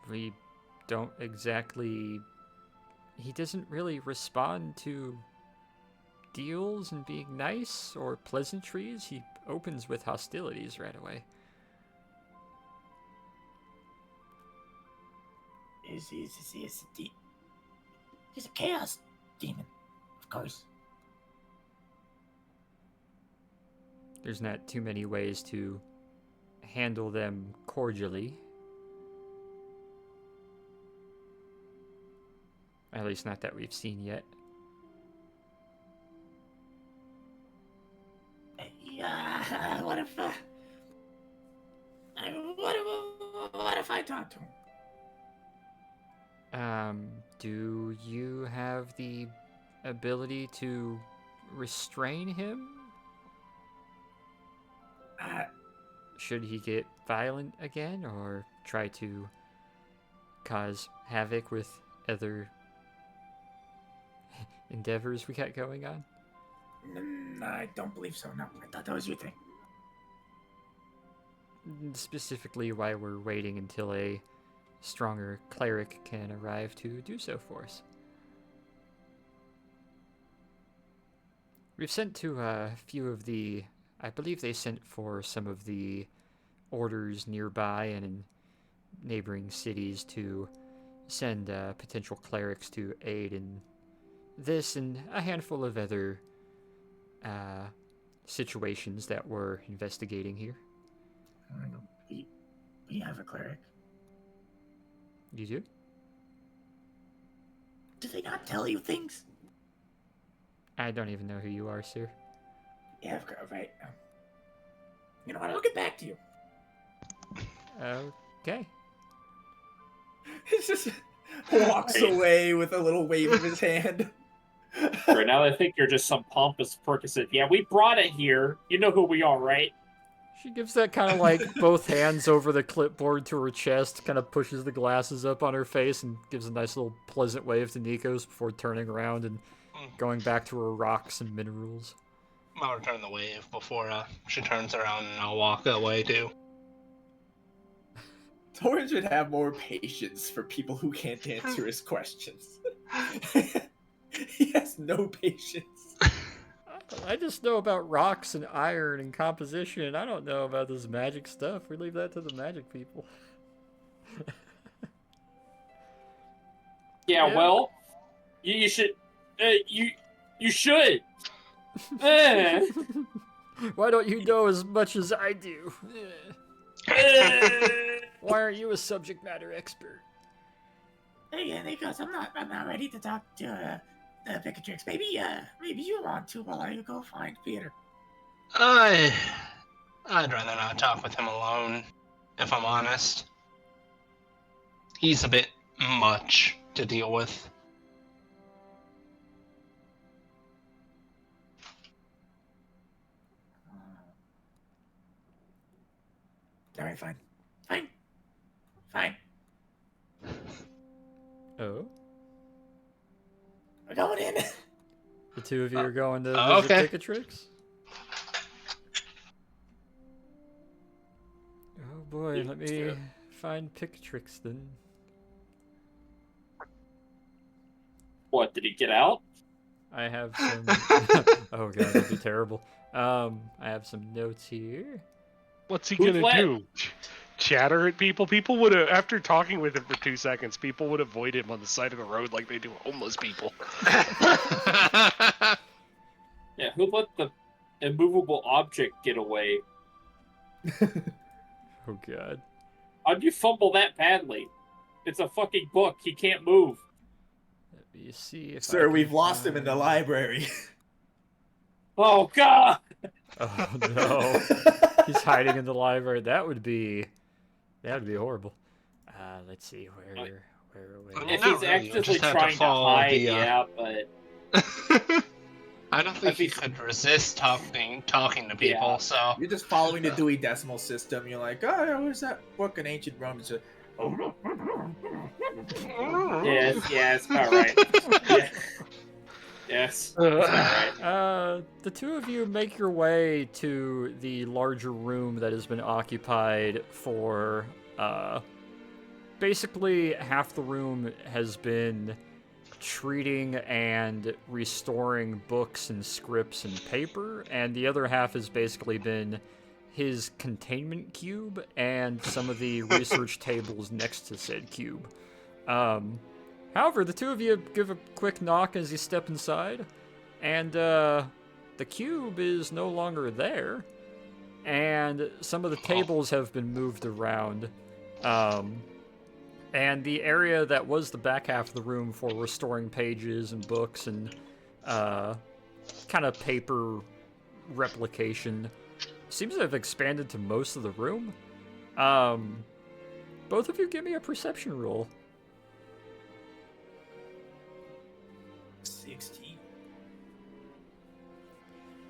We don't exactly... He doesn't really respond to deals and being nice or pleasantries. He opens with hostilities right away. He's a chaos demon, of course. There's not too many ways to handle them cordially. At least not that we've seen yet. Yeah, what if I talk to him? Do you have the ability to restrain him? Should he get violent again, or try to cause havoc with other endeavors we got going on? I don't believe so, no. I thought that was your thing. Specifically why we're waiting until a stronger cleric can arrive to do so for us. We've sent to a few of the... I believe they sent for some of the orders nearby and in neighboring cities to send potential clerics to aid in this and a handful of other situations that we're investigating here. We have a cleric. You do? Do they not tell you things? I don't even know who you are, sir. Yeah, right. You know what? I'll get back to you. Okay. He just walks away with a little wave of his hand. Right now, I think you're just some pompous prick who said, "Yeah, we brought it here. You know who we are, right?" She gives that kind of like both hands over the clipboard to her chest, kind of pushes the glasses up on her face, and gives a nice little pleasant wave to Nikos before turning around and going back to her rocks and minerals. I'll return the wave before she turns around, and I'll walk away too. Torin should have more patience for people who can't answer his questions. He has no patience. I just know about rocks and iron and composition. I don't know about this magic stuff. We leave that to the magic people. Yeah, well, you should. You should. Why don't you know as much as I do? Why aren't you a subject matter expert? Hey, Nikos, I'm not ready to talk to Picatrix. Maybe you want to while I go find Peter. I'd rather not talk with him alone, if I'm honest. He's a bit much to deal with. Alright, fine. Oh? We're going in. The two of you are going to visit okay. Picatrix? Oh boy, let me find Picatrix then. What, did he get out? I have some... oh god, that'd be terrible. I have some notes here. What's he gonna do? Chatter at people? People would have, after talking with him for 2 seconds, people would avoid him on the side of the road like they do homeless people. Yeah, who let the immovable object get away? Oh god. How'd you fumble that badly? It's a fucking book. He can't move. Let me see if Sir, we've lost him in the library. Oh God! Oh no, he's hiding in the library. That would be horrible. Let's see where. If Not he's really, you actively just have to trying to follow hide, the, yeah, but I don't think If he he's- could resist talking to people. Yeah. So You're just following the Dewey Decimal System. You're like, oh, yeah, where's that book in ancient Rome? It's just, yeah, it's about right. Yeah. Yes, it's about right. The two of you make your way to the larger room that has been occupied for, basically half the room has been treating and restoring books and scripts and paper, and the other half has basically been his containment cube and some of the research tables next to said cube. However, the two of you give a quick knock as you step inside, and the cube is no longer there, and some of the tables have been moved around. And the area that was the back half of the room for restoring pages and books and kind of paper replication seems to have expanded to most of the room. Both of you give me a perception roll. 16.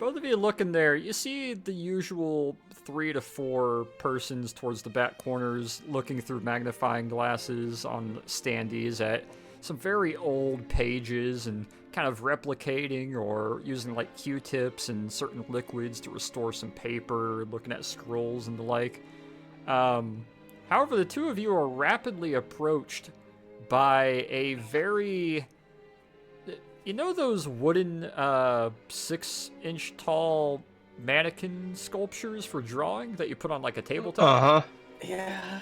Both of you look in there. You see the usual 3 to 4 persons towards the back corners looking through magnifying glasses on standees at some very old pages and kind of replicating or using like Q-tips and certain liquids to restore some paper, looking at scrolls and the like. However, the two of you are rapidly approached by a very... You know those wooden 6-inch tall mannequin sculptures for drawing that you put on like a tabletop? Yeah.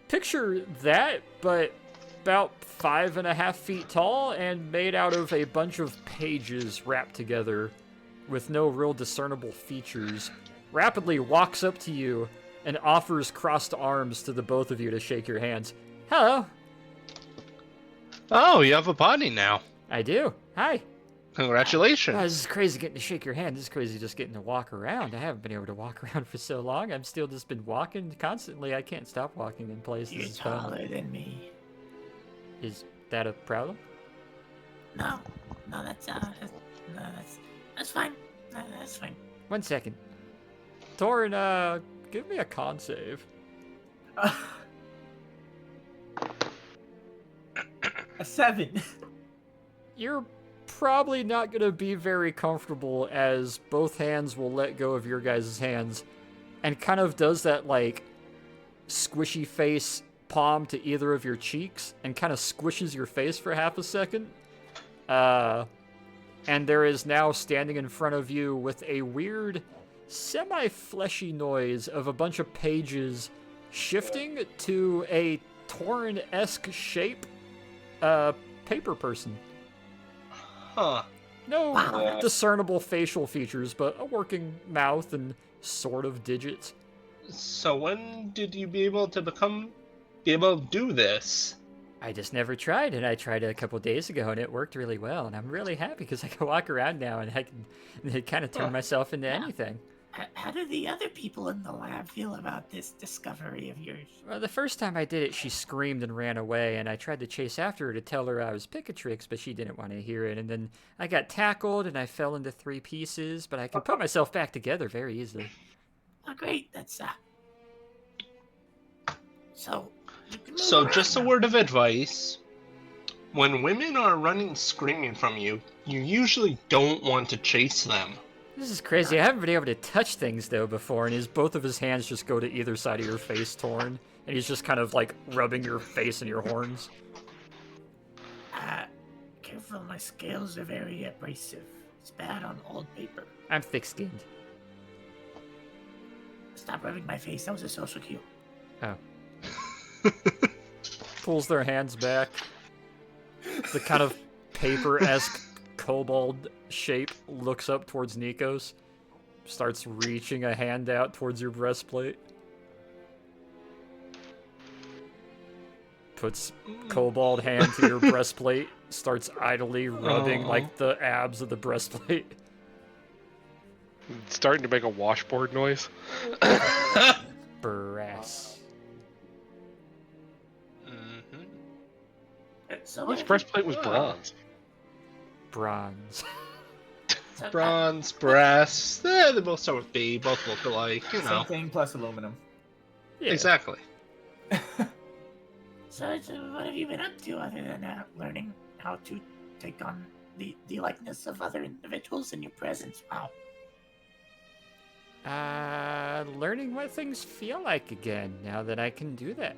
Picture that, but about 5.5 feet tall and made out of a bunch of pages wrapped together with no real discernible features, rapidly walks up to you and offers crossed arms to the both of you to shake your hands. Hello. Oh, you have a body now. I do. Hi. Congratulations. This is crazy getting to shake your hand. This is crazy just getting to walk around. I haven't been able to walk around for so long. I've still just been walking constantly. I can't stop walking in places. You're It's fun. taller than me. Is that a problem? No, that's fine. No, that's fine. 1 second. Torin, give me a con save. A 7. You're probably not going to be very comfortable as both hands will let go of your guys' hands and kind of does that, like, squishy face palm to either of your cheeks and kind of squishes your face for half a second. And there is now standing in front of you with a weird, semi-fleshy noise of a bunch of pages shifting to a Torin-esque shape paper person. Huh. No discernible facial features, but a working mouth and sort of digits. So when did you be able to do this? I just never tried, and I tried it a couple days ago, and it worked really well, and I'm really happy because I can walk around now, and I can kind of turn myself into anything. How do the other people in the lab feel about this discovery of yours? Well, the first time I did it, she screamed and ran away, and I tried to chase after her to tell her I was Picatrix, but she didn't want to hear it, and then I got tackled, and I fell into 3 pieces, but I could put myself back together very easily. Oh, great. That's So. you can move So around just a now. word of advice. When women are running screaming from you, you usually don't want to chase them. This is crazy. I haven't been able to touch things, though, before, and both of his hands just go to either side of your face, Torn, and he's just kind of, like, rubbing your face and your horns. Careful, my scales are very abrasive. It's bad on old paper. I'm thick-skinned. Stop rubbing my face. That was a social cue. Oh. Pulls their hands back. The kind of paper-esque kobold shape looks up towards Nikos, starts reaching a hand out towards your breastplate. puts kobold hand to your breastplate, starts idly rubbing Oh. like the abs of the breastplate. It's starting to make a washboard noise. Brass. Mhm. So Which what breastplate was bronze? Bronze. so, Bronze, brass, they both start with B, both look alike, you Same know. thing plus aluminum. Yeah. Exactly. so what have you been up to other than learning how to take on the likeness of other individuals in your presence? Wow. Learning what things feel like again now that I can do that.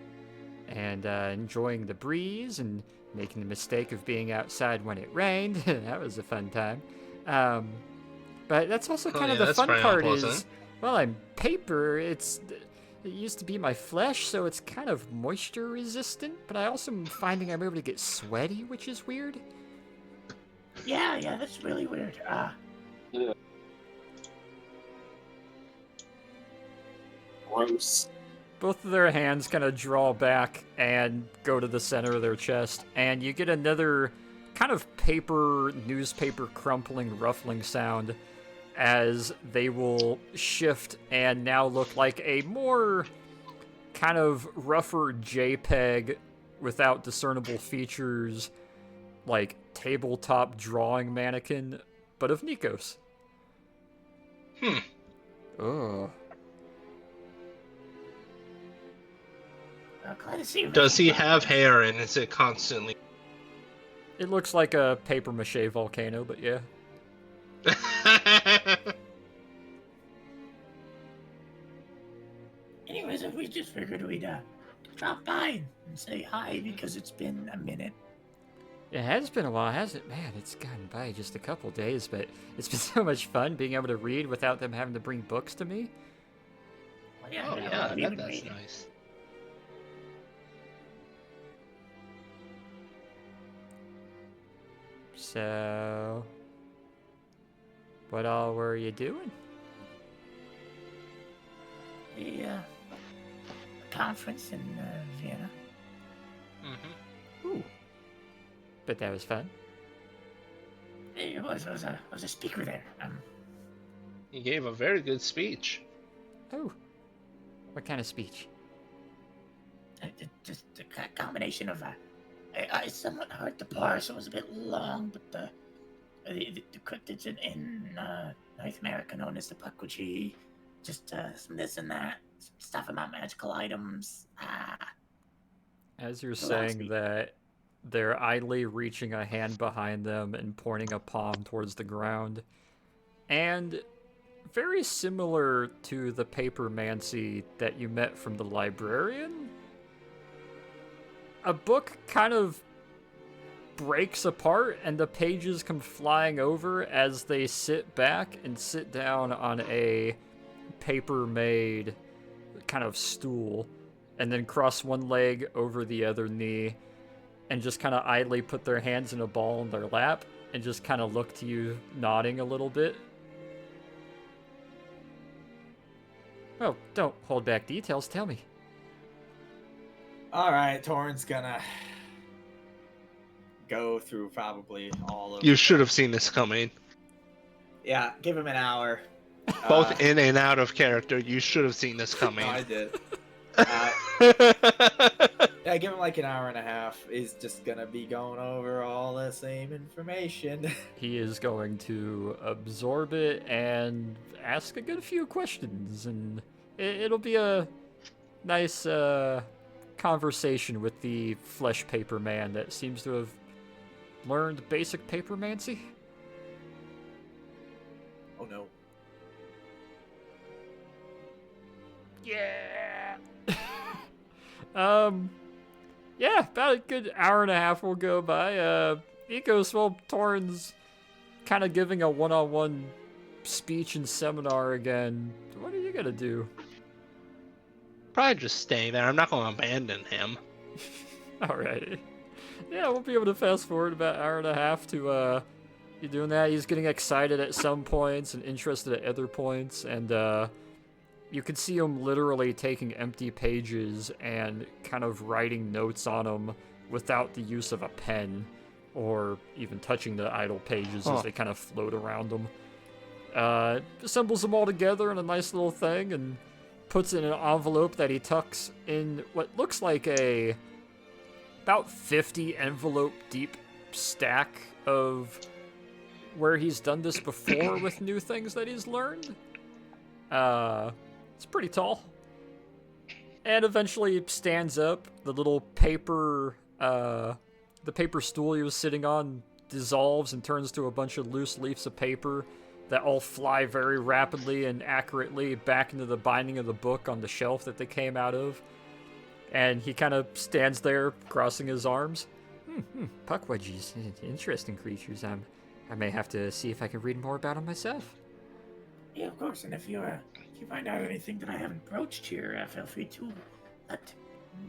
And enjoying the breeze and making the mistake of being outside when it rained. That was a fun time. But that's also kind of the that's fun pretty part unpleasant. is, well, I'm paper. It used to be my flesh, so it's kind of moisture resistant, but I also am finding I'm able to get sweaty, which is weird. Yeah, that's really weird. Gross. Both of their hands kind of draw back and go to the center of their chest, and you get another kind of newspaper crumpling, ruffling sound as they will shift and now look like a more kind of rougher JPEG without discernible features, like tabletop drawing mannequin, but of Nikos. Oh. Glad to see you. Does he have hair and is it constantly... It looks like a paper mache volcano, but yeah. Anyways, we just figured we'd drop by and say hi because it's been a minute. It has been a while, hasn't it? Man, it's gone by just a couple days, but it's been so much fun being able to read without them having to bring books to me. Well, yeah, Oh no, yeah, we've been that's waiting. nice. So, what all were you doing? A conference in Vienna. Mm-hmm. Ooh. Bet that was fun. I was a speaker there. He gave a very good speech. Oh. What kind of speech? Just a combination of I somewhat hard to parse. It was a bit long, but the cryptids in North America known as the Pakuchi, just some this and that, some stuff about magical items. As you're So saying that's- that, they're idly reaching a hand behind them and pointing a palm towards the ground. And very similar to the paper mancy that you met from the librarian, a book kind of breaks apart and the pages come flying over as they sit back and sit down on a paper-made kind of stool and then cross one leg over the other knee and just kind of idly put their hands in a ball in their lap and just kind of look to you, nodding a little bit. Oh, don't hold back details, tell me. All right, Torrin's gonna go through probably all of. You should have seen this coming. Yeah, give him an hour. Both in and out of character, you should have seen this coming. No, I did. Yeah, give him like an hour and a half. He's just gonna be going over all the same information. He is going to absorb it and ask a good few questions, and it'll be a nice conversation with the flesh paper man that seems to have learned basic papermancy. Oh no. Yeah. Yeah, about a good hour and a half will go by. Ecos, well, Torrin's kind of giving a one-on-one speech and seminar again. What are you gonna do? Probably just stay there. I'm not going to abandon him. Alrighty. Yeah, we'll be able to fast forward about an hour and a half to you doing that. He's getting excited at some points and interested at other points, and you could see him literally taking empty pages and kind of writing notes on them without the use of a pen or even touching the idle pages as they kind of float around him. Assembles them all together in a nice little thing and puts it in an envelope that he tucks in what looks like a about 50 envelope deep stack of where he's done this before with new things that he's learned. It's pretty tall. And eventually stands up. The little paper, the paper stool he was sitting on dissolves and turns to a bunch of loose leaves of paper that all fly very rapidly and accurately back into the binding of the book on the shelf that they came out of. And he kind of stands there, crossing his arms. Puckwudgies, interesting creatures. I may have to see if I can read more about them myself. Yeah, of course. And if you find out anything that I haven't broached here, feel free to let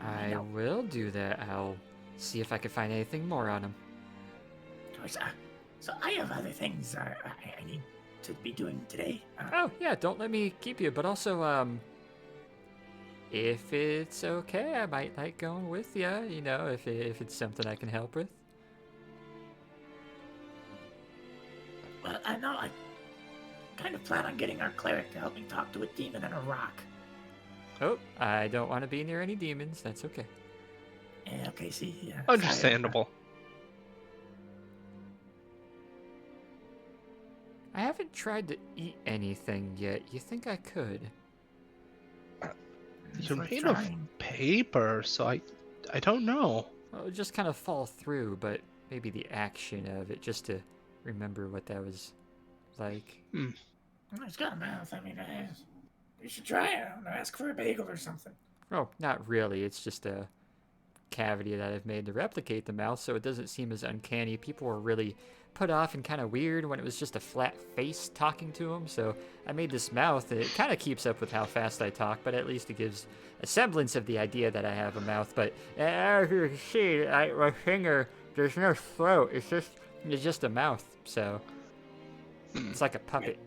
me know. Will do that. I'll see if I can find anything more on them. Of course. So I have other things I need to be doing today. Oh, yeah, don't let me keep you. But also, if it's okay, I might like going with you, you know, if it's something I can help with. Well, I know I kind of plan on getting our cleric to help me talk to a demon and a rock. Oh, I don't want to be near any demons. That's okay. Yeah, okay, see. Yeah, Understandable. I haven't tried to eat anything yet. You think I could? You're made of paper, so I don't know. Well, it would just kind of fall through, but maybe the action of it, just to remember what that was like. It's got a mouth. I mean, you should try it. I don't know, ask for a bagel or something. Oh, not really. It's just a cavity that I've made to replicate the mouth, so it doesn't seem as uncanny. People were really put off and kind of weird when it was just a flat face talking to them, so I made this mouth. It kind of keeps up with how fast I talk, but at least it gives a semblance of the idea that I have a mouth. But as you can see, my finger, there's no throat. It's just a mouth, so it's like a puppet.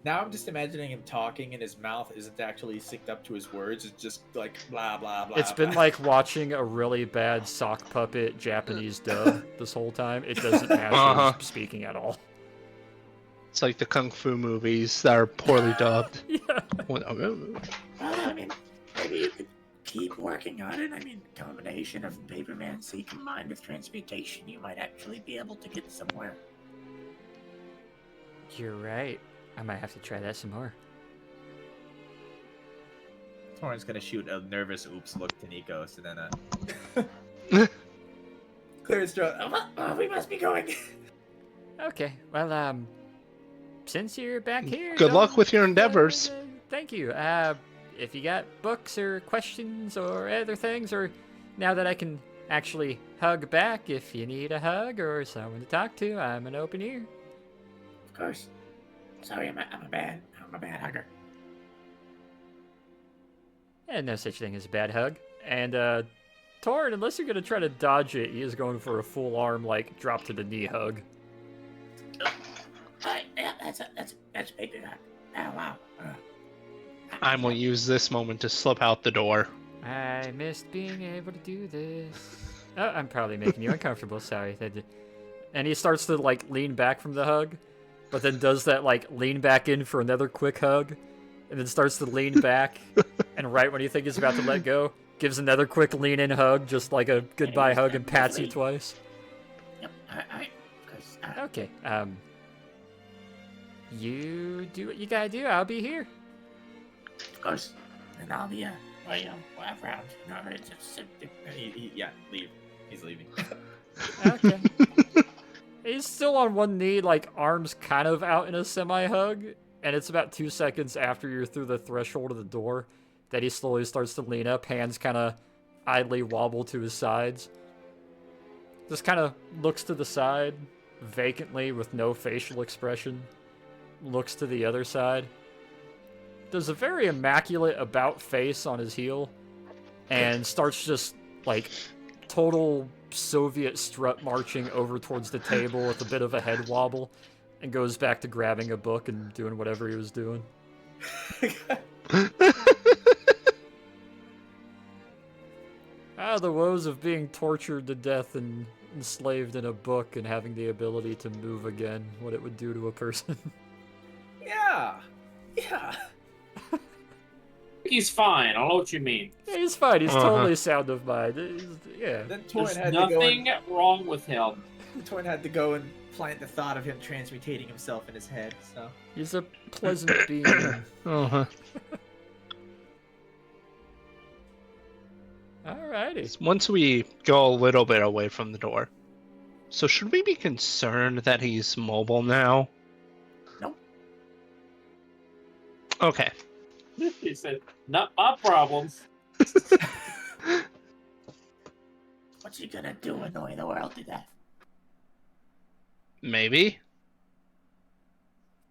Now I'm just imagining him talking and his mouth isn't actually synced up to his words. It's just like blah, blah, blah. It's been like watching a really bad sock puppet Japanese dub this whole time. It doesn't have him speaking at all. It's like the Kung Fu movies that are poorly dubbed. Yeah. Well, I mean, maybe you could keep working on it. I mean, combination of papermancy combined with transmutation, you might actually be able to get somewhere. You're right. I might have to try that some more. Torrin's gonna shoot a nervous oops look to Nikos, and then Clear his throat. Oh, we must be going. Okay, well, since you're back here... Good luck with your endeavors. Thank you. If you got books or questions or other things, or now that I can actually hug back, if you need a hug or someone to talk to, I'm an open ear. Of course. Sorry, I'm a bad hugger. Yeah, no such thing as a bad hug. And, Torrin, unless you're gonna try to dodge it, he is going for a full arm, like, drop to the knee hug. Yeah, that's big enough. Oh, wow. I'm gonna use this moment to slip out the door. I missed being able to do this. Oh, I'm probably making you uncomfortable, sorry. And he starts to, like, lean back from the hug, but then does that, like, lean back in for another quick hug, and then starts to lean back, and right when you think he's about to let go, gives another quick lean-in hug, just like a goodbye hug, and pats you twice. Yep, alright. Okay, you do what you gotta do, I'll be here. Of course. And I'll be, around. No, it's just... Yeah, leave. He's leaving. Okay. He's still on one knee, like, arms kind of out in a semi-hug, and it's about 2 seconds after you're through the threshold of the door that he slowly starts to lean up, hands kind of idly wobble to his sides. Just kind of looks to the side, vacantly, with no facial expression. Looks to the other side. Does a very immaculate about-face on his heel, and starts just, like, total Soviet strut marching over towards the table with a bit of a head wobble, and goes back to grabbing a book and doing whatever he was doing. The woes of being tortured to death and enslaved in a book and having the ability to move again, what it would do to a person. Yeah. He's fine. I know what you mean. Yeah, he's fine. He's Uh-huh. totally sound of mind. Yeah. Then Torin There's had to go nothing wrong with him. Torin had to go and plant the thought of him transmutating himself in his head. So He's a pleasant being. Uh-huh. Alrighty. Once we go a little bit away from the door, so should we be concerned that he's mobile now? Nope. Okay. He said, "Not my problems." What's he gonna do? Annoy the world to death? Maybe.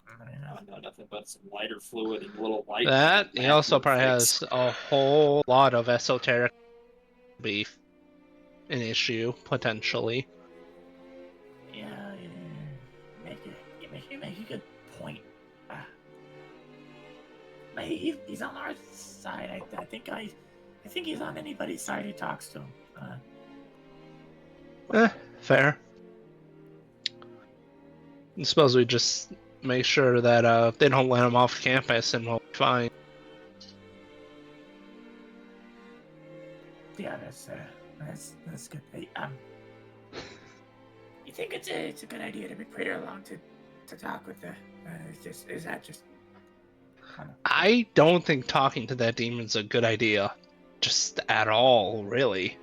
I don't know nothing but some lighter fluid and a little light. That he also probably has a whole lot of esoteric beef, an issue potentially. Yeah, you make a good point. He's on our side. I think he's on anybody's side who talks to him. Fair. I suppose we just make sure that they don't let him off campus and we'll be fine. Yeah, that's good. Hey, you think it's a good idea to be pretty along to talk with the? Is that just? I don't think talking to that demon's a good idea, just at all, really.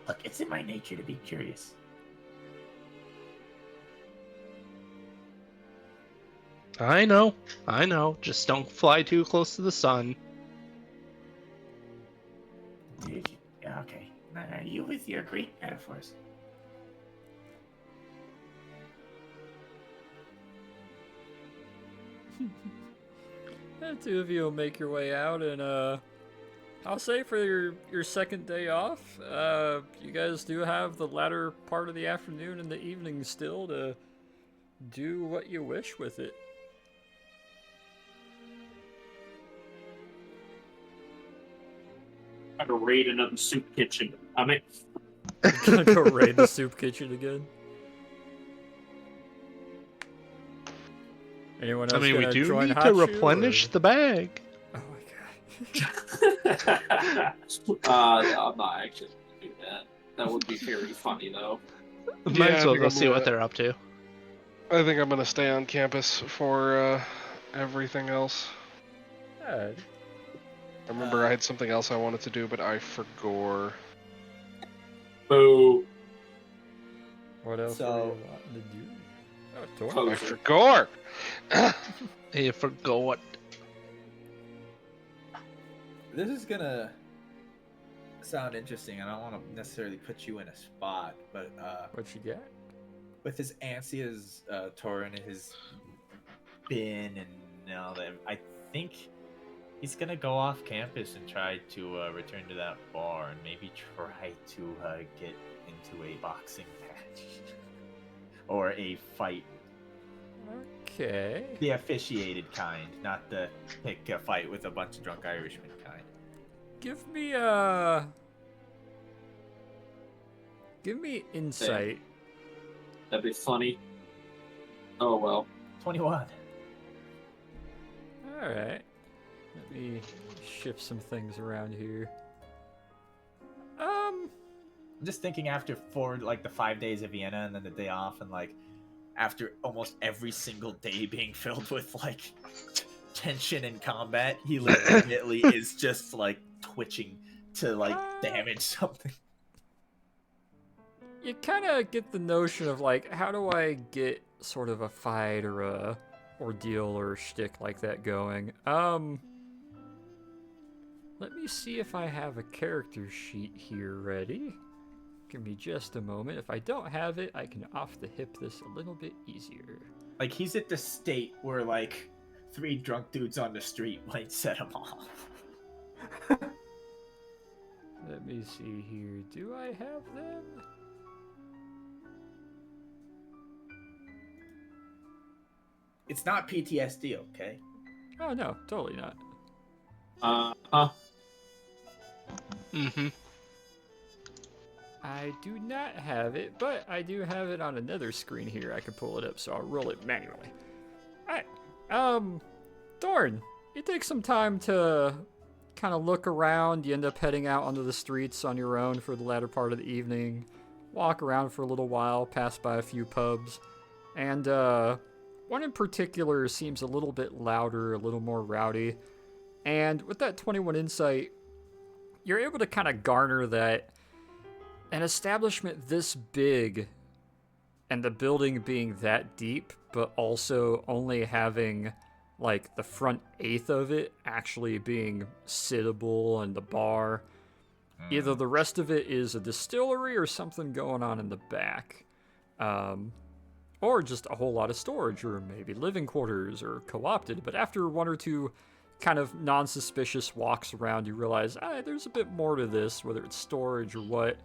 Look, it's in my nature to be curious. I know. Just don't fly too close to the sun. Yeah, okay. Are you with your Greek metaphors? The two of you will make your way out, and I'll say for your second day off, you guys do have the latter part of the afternoon and the evening still to do what you wish with it. I'm gonna raid another soup kitchen. Gonna go raid the soup kitchen again. Anyone else? I mean, we gonna do join need to Hachu, replenish or? the bag. Oh my god. I'm not actually gonna do that. That would be very funny though. Might as well I think go I'm see what gonna- they're up to. I think I'm gonna stay on campus for everything else. Alright. I remember I had something else I wanted to do, but I forgot. Boo. What else So- were you wanting to do? Oh, Tor. Oh, I forgot. You forgot. this is gonna sound interesting. I don't want to necessarily put you in a spot, but What you got? with as antsy as Torin has been and all that, I think he's gonna go off campus and try to return to that bar and maybe try to get into a boxing match or a fight. Okay. The officiated kind, not the pick a fight with a bunch of drunk Irishmen kind. Give me insight. That'd be funny. Oh well. 21. Alright. Let me shift some things around here. I'm just thinking after the 5 days of Vienna and then the day off, and like after almost every single day being filled with like tension and combat, he legitimately is just like twitching to like damage something. You kind of get the notion of like, how do I get sort of a fight or a ordeal or shtick like that going? Let me see if I have a character sheet here ready. Give me just a moment. If I don't have it, I can off the hip this a little bit easier. Like he's at the state where like 3 drunk dudes on the street might set him off. Let me see here. Do I have them? It's not PTSD, okay? Oh no, totally not. Mm-hmm. I do not have it, but I do have it on another screen here. I can pull it up, so I'll roll it manually. Alright, Thorn, you take some time to kind of look around. You end up heading out onto the streets on your own for the latter part of the evening. Walk around for a little while, pass by a few pubs, and one in particular seems a little bit louder, a little more rowdy. And with that 21 insight, you're able to kind of garner that an establishment this big and the building being that deep, but also only having like the front eighth of it actually being sittable and the bar. Either the rest of it is a distillery or something going on in the back. Or just a whole lot of storage, or maybe living quarters, or co-opted. But after one or two kind of non-suspicious walks around, you realize, there's a bit more to this, whether it's storage or what.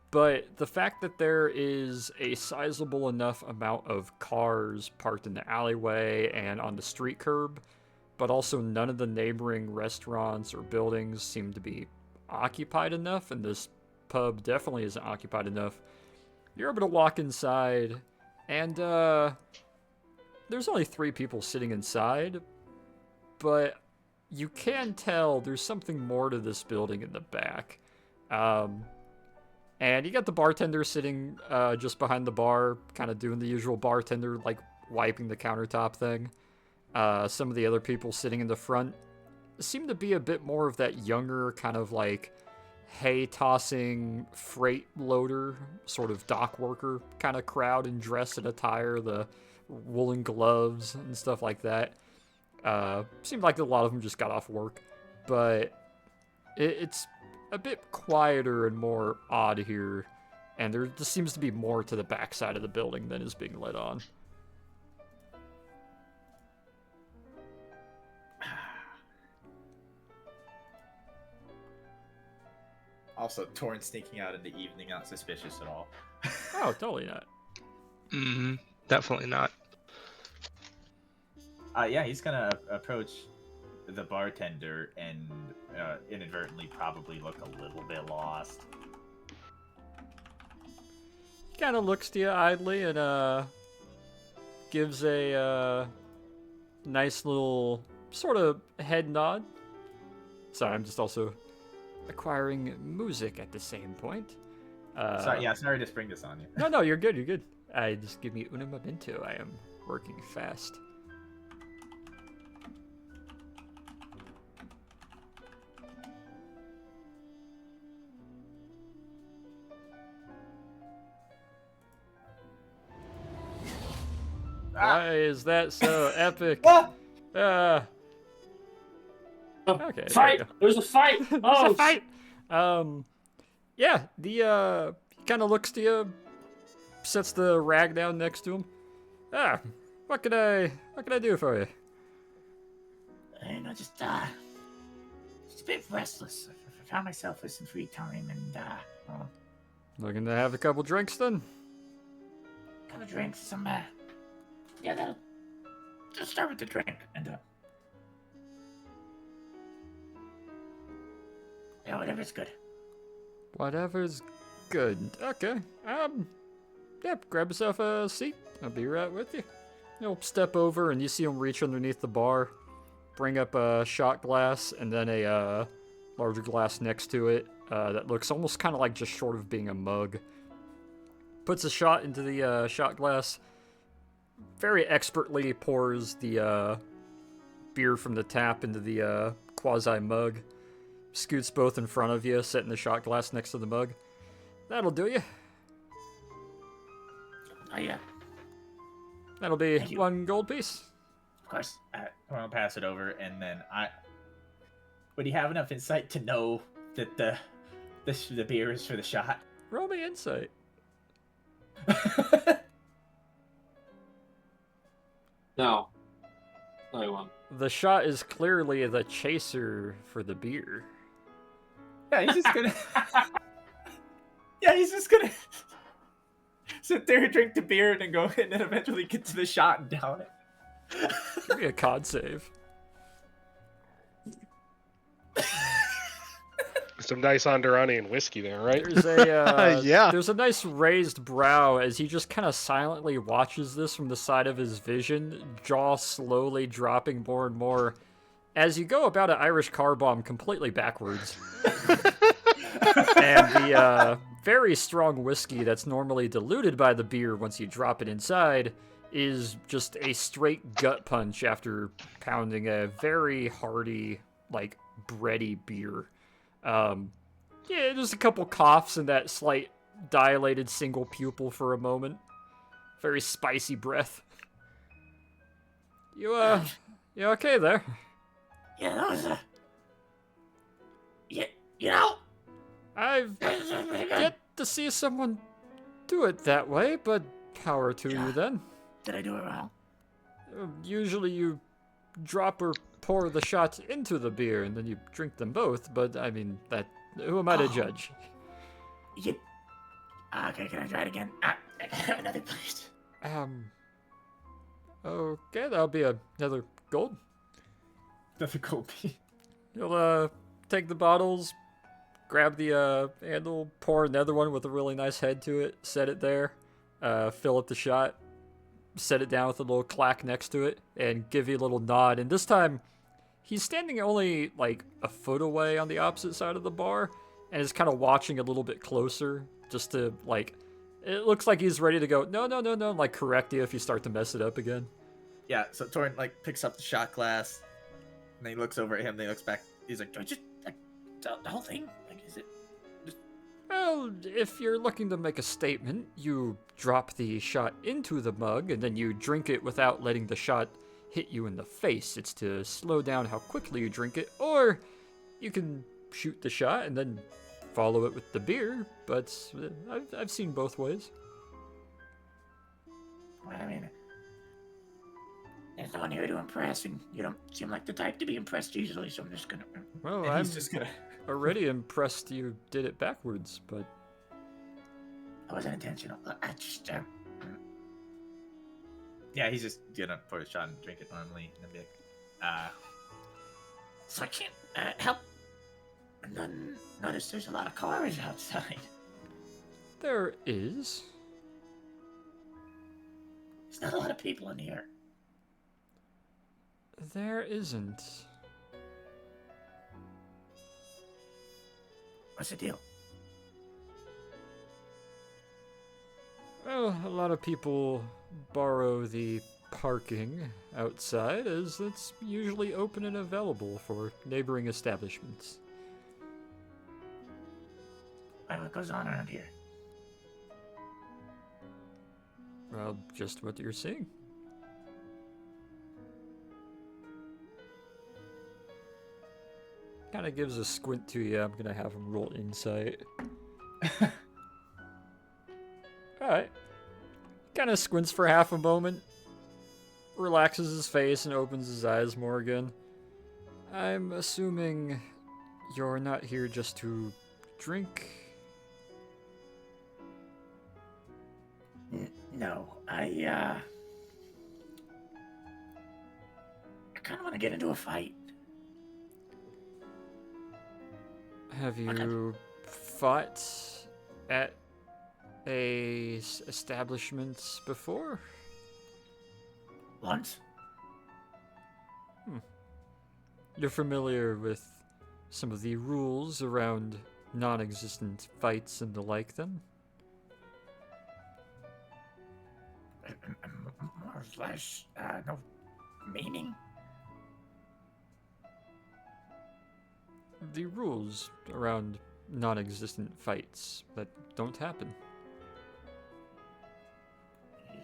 But the fact that there is a sizable enough amount of cars parked in the alleyway and on the street curb, but also none of the neighboring restaurants or buildings seem to be occupied enough, and this pub definitely isn't occupied enough, you're able to walk inside, and there's only 3 people sitting inside, but you can tell there's something more to this building in the back. And you got the bartender sitting just behind the bar, kind of doing the usual bartender, like wiping the countertop thing. Some of the other people sitting in the front seem to be a bit more of that younger kind of like hay tossing freight loader, sort of dock worker kind of crowd in dress and attire, the woolen gloves and stuff like that. Seemed like a lot of them just got off work, but it's a bit quieter and more odd here, and there just seems to be more to the backside of the building than is being let on. Also, Torn sneaking out in the evening, not suspicious at all. Oh, totally not. Mm-hmm. Definitely not. Yeah, he's gonna approach the bartender and inadvertently probably look a little bit lost. Kind of looks to you idly and gives a nice little sort of head nod. Sorry, I'm just also acquiring music at the same point. Sorry to spring this on you. No, you're good, you're good. Just give me una momento. I am working fast. Why is that so epic? Okay. Fight! There's a fight! Oh, there's a fight! Yeah, the kind of looks to you, sets the rag down next to him. What can I do for you? Just a bit restless. I found myself with some free time and, Looking to have a couple drinks then? couple drinks, some, yeah, that'll just start with the drink, and, yeah, whatever's good. Whatever's good. Okay. Yeah, grab yourself a seat. I'll be right with you. You'll step over and you see him reach underneath the bar, bring up a shot glass and then a larger glass next to it that looks almost kind of like just short of being a mug. Puts a shot into the shot glass, very expertly pours the beer from the tap into the quasi mug. Scoots both in front of you, setting the shot glass next to the mug. That'll do you. Oh, yeah. That'll be 1 gold piece. Of course. I'll pass it over, and then would he have enough insight to know that the beer is for the shot? Roll me insight. no. No, you won't. The shot is clearly the chaser for the beer. Yeah, he's just gonna. Yeah, he's just gonna sit there, drink the beer, and then go, and then eventually get to the shot and down it. Give me a con save. Some nice Andorani and whiskey there, right? There's a Yeah. There's a nice raised brow as he just kind of silently watches this from the side of his vision, jaw slowly dropping more and more as you go about an Irish car bomb completely backwards. And the very strong whiskey that's normally diluted by the beer once you drop it inside is just a straight gut punch after pounding a very hearty, like, bready beer. Yeah, just a couple coughs and that slight dilated single pupil for a moment. Very spicy breath. You okay there? Yeah, that was you know. I've yet to see someone do it that way, but power to you then. Did I do it wrong? Usually you drop or pour the shots into the beer and then you drink them both, but I mean, who am I to judge? Okay, can I try it again? Another place. Okay, that'll be another gold. Another gold piece. You'll take the bottles, grab the handle, pour another one with a really nice head to it, set it there, fill up the shot, set it down with a little clack next to it, and give you a little nod. And this time, he's standing only like a foot away on the opposite side of the bar, and is kind of watching a little bit closer, just to like, it looks like he's ready to go, no, like correct you if you start to mess it up again. Yeah, so Torin like picks up the shot glass, and then he looks over at him, then he looks back. He's like, "Do I just like the whole thing? Like, is it?" Well, if you're looking to make a statement, you drop the shot into the mug, and then you drink it without letting the shot hit you in the face. It's to slow down how quickly you drink it, or you can shoot the shot and then follow it with the beer, but I've seen both ways. Well, I mean, there's no one here to impress, and you don't seem like the type to be impressed easily, so I'm just gonna... Well, And I'm he's just gonna... already impressed you did it backwards, but... That wasn't intentional. I just, Yeah, he's just gonna pour a shot and drink it normally, and then be like, So I can't help and then notice there's a lot of cars outside. There is. There's not a lot of people in here. There isn't. What's the deal? Well, a lot of people borrow the parking outside, as it's usually open and available for neighboring establishments. What goes on around here? Well, just what you're seeing. Kind of gives a squint to you. I'm gonna have him roll insight. Alright. Kind of squints for half a moment, relaxes his face, and opens his eyes more again. I'm assuming you're not here just to drink. No, I kind of want to get into a fight. Have you fought at a establishment before? Once. You're familiar with some of the rules around non-existent fights and the like, then? More or less, no meaning. The rules around non-existent fights that don't happen.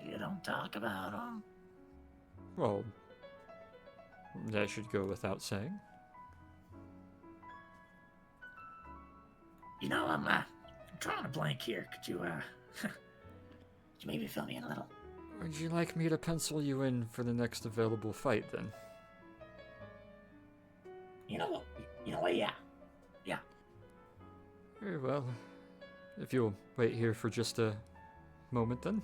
You don't talk about them. Well, that should go without saying. You know, I'm drawing a blank here. Could you, could you maybe fill me in a little? Would you like me to pencil you in for the next available fight, then? You know what? Yeah. Very well. If you'll wait here for just a moment, then.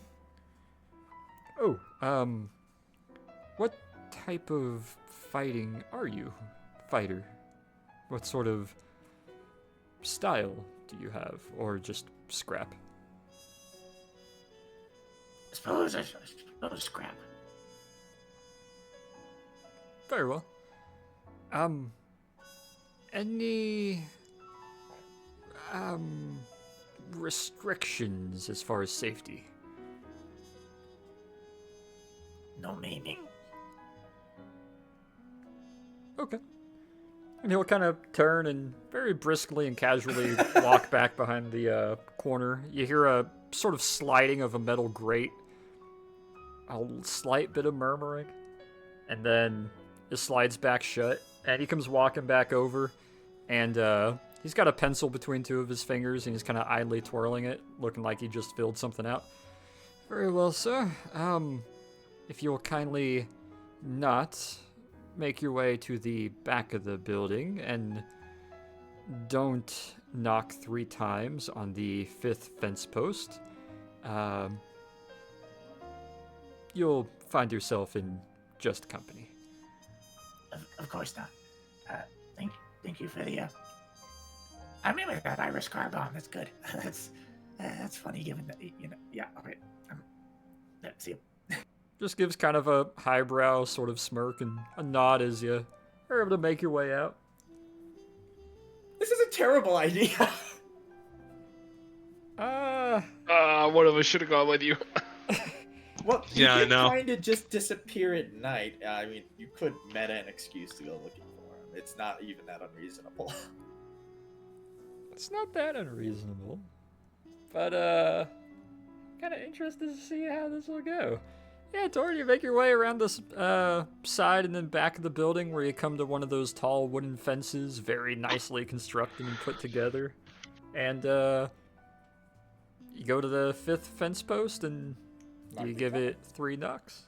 Oh, what type of fighting are you, fighter? What sort of style do you have, or just scrap? I suppose scrap. Very well. Any restrictions as far as safety? No meaning. Okay. And he'll kind of turn and very briskly and casually walk back behind the corner. You hear a sort of sliding of a metal grate, a slight bit of murmuring, and then it slides back shut. And he comes walking back over, and he's got a pencil between two of his fingers, and he's kind of idly twirling it, looking like he just filled something out. Very well, sir. If you'll kindly not make your way to the back of the building and don't knock 3 times on the 5th fence post, you'll find yourself in just company. Of course not. Thank you for the. I remember that Irish car bomb. That's good. That's funny given that Yeah. All right. See you. Just gives kind of a highbrow sort of smirk and a nod as you are able to make your way out. This is a terrible idea. One of us should have gone with you. Well, you Yeah, I can know. kind of just disappear at night. I mean, you could meta an excuse to go looking for him. It's not even that unreasonable. It's not that unreasonable, but kind of interested to see how this will go. Yeah, Tori, you make your way around this side and then back of the building where you come to one of those tall wooden fences, very nicely constructed and put together. And you go to the 5th fence post and you give it 3 knocks.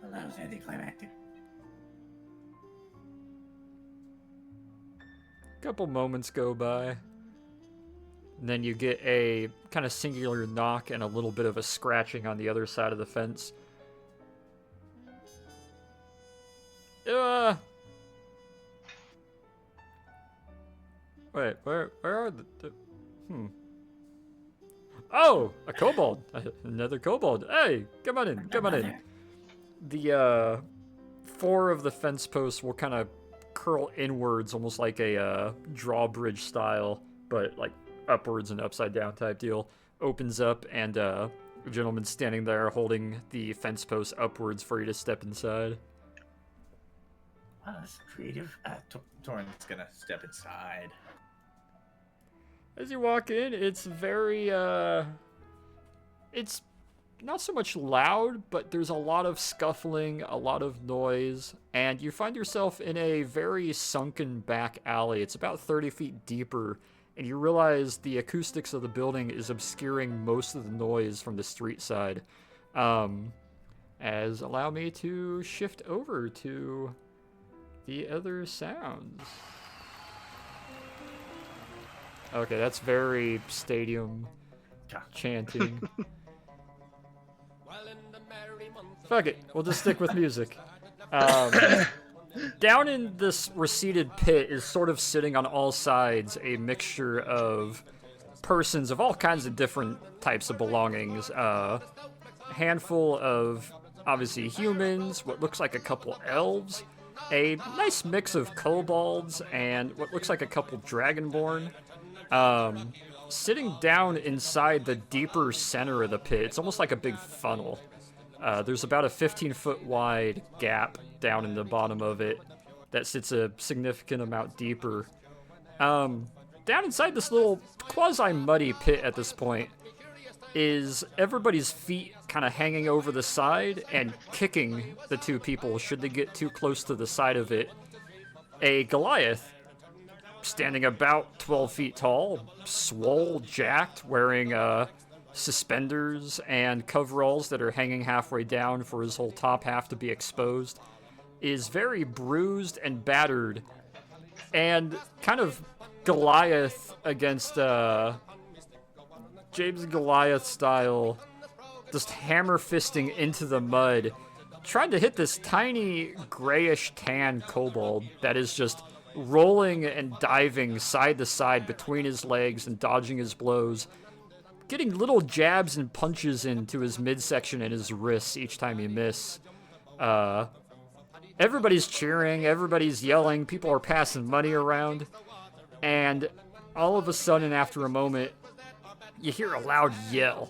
Well, that was anticlimactic. A couple moments go by. And then you get a kind of singular knock and a little bit of a scratching on the other side of the fence. Wait, where are the Oh, a kobold. Another kobold. Hey, come on in, come on in. The 4 of the fence posts will kind of curl inwards, almost like a drawbridge style, but like upwards and upside down type deal. Opens up, and a gentleman standing there holding the fence post upwards for you to step inside. Wow, that's creative. Torrin's gonna step inside. As you walk in, it's very, it's not so much loud, but there's a lot of scuffling, a lot of noise, and you find yourself in a very sunken back alley. It's about 30 feet deeper, and you realize the acoustics of the building is obscuring most of the noise from the street side. As allow me to shift over to the other sounds. Okay, that's very stadium chanting. Fuck it, we'll just stick with music. Down in this receded pit is sort of sitting on all sides a mixture of persons of all kinds of different types of belongings. Handful of, obviously, humans, what looks like a couple elves, a nice mix of kobolds, and what looks like a couple dragonborn. Sitting down inside the deeper center of the pit, it's almost like a big funnel. There's about a 15-foot wide gap down in the bottom of it that sits a significant amount deeper. Down inside this little quasi-muddy pit at this point is everybody's feet kind of hanging over the side and kicking the 2 people should they get too close to the side of it. A Goliath, standing about 12 feet tall, swole, jacked, wearing suspenders and coveralls that are hanging halfway down for his whole top half to be exposed, is very bruised and battered, and kind of Goliath against James Goliath style, just hammer fisting into the mud, trying to hit this tiny grayish tan kobold that is just rolling and diving side to side between his legs and dodging his blows, getting little jabs and punches into his midsection and his wrists each time you miss. Everybody's cheering, everybody's yelling, people are passing money around, and all of a sudden, after a moment, you hear a loud yell,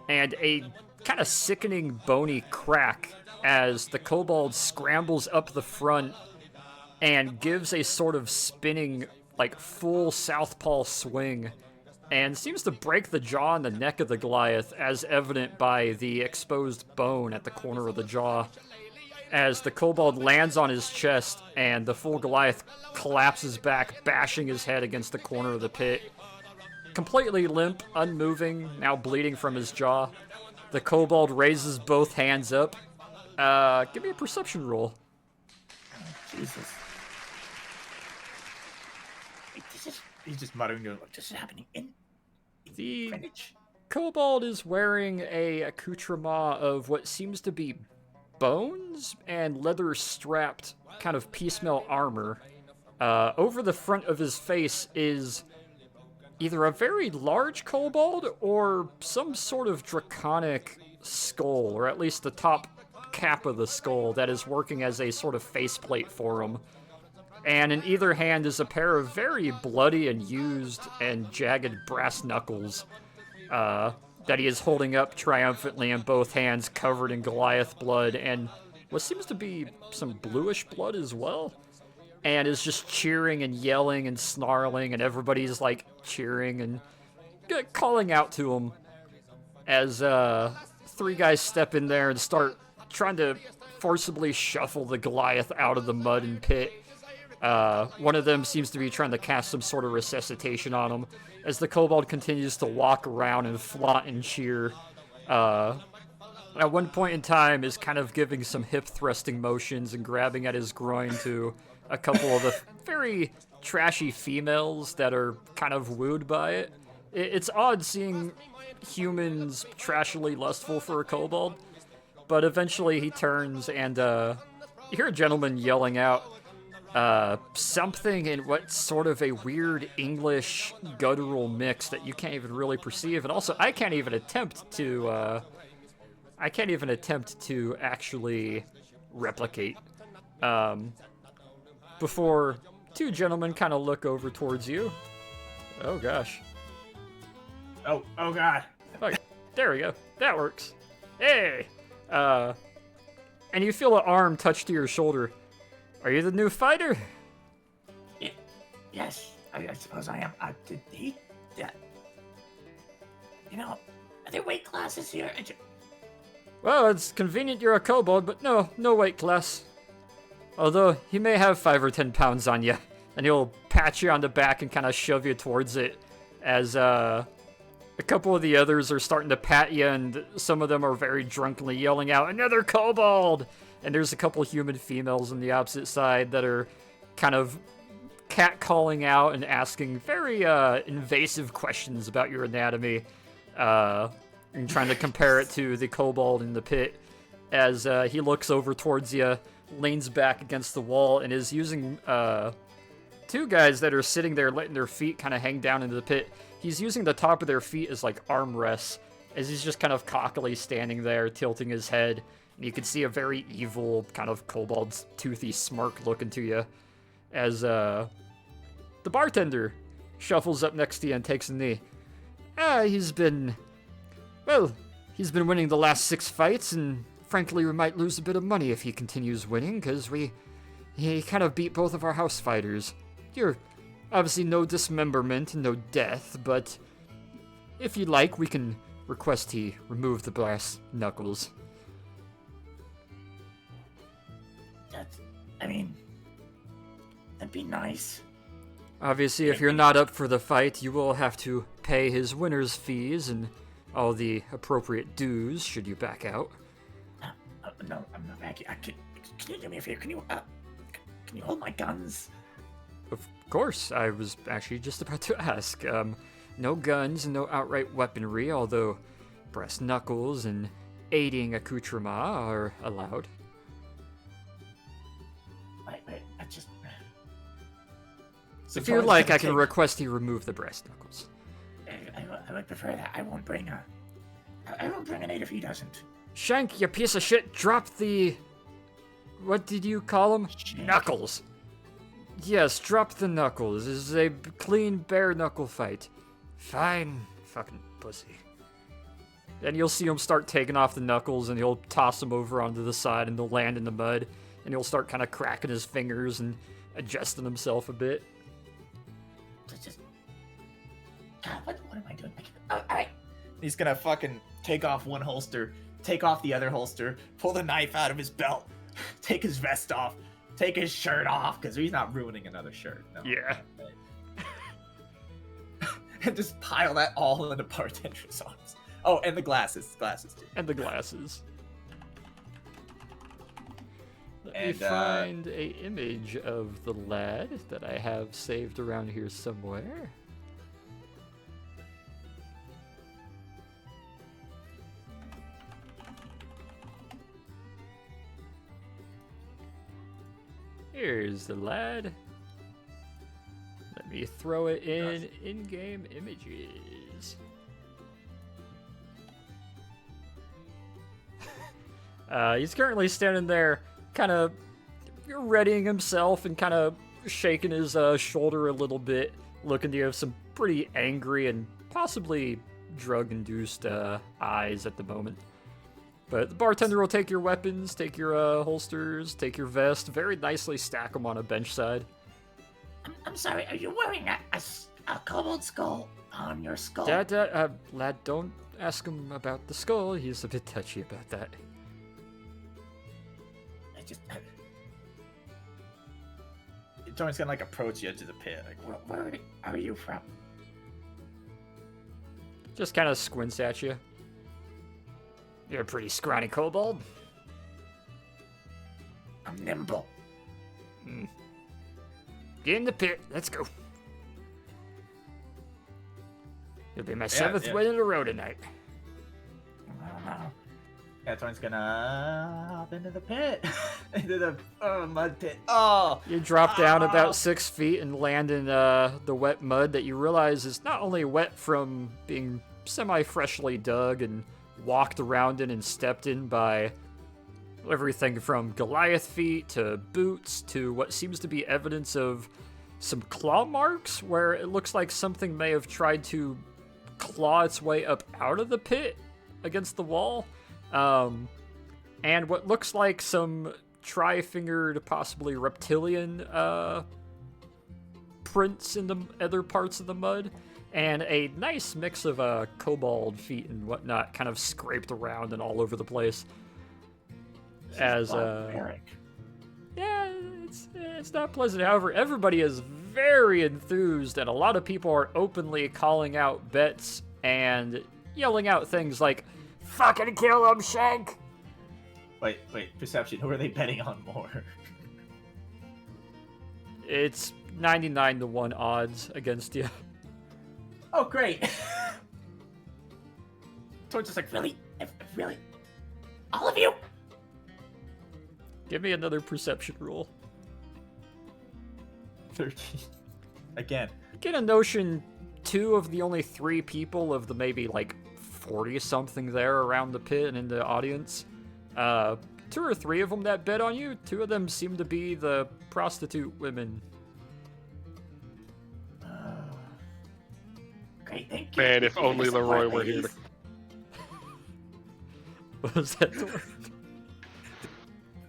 and a kind of sickening bony crack as the kobold scrambles up the front and gives a sort of spinning, like, full southpaw swing, and seems to break the jaw and the neck of the Goliath, as evident by the exposed bone at the corner of the jaw, as the kobold lands on his chest and the full Goliath collapses back, bashing his head against the corner of the pit. Completely limp, unmoving, now bleeding from his jaw. The kobold raises both hands up. Give me a perception roll. Jesus. Wait, he's just muttering to him, this is happening in The Greenwich. kobold is wearing a accoutrement of what seems to be bones and leather-strapped kind of piecemeal armor. Over the front of his face is either a very large kobold or some sort of draconic skull, or at least the top cap of the skull that is working as a sort of faceplate for him. And in either hand is a pair of very bloody and used and jagged brass knuckles that he is holding up triumphantly in both hands, covered in Goliath blood and what seems to be some bluish blood as well, and is just cheering and yelling and snarling, and everybody's like cheering and calling out to him as three guys step in there and start trying to forcibly shuffle the Goliath out of the mud and pit. One of them seems to be trying to cast some sort of resuscitation on him, as the kobold continues to walk around and flaunt and cheer. At one point in time is kind of giving some hip thrusting motions and grabbing at his groin to a couple of the very trashy females that are kind of wooed by it. It's odd seeing humans trashily lustful for a kobold, but eventually he turns and you hear a gentleman yelling out something in what sort of a weird English guttural mix that you can't even really perceive, and also I can't even attempt to actually replicate. Before two gentlemen kind of look over towards you. Oh gosh. Oh god. Oh, there we go. That works. Hey! And you feel an arm touch to your shoulder. Are you the new fighter? Yes, I suppose I am. Did he? Are there weight classes here? Well, it's convenient you're a kobold, but no weight class. Although, he may have 5 or 10 pounds on you, and he'll pat you on the back and kind of shove you towards it, as a couple of the others are starting to pat you, and some of them are very drunkenly yelling out, "Another kobold!" And there's a couple human females on the opposite side that are kind of catcalling out and asking very invasive questions about your anatomy, and trying to compare it to the kobold in the pit, as he looks over towards you, leans back against the wall, and is using two guys that are sitting there letting their feet kind of hang down into the pit. He's using the top of their feet as like armrests, as he's just kind of cockily standing there, tilting his head. And you can see a very evil kind of kobold's toothy smirk looking to you, as the bartender shuffles up next to you and takes a knee. He's been winning the last 6 fights, and frankly, we might lose a bit of money if he continues winning, because he kind of beat both of our house fighters. You're obviously no dismemberment and no death, but if you like, we can request he remove the brass knuckles. That'd be nice. Obviously, if you're not up for the fight, you will have to pay his winner's fees and all the appropriate dues should you back out. No, I'm not backing. Can you do me a favor? Can you hold my guns? Of course, I was actually just about to ask. No guns and no outright weaponry, although Brass knuckles and aiding accoutrement are allowed. Wait, I just. So If you'd Torrent's like, gonna I can take- request he remove the brass knuckles. I would prefer that. I won't bring an aid if he doesn't. Shank, you piece of shit, drop the... What did you call them? Shank. Knuckles. Yes, drop the knuckles. This is a clean bare knuckle fight. Fine, fucking pussy. Then you'll see him start taking off the knuckles, and he'll toss them over onto the side, and they'll land in the mud, and he'll start kind of cracking his fingers and adjusting himself a bit. Just. God, what am I doing? Alright. He's gonna fucking take off one holster, take off the other holster, pull the knife out of his belt, take his vest off, take his shirt off, because he's not ruining another shirt. No. Yeah. And just pile that all into Bartender's arms. Oh, and the glasses. Glasses, too. And the glasses. Let me And, find a image of the lad that I have saved around here somewhere. Here's the lad. Let me throw it in in-game images. He's currently standing there, kind of readying himself and kind of shaking his shoulder a little bit, looking to have some pretty angry and possibly drug-induced eyes at the moment. But the bartender will take your weapons, take your holsters, take your vest, very nicely stack them on a bench side. I'm sorry, are you wearing a kobold skull on your skull? Lad, don't ask him about the skull. He's a bit touchy about that. Torrent's gonna, like, approach the edge of the pit. Like, Where are you from? Just kind of squints at you. You're a pretty scrawny kobold. I'm nimble. Get in the pit. Let's go. You'll be my seventh win in a row tonight. yeah, Torrent's gonna hop into the pit. Into the mud pit. Oh! You drop down about 6 feet and land in the wet mud that you realize is not only wet from being semi-freshly dug and walked around in and stepped in by everything from Goliath feet to boots to what seems to be evidence of some claw marks where it looks like something may have tried to claw its way up out of the pit against the wall. And what looks like some tri-fingered, possibly reptilian prints in the other parts of the mud. And a nice mix of kobold feet and whatnot kind of scraped around and all over the place. As yeah, it's not pleasant. However, everybody is very enthused, and a lot of people are openly calling out bets and yelling out things like, "Fucking kill him, Shank!" Wait, perception. Who are they betting on more? It's 99-1 odds against you. Oh, great. Torch is like, really? Really? All of you? Give me another perception roll. 13. Again. Get a notion, 2 of the only 3 people of the maybe like 40-something there around the pit and in the audience, 2 or 3 of them that bet on you, 2 of them seem to be the prostitute women. Great, thank you. Man, if only Leroy were here. What was that?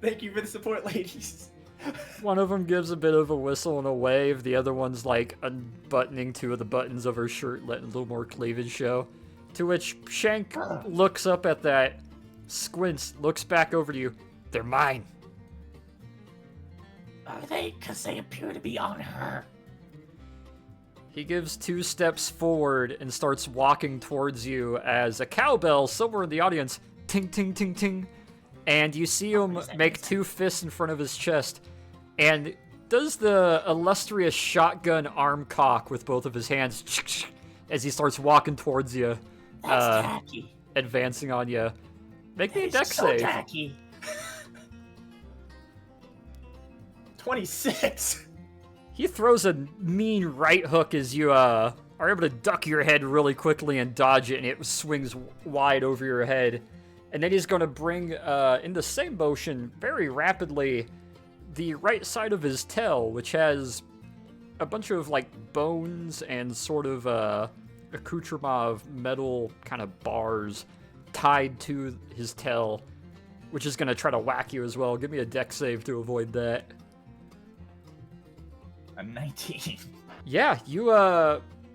Thank you for the support, ladies. One of them gives a bit of a whistle and a wave. The other one's like unbuttoning 2 of the buttons of her shirt, letting a little more cleavage show. To which Shank looks up at that, squints, looks back over to you. They're mine. Are they? Because they appear to be on her. He gives 2 steps forward and starts walking towards you as a cowbell somewhere in the audience, ting, ting, ting, ting. And you see him make 2 fists in front of his chest and does the illustrious shotgun arm cock with both of his hands as he starts walking towards you. That's tacky. advancing on you. Make me a It's dex so save. tacky. 26. He throws a mean right hook as you are able to duck your head really quickly and dodge it, and it swings wide over your head. And then he's going to bring, in the same motion, very rapidly, the right side of his tail, which has a bunch of, like, bones and sort of accoutrement of metal kind of bars tied to his tail, which is going to try to whack you as well. Give me a dex save to avoid that. A 19. Yeah, you,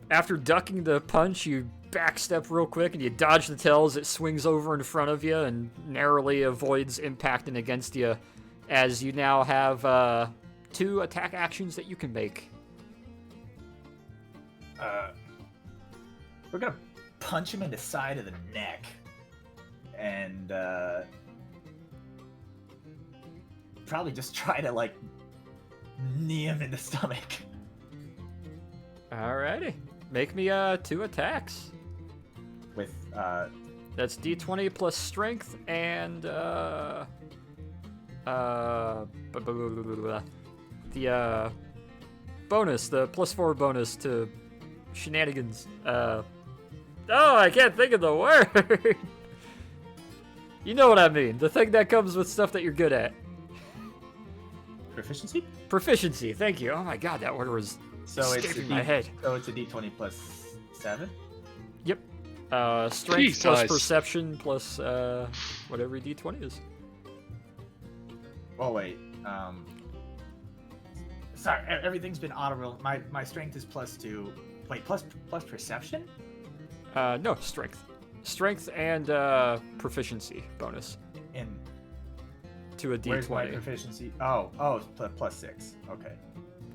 after ducking the punch, you backstep real quick and you dodge the tail as it swings over in front of you and narrowly avoids impacting against you, as you now have 2 attack actions that you can make. We're gonna punch him in the side of the neck, and probably just try to like knee him in the stomach. Alrighty. Make me 2 attacks. With That's d20 plus strength and the bonus, the +4 bonus to shenanigans. Oh, I can't think of the word. You know what I mean. The thing that comes with stuff that you're good at. proficiency. Proficiency. Thank you. Oh my god, that word was escaping my head. So it's a d20 plus 7. Yep. Strength plus perception plus whatever your d20 is. Oh wait. Sorry, everything's been auto-roll. My strength is +2. Wait, plus perception? No, strength. Strength and proficiency bonus In to a d20. where's my proficiency? Oh, +6. Okay.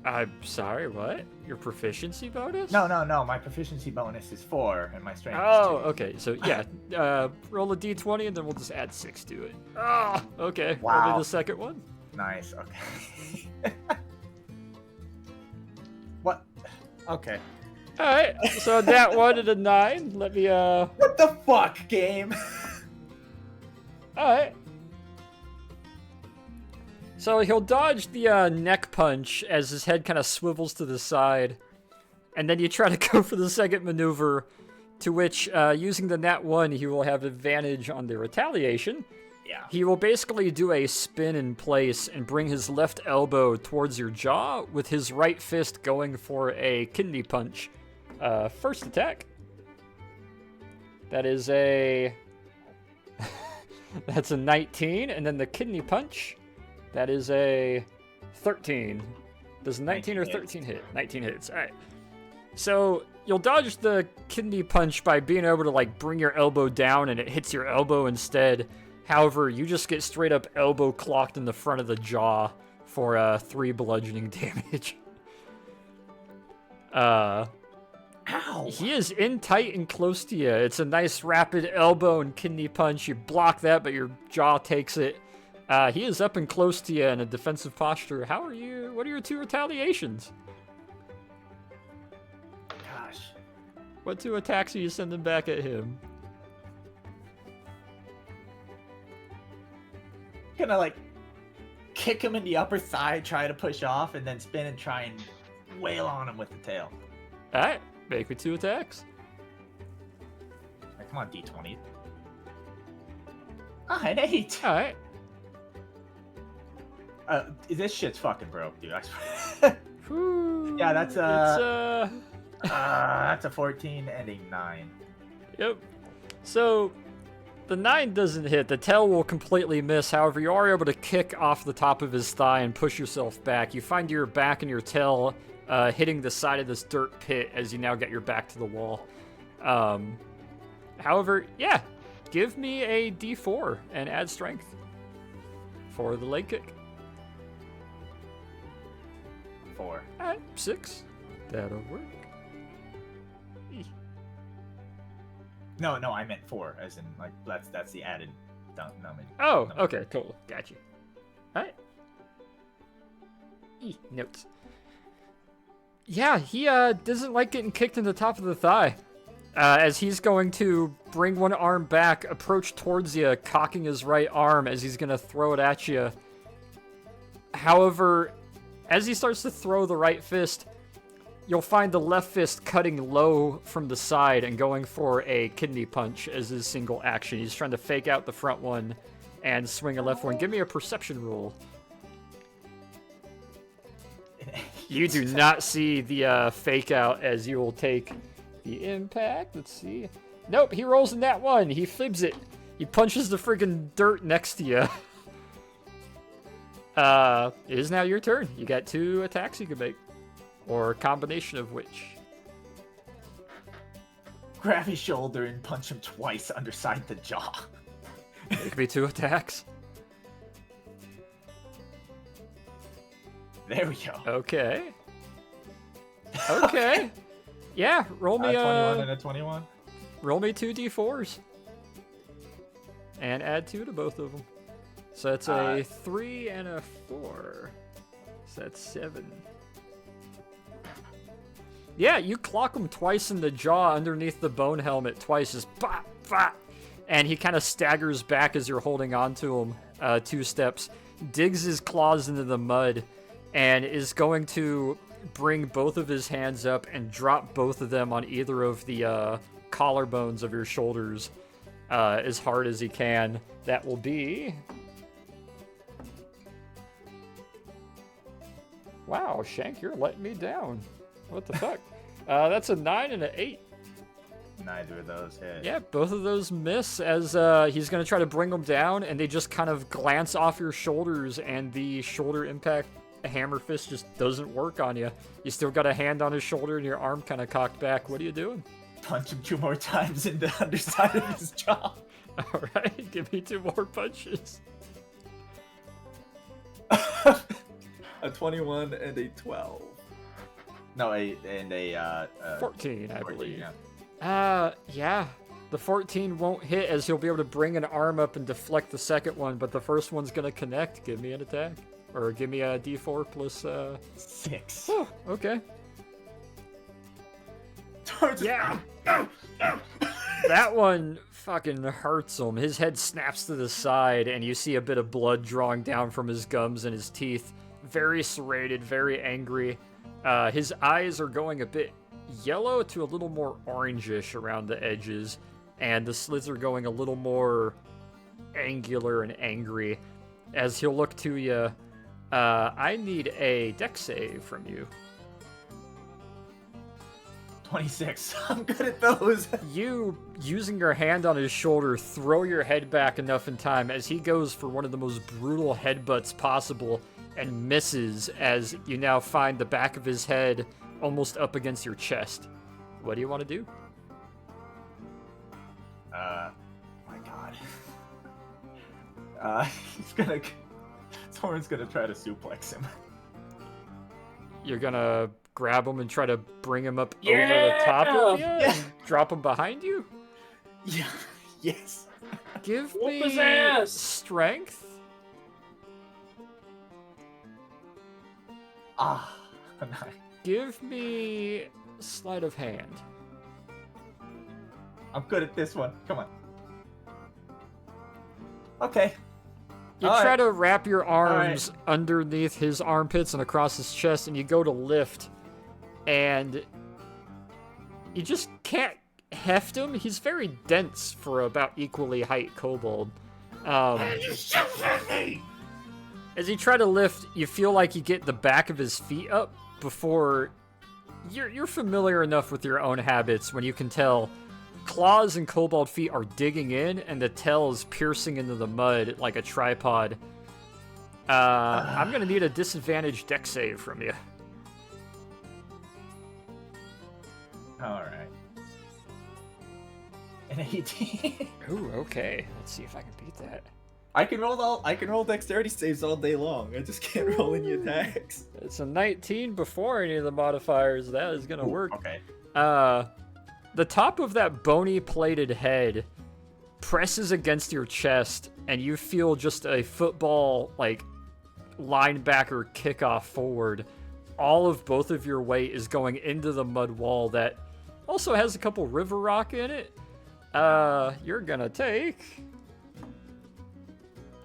I'm sorry, what? Your proficiency bonus? No. My proficiency bonus is 4, and my strength Oh, is 2. okay. So yeah, roll a d20 and then we'll just add 6 to it. Oh, okay. Wow. Roll me the second one. Nice. Okay. What? Okay. All right. So that one and a 9. Let me What the fuck, game? All right. So he'll dodge the neck punch as his head kind of swivels to the side, and then you try to go for the second maneuver, to which, using the nat 1, he will have advantage on the retaliation. Yeah. He will basically do a spin in place and bring his left elbow towards your jaw, with his right fist going for a kidney punch. First attack. That is a... That's a 19, and then the kidney punch. That is a 13. Does 19 or 13 hit? 19 hits. All right. So you'll dodge the kidney punch by being able to like bring your elbow down, and it hits your elbow instead. However, you just get straight up elbow clocked in the front of the jaw for 3 bludgeoning damage. Ow. He is in tight and close to you. It's a nice rapid elbow and kidney punch. You block that, but your jaw takes it. He is up and close to you in a defensive posture. How are you? What are your 2 retaliations? Gosh. What 2 attacks are you sending back at him? Gonna like kick him in the upper thigh, try to push off, and then spin and try and wail on him with the tail. Alright, make me 2 attacks. Right, come on, D20. Ah, an 8. Alright. This shit's fucking broke, dude. I swear. Yeah, that's that's a 14 and a 9. Yep. So, the 9 doesn't hit. The tail will completely miss. However, you are able to kick off the top of his thigh and push yourself back. You find your back and your tail hitting the side of this dirt pit as you now get your back to the wall. However, yeah, give me a d4 and add strength for the leg kick. 4. Alright, 6. That'll work. No, I meant 4, as in like that's the added number. Oh, okay, cool. Got you. Alright. Notes. Yeah, he doesn't like getting kicked in the top of the thigh. as he's going to bring one arm back, approach towards you, cocking his right arm as he's going to throw it at you. However, as he starts to throw the right fist, you'll find the left fist cutting low from the side and going for a kidney punch as his single action. He's trying to fake out the front one and swing a left one. Give me a perception roll. You do not see the fake out as you will take the impact. Let's see. Nope, he rolls in that one. He fibs it. He punches the friggin' dirt next to you. It is now your turn. You got 2 attacks you can make. Or a combination of which. Grab his shoulder and punch him twice underside the jaw. It could be 2 attacks. There we go. Okay. Okay. Yeah, roll me 21 and a 21. Roll me 2 d4s. And add 2 to both of them. So that's a 3 and a 4. So that's 7. Yeah, you clock him twice in the jaw underneath the bone helmet twice, just bop, bop. And he kind of staggers back as you're holding on to him 2 steps, digs his claws into the mud, and is going to bring both of his hands up and drop both of them on either of the collarbones of your shoulders as hard as he can. That will be... Wow, Shank, you're letting me down. What the fuck? That's a 9 and an 8. Neither of those hit. Yeah, both of those miss as he's going to try to bring them down, and they just kind of glance off your shoulders, and the shoulder impact hammer fist just doesn't work on you. You still got a hand on his shoulder and your arm kind of cocked back. What are you doing? Punch him 2 more times in the underside of his jaw. All right, give me 2 more punches. A 21 and a 12. No, a 14, I 14, believe. yeah. Yeah. The 14 won't hit as he'll be able to bring an arm up and deflect the second one, but the first one's going to connect. Give me an attack. Or give me a d4 plus... 6. Oh, okay. Yeah. That one fucking hurts him. His head snaps to the side, and you see a bit of blood drawing down from his gums and his teeth. Very serrated, very angry. His eyes are going a bit yellow to a little more orangish around the edges, and the slits are going a little more angular and angry. As he'll look to you, I need a dex save from you. 26. I'm good at those. You, using your hand on his shoulder, throw your head back enough in time as he goes for one of the most brutal headbutts possible and misses as you now find the back of his head almost up against your chest. What do you want to do? My god. Torrin's gonna try to suplex him. You're gonna grab him and try to bring him up over the top of you and drop him behind you? Yeah. Yes. Give Whoop me his ass. strength. Ah. Give me sleight of hand. I'm good at this one. Come on. Okay. You try to wrap your arms underneath his armpits and across his chest, and you go to lift, and you just can't heft him. He's very dense for about equally height kobold. As you try to lift, you feel like you get the back of his feet up before... You're familiar enough with your own habits when you can tell claws and kobold feet are digging in, and the tail is piercing into the mud like a tripod. I'm gonna need a disadvantage dex save from you. Alright. An 18. Ooh, okay. Let's see if I can beat that. I can roll dexterity saves all day long. I just can't roll any attacks. It's a 19 before any of the modifiers. That is gonna work. Okay. The top of that bony plated head presses against your chest, and you feel just a football, like, linebacker kickoff forward. All of both of your weight is going into the mud wall that Also has a couple river rock in it. You're gonna take...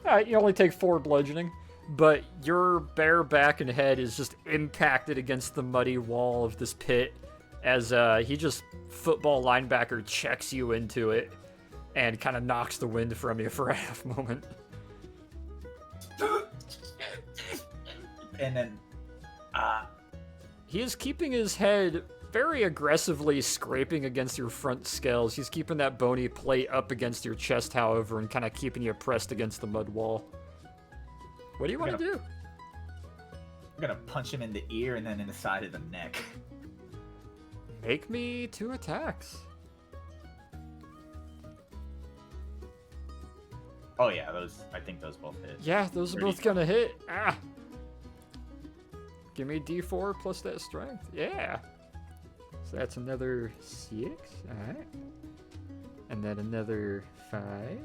Alright, you only take 4 bludgeoning, but your bare back and head is just impacted against the muddy wall of this pit as he just football linebacker checks you into it and kind of knocks the wind from you for a half moment. And then, He is keeping his head very aggressively scraping against your front scales. He's keeping that bony plate up against your chest, however, and kind of keeping you pressed against the mud wall. What do you want to do? I'm gonna punch him in the ear and then in the side of the neck. Make me 2 attacks. Oh yeah, I think those both hit. Yeah, those are both gonna hit. Ah! Give me D4 plus that strength. Yeah! So that's another 6. Alright. And then another 5.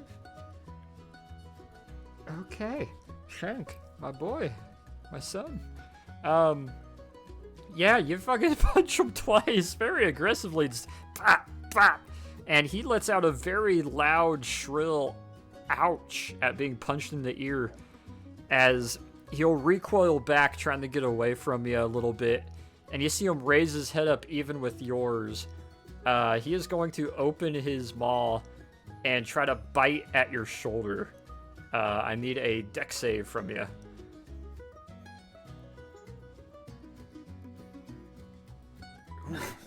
Okay. Shank, my boy. My son. Yeah, you fucking punch him twice very aggressively. Just pop, pop. And he lets out a very loud, shrill ouch at being punched in the ear as he'll recoil back trying to get away from you a little bit. And you see him raise his head up even with yours. He is going to open his maw and try to bite at your shoulder. I need a dex save from you.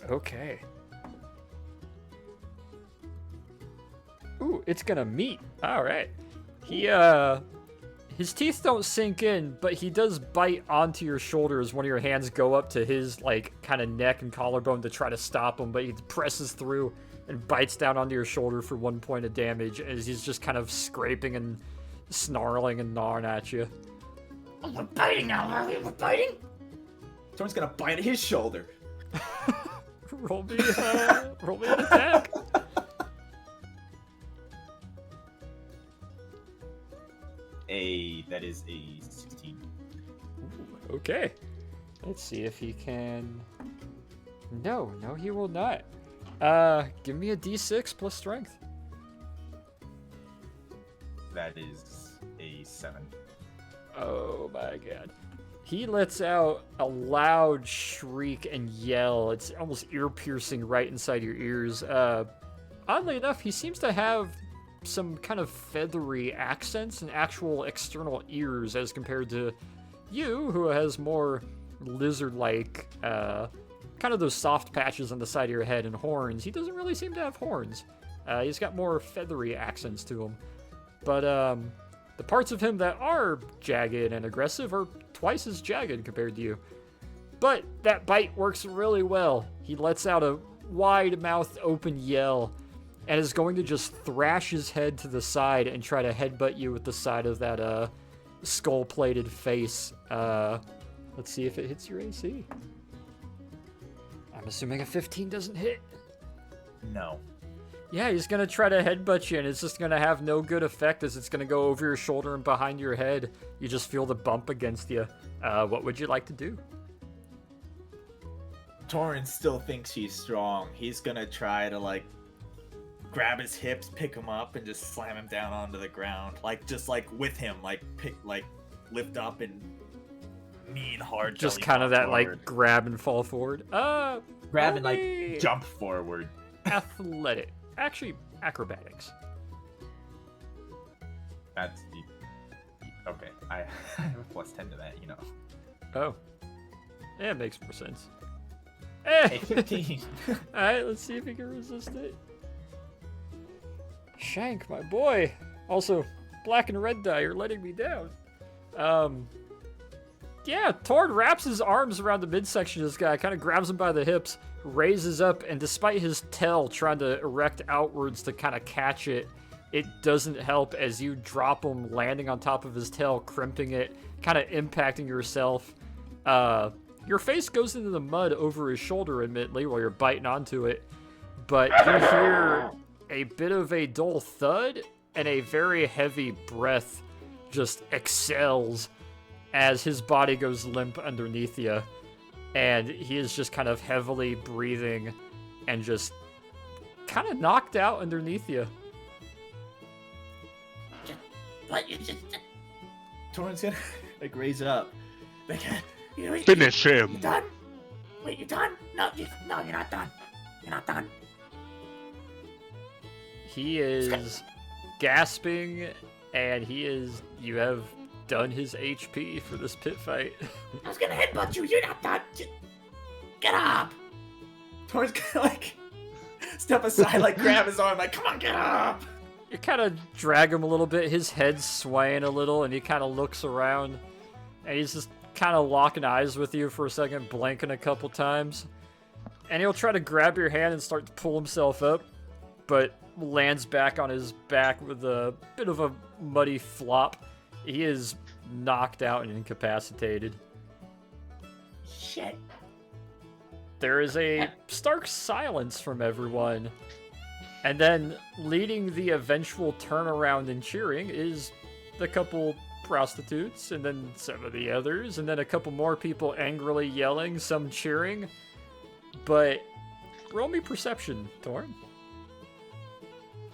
Okay. Ooh, it's gonna meet. Alright. His teeth don't sink in, but he does bite onto your shoulder as one of your hands go up to his, like, kind of neck and collarbone to try to stop him, but he presses through and bites down onto your shoulder for 1 point of damage as he's just kind of scraping and snarling and gnawing at you. Oh, we're biting now, we're biting? Someone's gonna bite at his shoulder. roll me an attack. That is a 16. Ooh, okay. Let's see if he can... No, he will not. Give me a d6 plus strength. That is a 7. Oh my god. He lets out a loud shriek and yell. It's almost ear-piercing right inside your ears. Oddly enough, he seems to have some kind of feathery accents and actual external ears as compared to you, who has more lizard-like, kind of those soft patches on the side of your head and horns. He doesn't really seem to have horns. He's got more feathery accents to him. But the parts of him that are jagged and aggressive are twice as jagged compared to you. But that bite works really well. He lets out a wide-mouthed open yell and is going to just thrash his head to the side and try to headbutt you with the side of that skull-plated face. Let's see if it hits your AC. I'm assuming a 15 doesn't hit. No. Yeah, he's going to try to headbutt you, and it's just going to have no good effect as it's going to go over your shoulder and behind your head. You just feel the bump against you. What would you like to do? Torrin still thinks he's strong. He's gonna try to, like, grab his hips, pick him up, and just slam him down onto the ground. Just with him, lift up and mean hard. Just kind of that, forward. Like, grab and fall forward. Grab and, like, jump forward. Athletic. Actually, acrobatics. That's the... Okay, I have a plus 10 to that, you know. Oh. Yeah, it makes more sense. Hey, 15. Alright, let's see if he can resist it. Shank, my boy. Also, black and red die, you're letting me down. Yeah, Tord wraps his arms around the midsection of this guy, kind of grabs him by the hips, raises up, and despite his tail trying to erect outwards to kind of catch it, it doesn't help as you drop him, landing on top of his tail, crimping it, kind of impacting yourself. Your face goes into the mud over his shoulder, admittedly, while you're biting onto it, but you hear a bit of a dull thud, and a very heavy breath just exhales as his body goes limp underneath you, and he is just kind of heavily breathing and just kind of knocked out underneath you. What you just? Torrin's gonna like raise it up. Like, Finish You him. done? Wait, you done? No, you're not done. You're not done. He is gasping, and you have done his HP for this pit fight. I was gonna headbutt you. You're not done. Get up. Torrin's gonna like step aside, like grab his arm, like, come on, get up. You kind of drag him a little bit, his head's swaying a little, and he kind of looks around, and he's just kind of locking eyes with you for a second, blinking a couple times. And he'll try to grab your hand and start to pull himself up, but lands back on his back with a bit of a muddy flop. He is knocked out and incapacitated. Shit. There is a stark silence from everyone. And then, leading the eventual turnaround and cheering is the couple prostitutes, and then some of the others, and then a couple more people angrily yelling, some cheering. But roll me perception, Torn.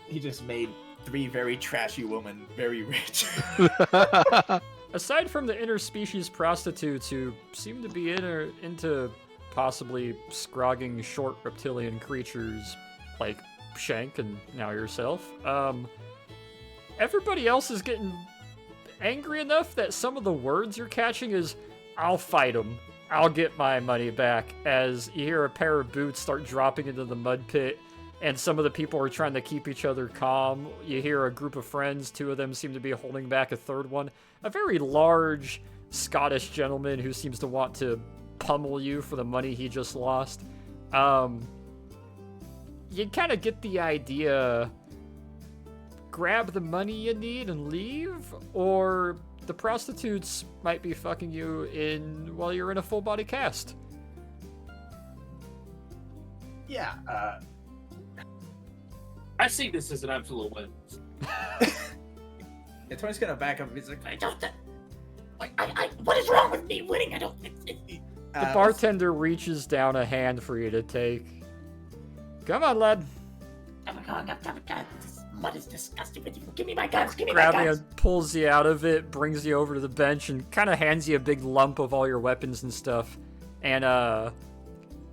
He just made 3 very trashy women very rich. Aside from the interspecies prostitutes who seem to be into possibly scrogging short reptilian creatures like Shank and now yourself, everybody else is getting angry enough that some of the words you're catching is, I'll fight him, I'll get my money back, as you hear a pair of boots start dropping into the mud pit, and some of the people are trying to keep each other calm. You hear a group of friends, 2 of them seem to be holding back a third one, a very large Scottish gentleman who seems to want to pummel you for the money he just lost. You kind of get the idea, grab the money you need and leave, or the prostitutes might be fucking you while you're in a full body cast. Yeah, I see this as an absolute win. yeah, Torrin's gonna back up. He's like, What is wrong with me winning? I don't. The bartender reaches down a hand for you to take. Come on, lad. I'm going up. This mud is disgusting with you. Give me my guns. Give me my Grabs guns. you, pulls you out of it, brings you over to the bench, and kind of hands you a big lump of all your weapons and stuff. And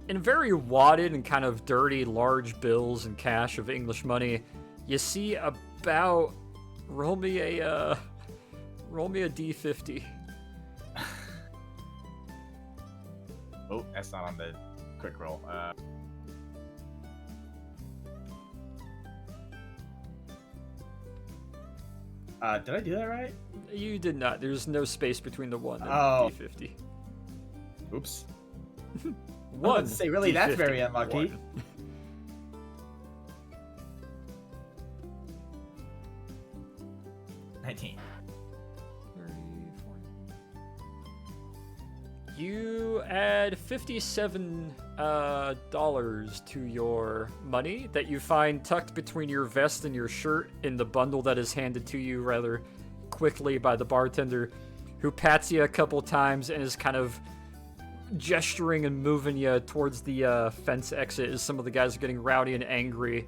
in very wadded and kind of dirty large bills and cash of English money, you see about roll me a D50. Oh, that's not on the quick roll. Did I do that right? You did not. There's no space between the 1 and D50. Oops. One. I was about to say, really, that's D50. very unlucky. 1. 19. 30, 40. You add $57 to your money that you find tucked between your vest and your shirt in the bundle that is handed to you rather quickly by the bartender, who pats you a couple times and is kind of gesturing and moving you towards the fence exit as some of the guys are getting rowdy and angry.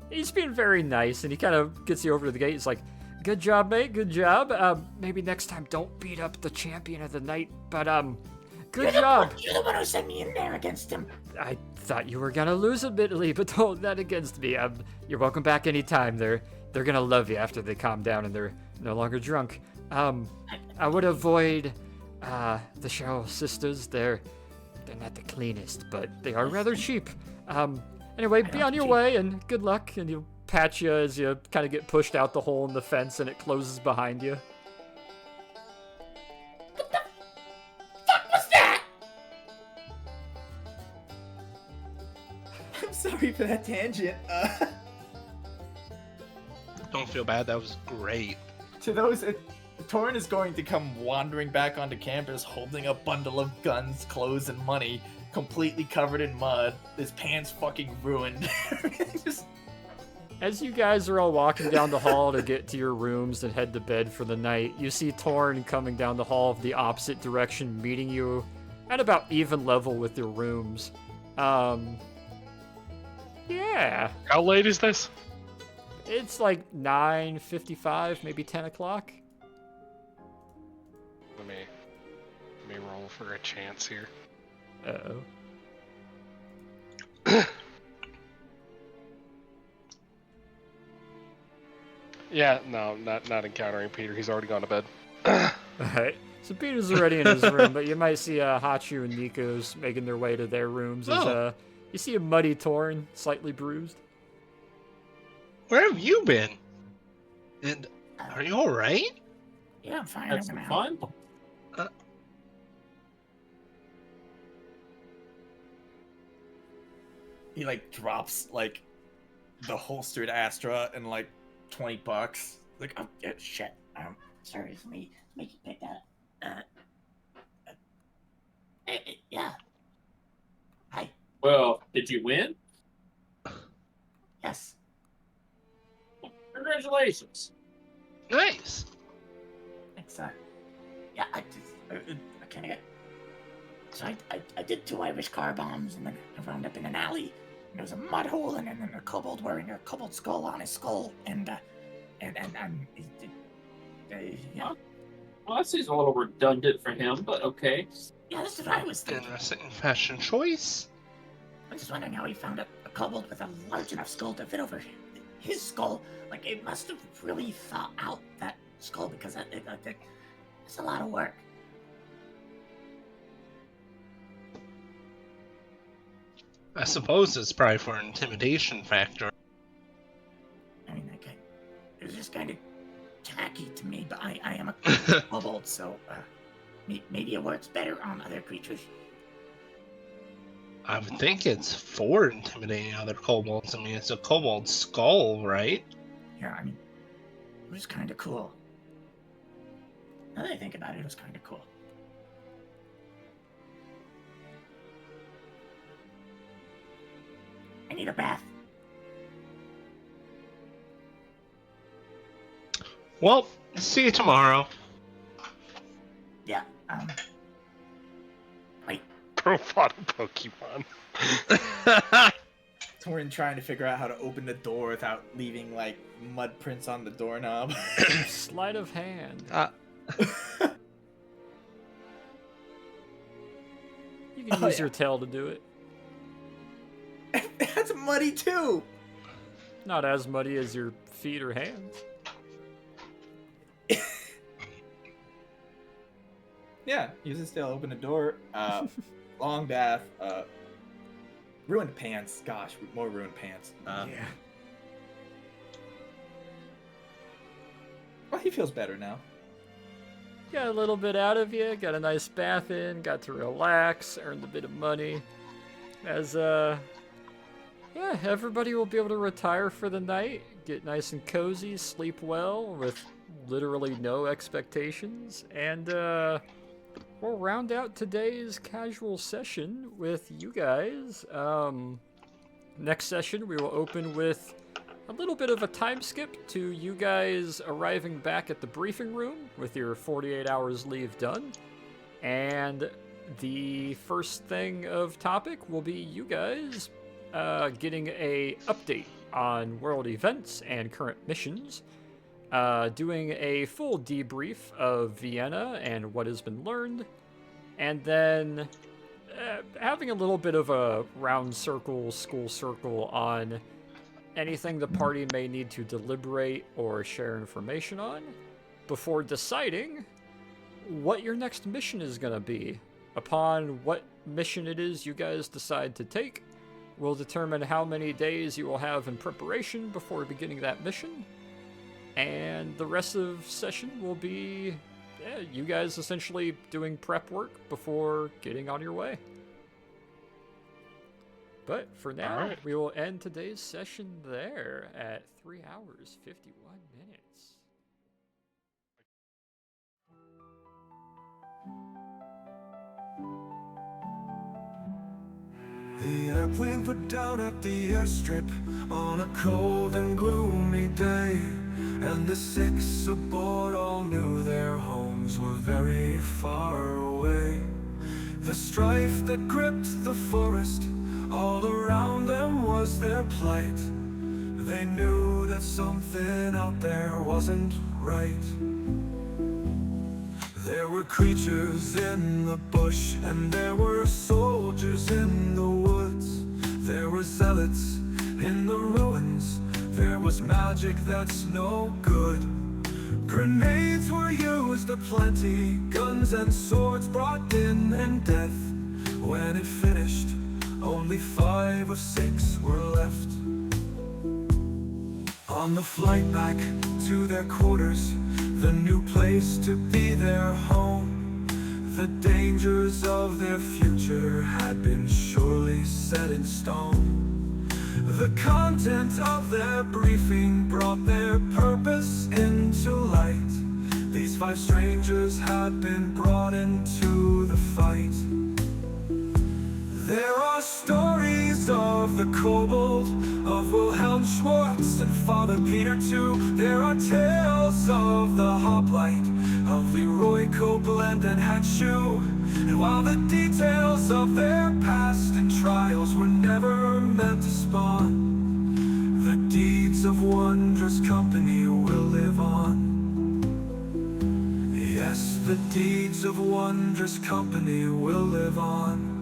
He's being very nice, and he kind of gets you over to the gate. He's like, good job, mate, good job. Maybe next time don't beat up the champion of the night, but good job. You're the one who sent me in there against him. I thought you were gonna lose admittedly, but don't hold that against me. You're welcome back anytime. They're gonna love you after they calm down and they're no longer drunk. I would avoid the Show Sisters. They're not the cleanest, but they are rather cheap. Anyway, be on your way and good luck. And he'll pat you as you kind of get pushed out the hole in the fence and it closes behind you. What the fuck was that? I'm sorry for that tangent. Don't feel bad. That was great. To those, Torrin is going to come wandering back onto campus holding a bundle of guns, clothes, and money, completely covered in mud. His pants fucking ruined. Just... As you guys are all walking down the hall to get to your rooms and head to bed for the night, you see Torrin coming down the hall the opposite direction, meeting you at about even level with your rooms. Yeah. How late is this? It's like 9:55, maybe 10 o'clock. Let me roll for a chance here. Uh-oh. Yeah, no, not encountering Peter. He's already gone to bed. Alright. So Peter's already in his room, but you might see Hachu and Nico's making their way to their rooms as you see a muddy Torn, slightly bruised. Where have you been? And are you all right? Yeah, I'm fine. Had some fun. He like drops like the holstered Astra and like $20. Like, oh yeah, shit. Sorry, it's me. Make you pick that. Yeah. Hi. Well, did you win? Yes. Congratulations. Nice. Thanks, yeah, I kind of got. So I did 2 Irish car bombs, and then I wound up in an alley. And there was a mud hole, and then a kobold wearing a kobold skull on his skull, and yeah. Well, that seems a little redundant for him, but okay. Yeah, that's what I was thinking. Interesting fashion choice. I was just wondering how he found a kobold with a large enough skull to fit over his skull. Like, it must have really thought out that skull, because it's a lot of work. I suppose it's probably for an intimidation factor. I mean, it was just kind of tacky to me, but I am a kobold, so maybe it works better on other creatures. I would think it's for intimidating other kobolds. I mean, it's a kobold skull, right? Yeah, I mean, it was kind of cool. Now that I think about it, it was kind of cool. I need a bath. Well, see you tomorrow. Yeah, wait. Profile Pokemon. Torin trying to figure out how to open the door without leaving like mud prints on the doorknob. Sleight of hand. You can use your tail to do it. That's muddy too. Not as muddy as your feet or hands. Yeah, use his tail, open the door. Long bath. Ruined pants. Gosh, more ruined pants. Yeah. Well, he feels better now. Got a little bit out of you, got a nice bath in, got to relax, earned a bit of money. As, yeah, everybody will be able to retire for the night, get nice and cozy, sleep well, with literally no expectations, and, we'll round out today's casual session with you guys. Next session, we will open with a little bit of a time skip to you guys arriving back at the briefing room with your 48 hours leave done. And the first thing of topic will be you guys getting a update on world events and current missions, doing a full debrief of Vienna and what has been learned, and then having a little bit of a round circle, school circle on anything the party may need to deliberate or share information on before deciding what your next mission is going to be. Upon what mission it is you guys decide to take will determine how many days you will have in preparation before beginning that mission. And the rest of session will be you guys essentially doing prep work before getting on your way. But for now, we will end today's session there at 3 hours, 51 minutes. The airplane put down at the airstrip on a cold and gloomy day, and the 6 aboard all knew their homes were very far away. The strife that gripped the forest All around them was their plight. They knew that something out there wasn't right. There were creatures in the bush, and there were soldiers in the woods. There were zealots in the ruins. There was magic that's no good. Grenades were used aplenty, guns and swords brought in, and death. When it finished, only 5 or 6 were left. On the flight back to their quarters, the new place to be their home, the dangers of their future had been surely set in stone. The content of their briefing brought their purpose into light. These 5 strangers had been brought into the fight. There are stories of the kobold, of Wilhelm Schwartz and Father Peter too. There are tales of the hoplite, of Leroy Copeland and Hatshu. And while the details of their past and trials were never meant to spawn, the deeds of wondrous company will live on. Yes, the deeds of wondrous company will live on.